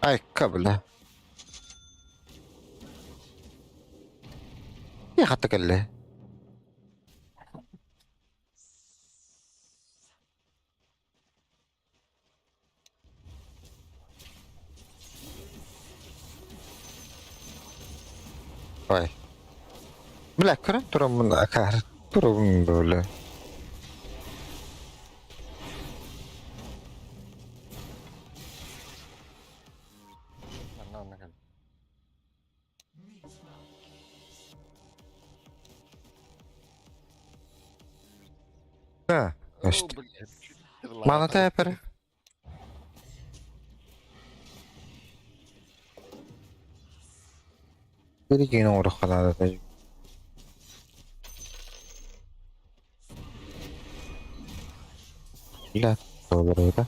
A: Ay kabla. Ya hatta kalle. Vay. Bilek kırın durum bunda akar. Durum böyle. Ha, işte. Mana da yapar. Biri yine uğra kadar da. İlla olur öyle.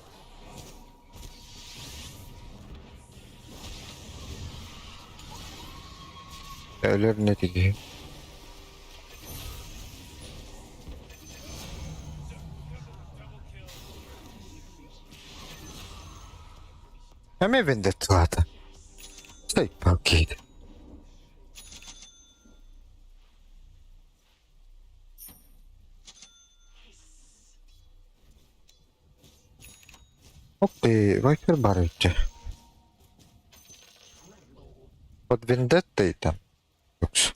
A: Ölür ne diyeyim. Hem evinde zaten. Şey pakiydi. Okey, Viper barıcı. Pod Vendetta'yı tam. Yoksa.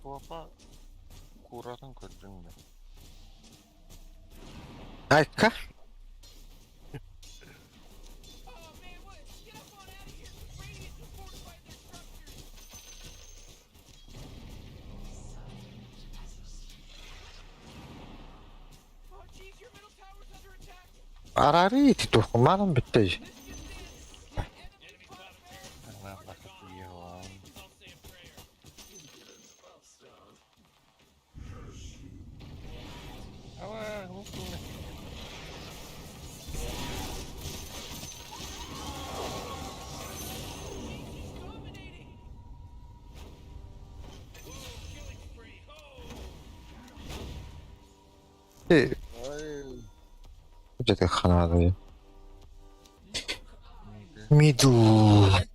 E: Bu apa kuratan gördün mü?
A: Ayka. Arari itu kemana betul?
E: Nah, bakit
A: Ey,
E: Ay.
A: жатақханада я.
E: Neydi?
A: Middle.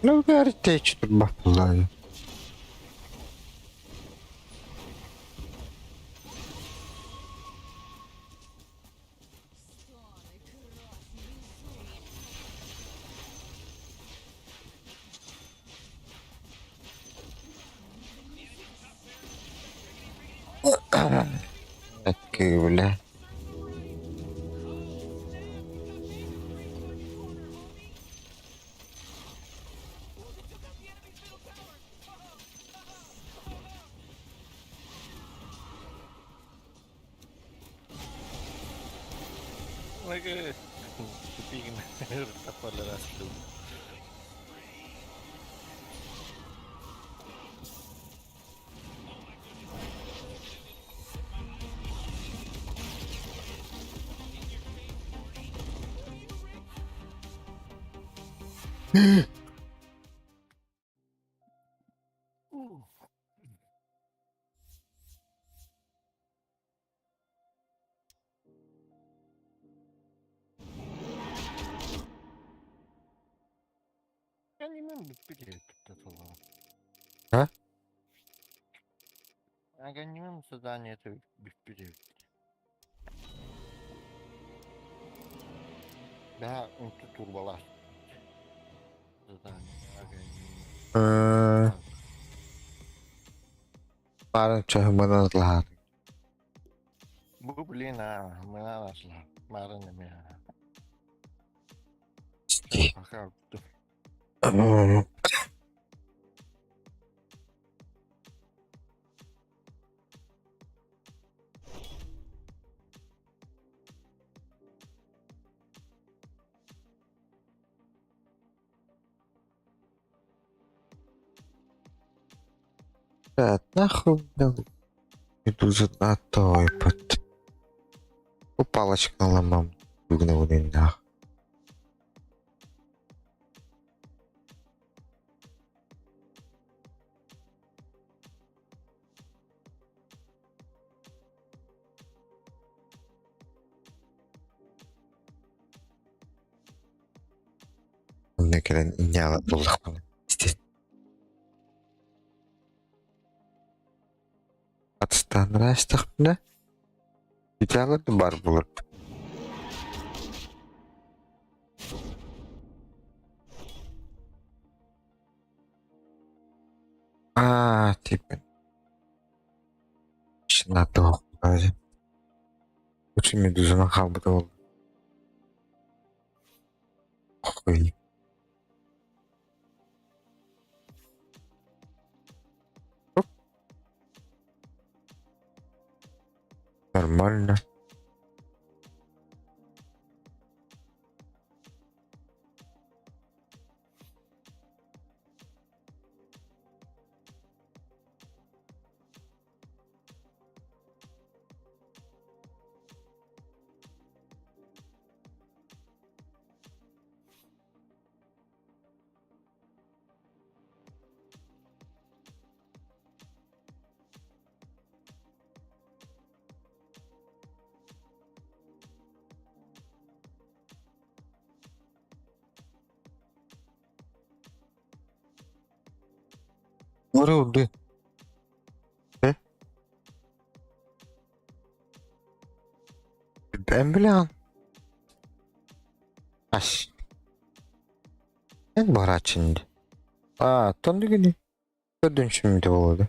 A: Ну, говорите, что тут бафлаю. Такие, бля.
E: Lagi. Tingin na pala last loop. Я не могу пилить этого.
A: А?
E: Я не могу задание это пилить. Да, он тут турбалаш. Задание.
A: Parang чахманат lahat.
E: Bu beli na, mana nasla, marah nih ya. Pakai tuh.
A: Да, нахуй, блин. Иду за на той под. Палочка наломам. Выгнал нах. Ne kadar inyala bulduk bunu. İşte. Atıstan açtık ne? İnyala da var bulur. Типа. Şuna da okuyacağım. Очень медуза хабда oldu. Охуй. Нормально. Vuruldu. Эмблян. Аш. Эн барачынды. Тонды гыны. Төрдүнчү мүнөт болду.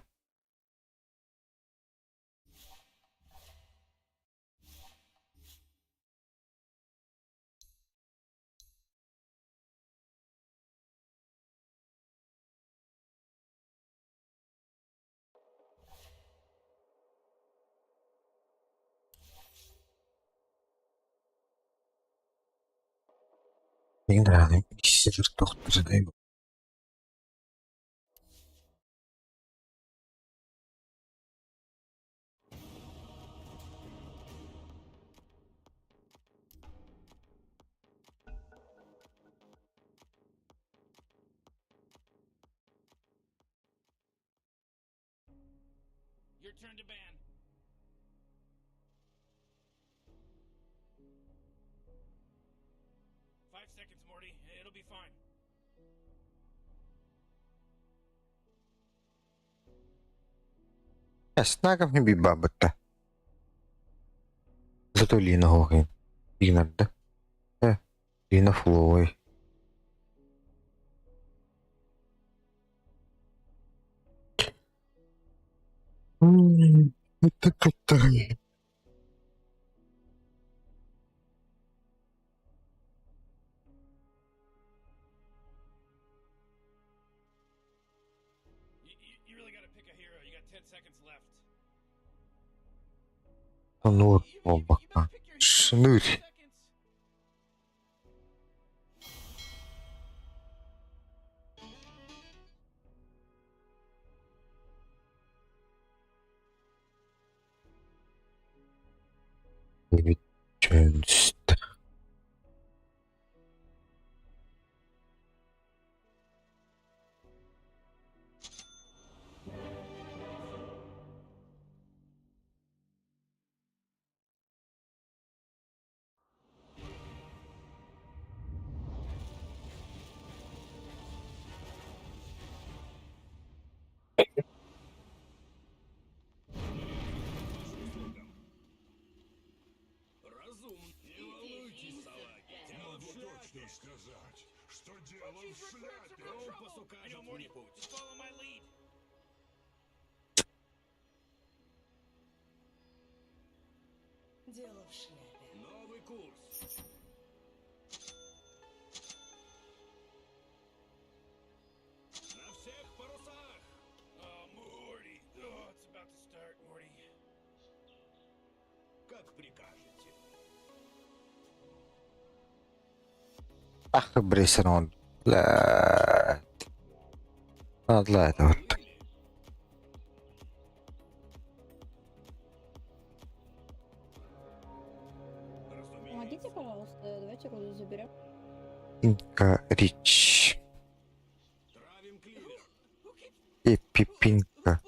A: Играны. Кисер доктор.
B: Your turn to ban. Five seconds, Morty. It'll be fine.
A: Снагов не бибабыта. Зато Лина Гогин. Игнат, да? Лина Флой. Это какая?
B: You really gotta pick a hero. You got 10 seconds left.
A: Нур,
B: You
A: оба.
B: better pick your hero.
A: Шнырь.
B: 10 seconds.
A: Чөнст.
B: Follow my lead.
K: Дело в шляпе.
B: Новый курс. На всех парусах. Морти. It's about to start, Morty. Как прикажете.
A: Ах, Брейсон. لا. لا это вот.
K: Помогите, пожалуйста, давайте роду заберем.
A: Пинка Рич.
B: Травим кливер.
A: Пинка.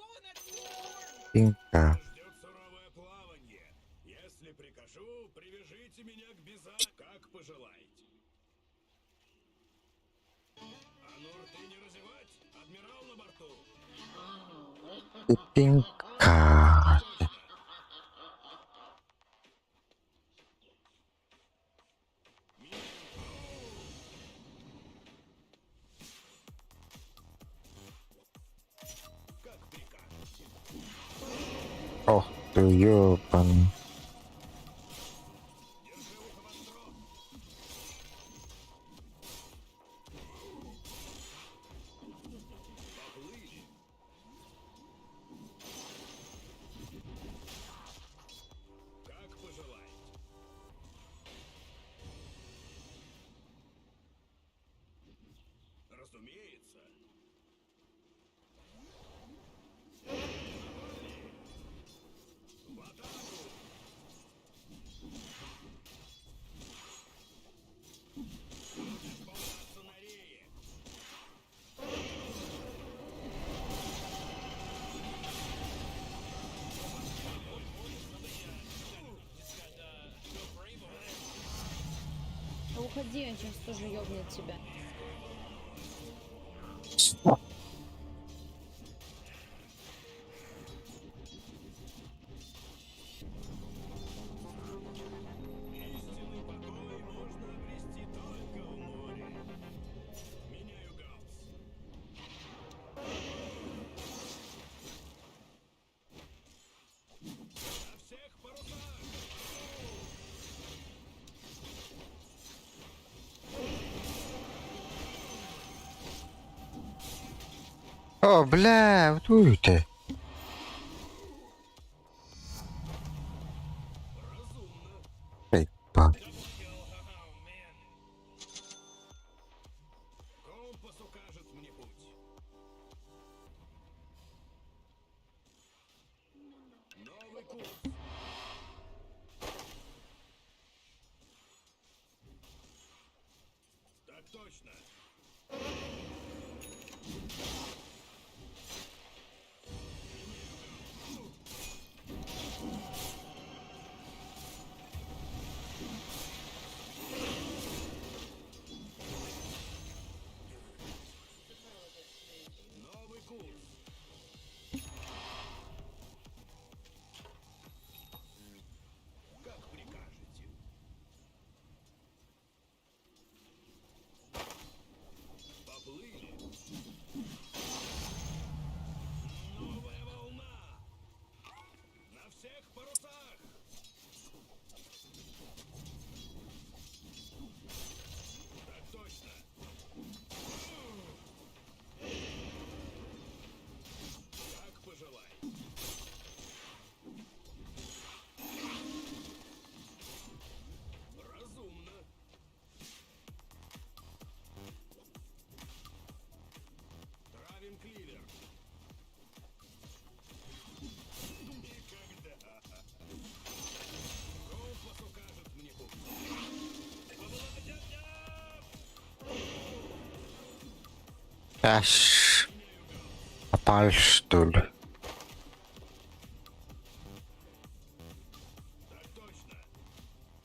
A: Пинка.
B: Ждет суровое плавание. Если прикажу, привяжите меня к Биза, как пожелаете. А ну рты не разевать, адмирал на борту.
A: Пинка. Ох ты, ёбаный.
B: Как пожелаете. Разумеется. В атаку! Будет болтаться на рее.
K: Да уходи, он сейчас тоже ёбнет тебя.
A: О, бля, вот уйти. Эй, па.
B: Компас укажет мне путь. Новый курс. Так точно. Новый курс. Как прикажете. Поплыли. Новая волна. На всех парусах. Так точно. Как пожелай. Разумно. Травим кливер. Никогда. Компас укажет мне путь.
A: Аш. Попал, что ли?
B: Так точно.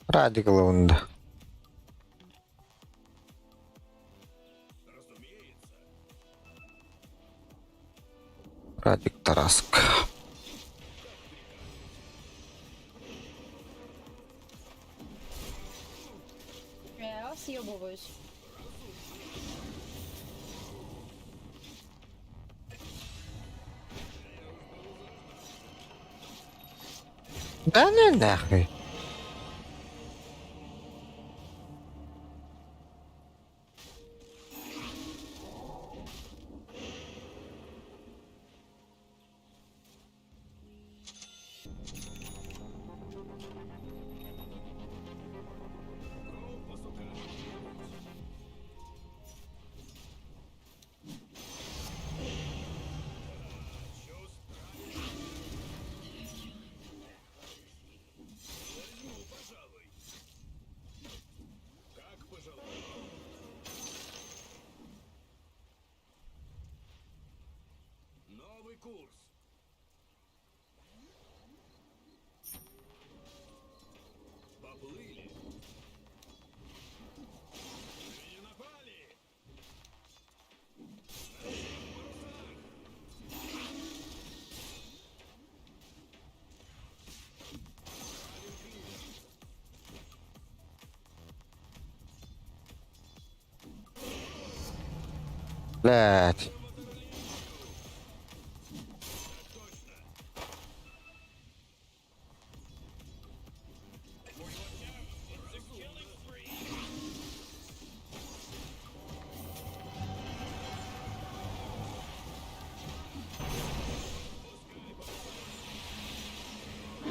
A: Ради главное.
B: Разумеется.
A: Радик Тараска.
K: Я съебываюсь.
A: Да ну нахуй.
B: Компас укажет мне путь. Возьму, пожалуй. Как пожелай. Новый курс. Поплыли. Мы не напали. На всех парусах. Правим кливер.
A: Блять.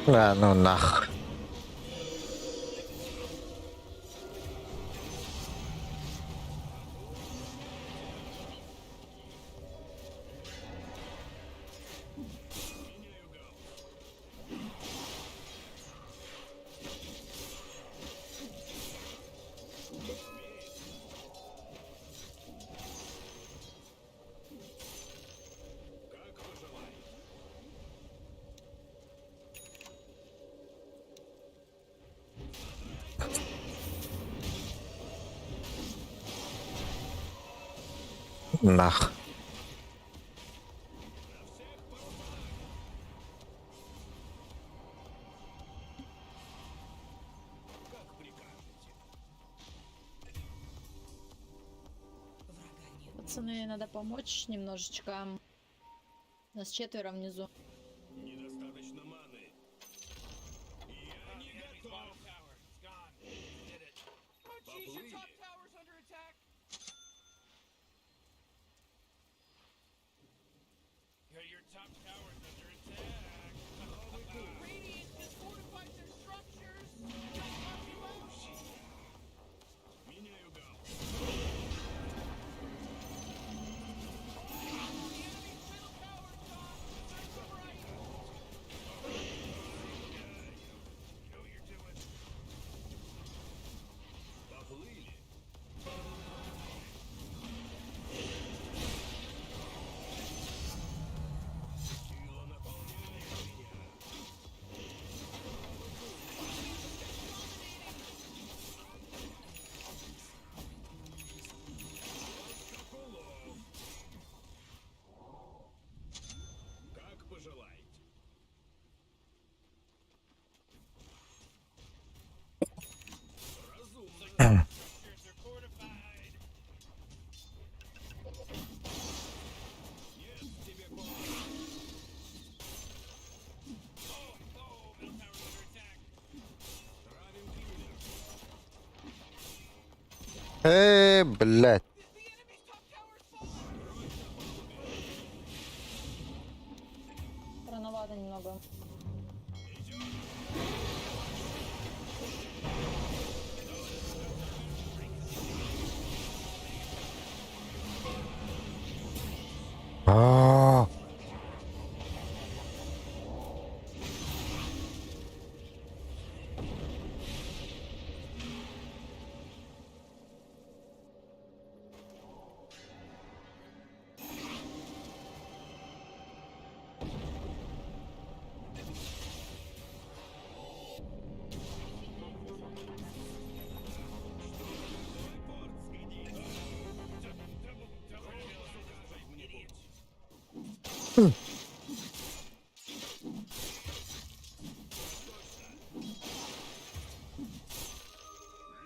A: Да ну нах.
B: Как пожелай.
A: Нах.
B: Как прикажете.
K: Пацаны, надо помочь немножечко. Нас 4 внизу.
B: Недостаточно маны. Я не готов. Поплыли.
A: Блядь.
K: Рановато немного.
A: А.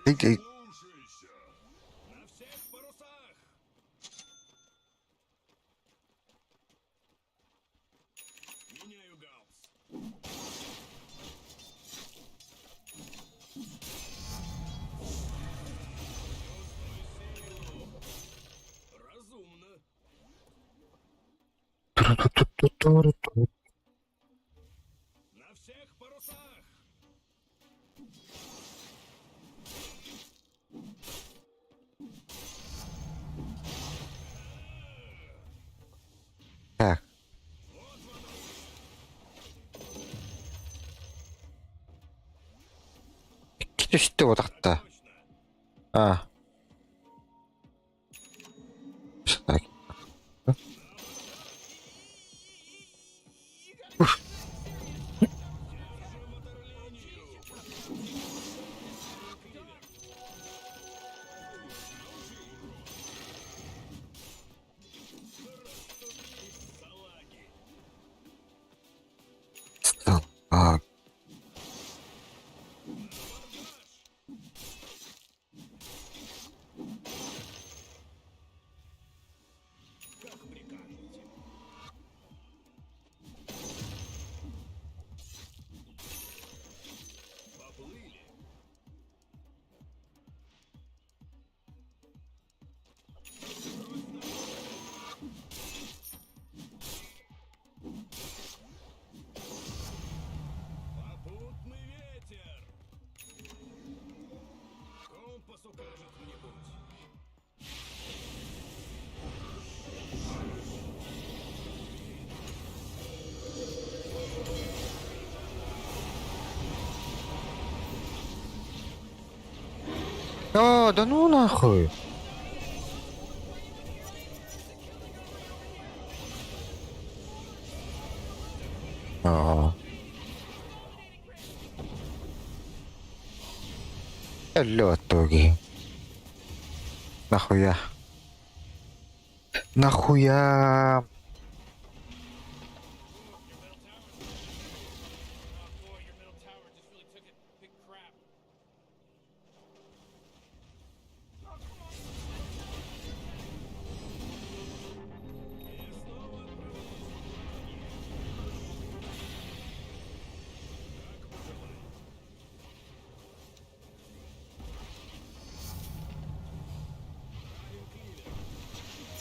A: Иди. Ту-ру-ту-ту-ту-ру-ту. Так. Что вот так-то? А. Так. Уф. Так. А, да ну нахуй. А. Алло, тоги. Нахуя? Нахуя?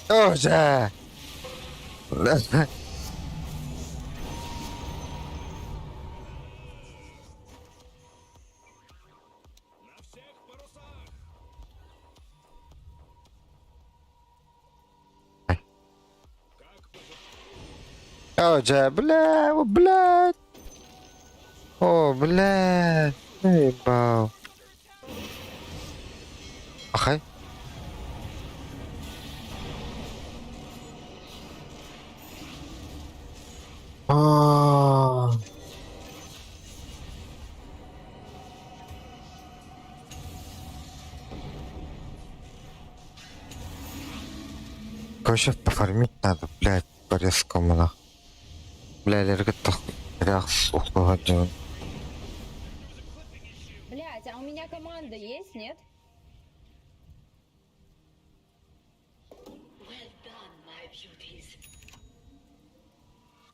A: Тоже. Тоже, бля, о, блядь. О, блядь. Ебал. Ахай. А. Короче, пофармить надо, блядь, по-резкому, нахуй. Бля, лерготта ряхс ухлагаджан.
K: Блять, а у меня команда есть, нет?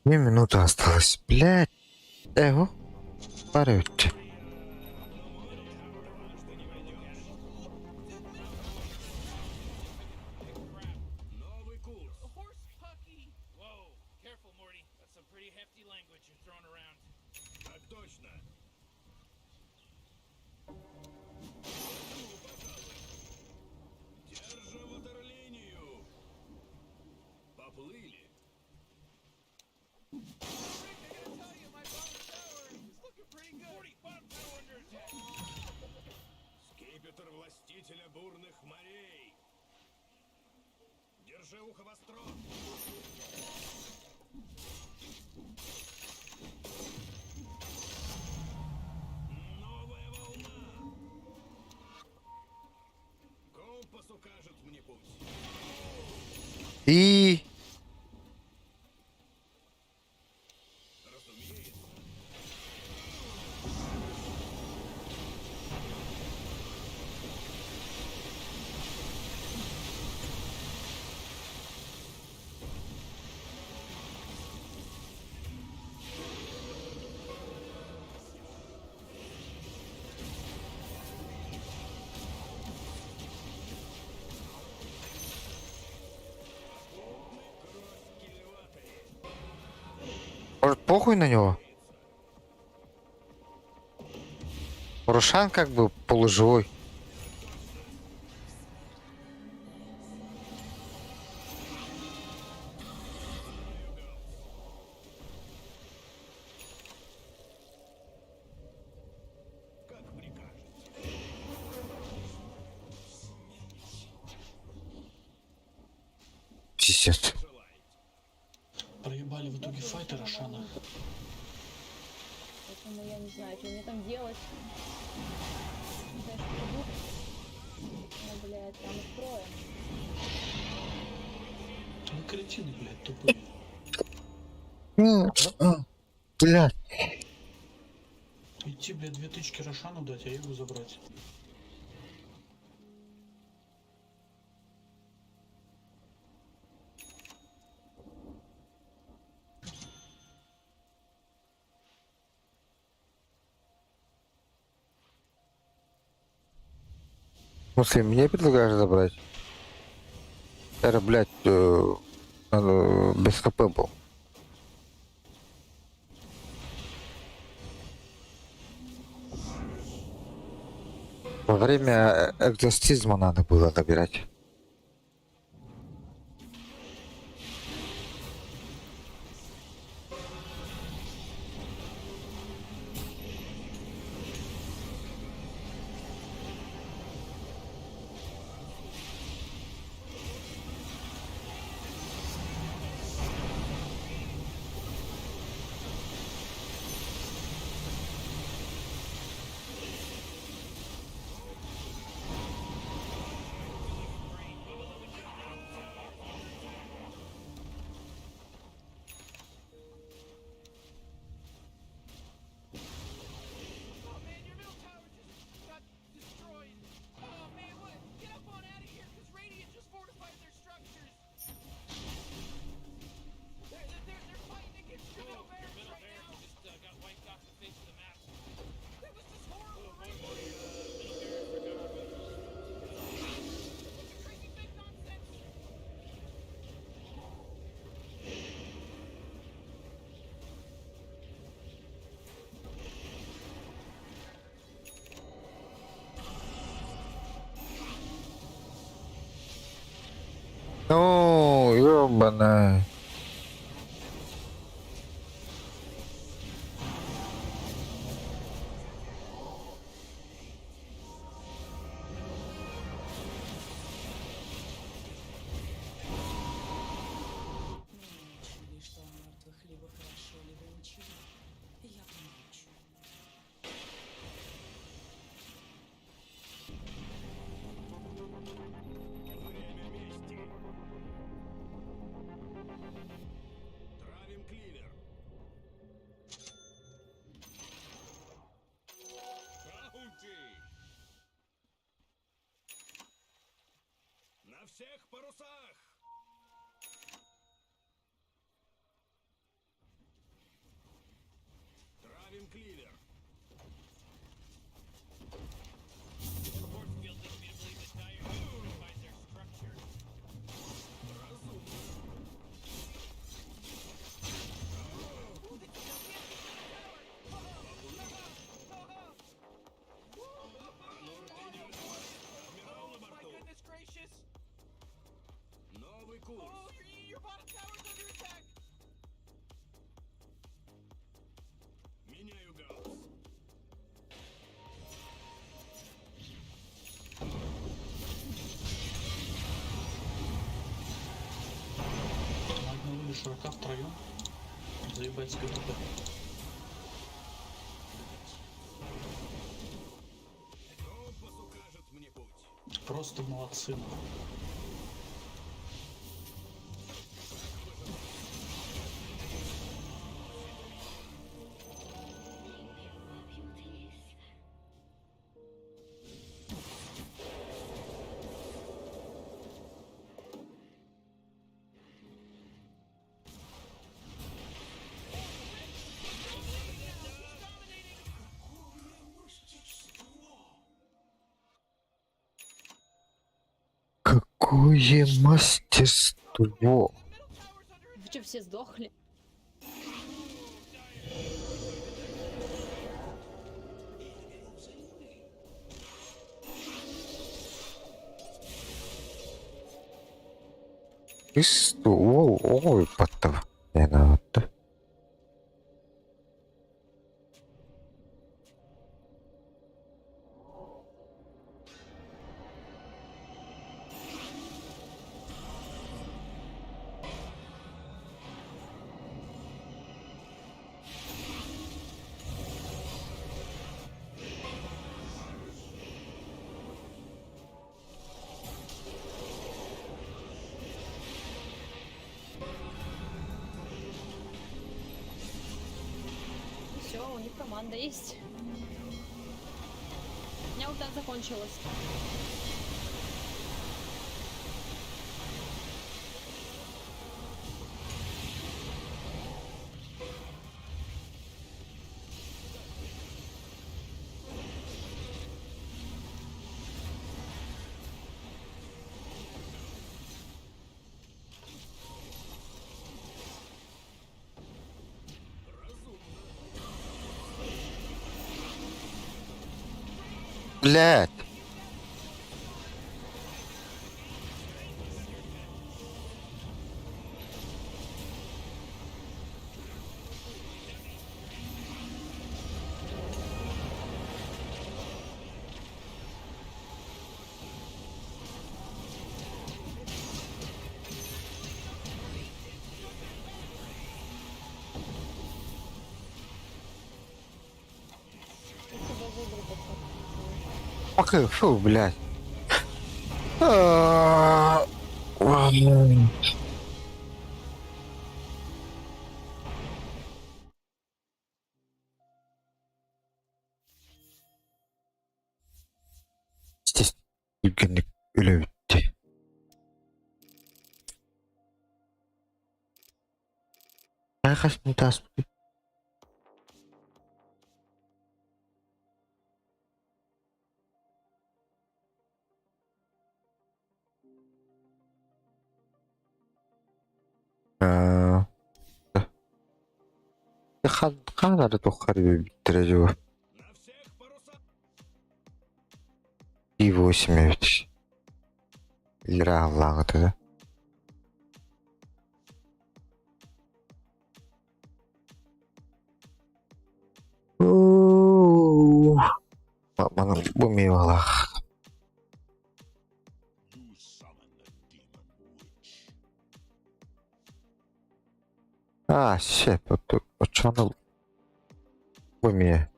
A: 2 минуты осталось, блядь. Эго, парюте.
B: Скипетр властителя бурных морей. Держи ухо востро. Новая волна. Компас укажет мне путь.
A: И...
B: Разумеется.
A: Может, похуй на него? Рушан как бы полуживой. Пиздец.
C: Проебали в итоге файта Рошана.
K: Поэтому я не знаю, что мне там делать. Конечно, иду. Ну, блядь, там устроим.
C: Вы кретины, блядь, тупые.
A: Блядь.
C: Идти, блядь, 2 тычки Рошану дать, а его забрать.
A: В смысле, мне предлагаешь забрать? Это, блядь, без ХП был. Во время экзорцизма надо было добирать. Ну, ёбаная.
K: Что о мертвых либо хорошо, либо ничего. Я помолчу.
B: Время мести. Травим кливер. Баунти. На всех парусах. Травим кливер. Новый курс.
G: Ладно, вы широка втроем. Заебать с КТП. Просто молодцы.
A: Какое мастерство!
K: Вы что, все сдохли?
A: Ой, потом. Не надо.
K: Все, у них команда есть. У меня ульта закончилась.
A: Блядь! Ах, фу, блядь. Ладно. Здесь ülkenin öyle bitti. Kaç minut asmış? Kadar тухар биттережу. И 8 ведь. Игра в лаготы, да? Mana bu meyveler. А, shit, вот что оно в уме?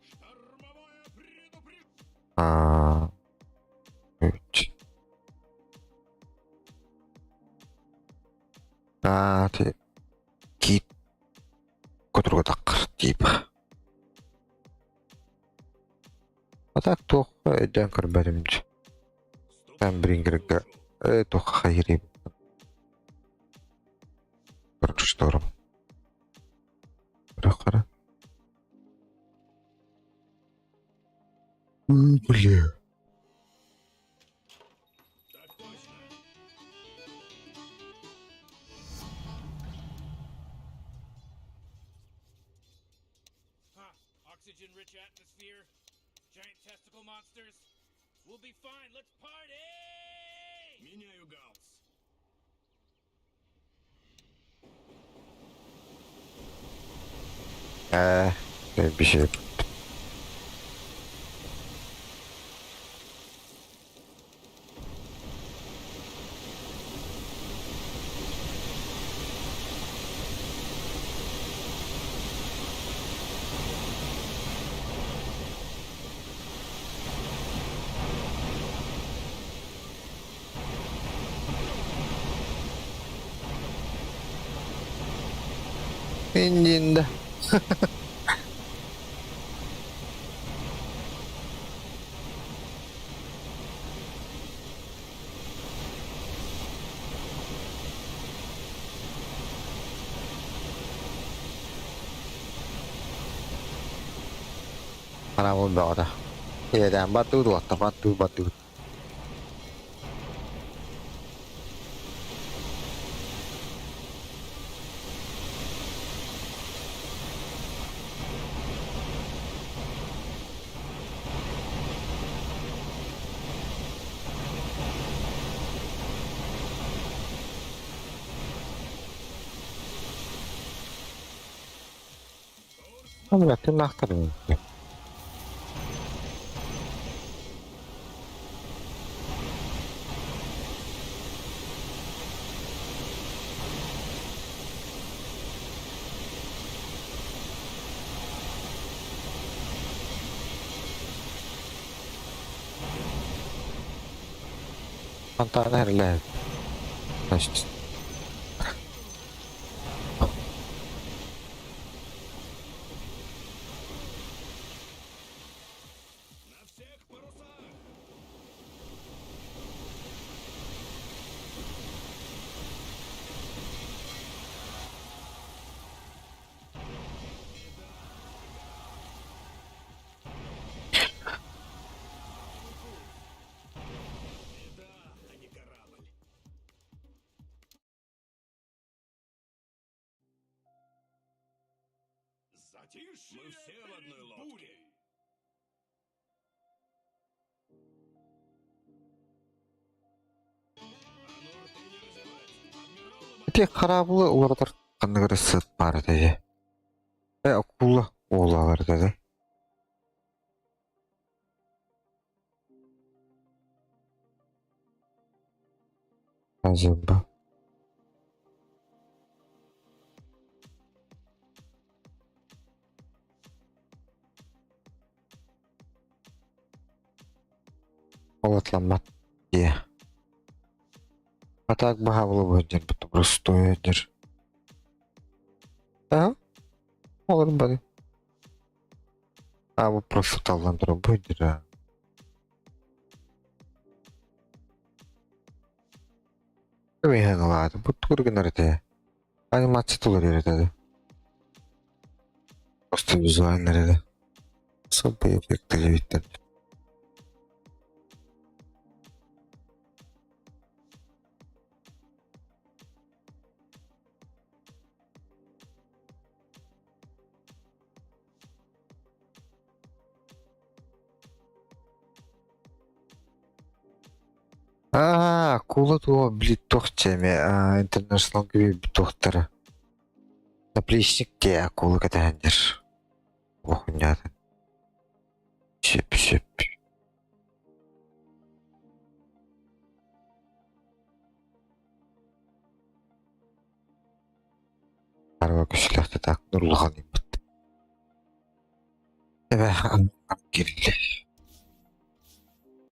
A: Ты кит, которого так типа. А так то дянкар бәлемді. Там брингерга, то хайри. Шторм. Қара. Бля.
B: Oxygen-rich atmosphere, giant testicle monsters. We'll be fine. Let's party! Меняю галс.
A: Bir şey. İncinde. Mana mau bawa dah. Iya, dan batu tuh, batu. Oh, berarti nakter nih. Mantan herler. Nice.
B: Затишье мы все в одной лодке.
A: Тек қарабылы олардар қандығыры сыт бар деді. Акула олалар деді. Азимба. Олатланмат. Е. А так бағавылы өндер, бұты просто өндер. Олар бады. Бұл просто талландыру өндер. Мен алады. Бұты көрген әрді. Анимация тұлыр ереді. Просто визуально ереді. Особый эффекты жевиттен. Акула туа блит тохчеме, интернешнл gibi bir tohtara. Наплечник те акула катандер. Охуняты. Шеп. Арва күшілікті так нұрлыған ембіт. Әбә, келді.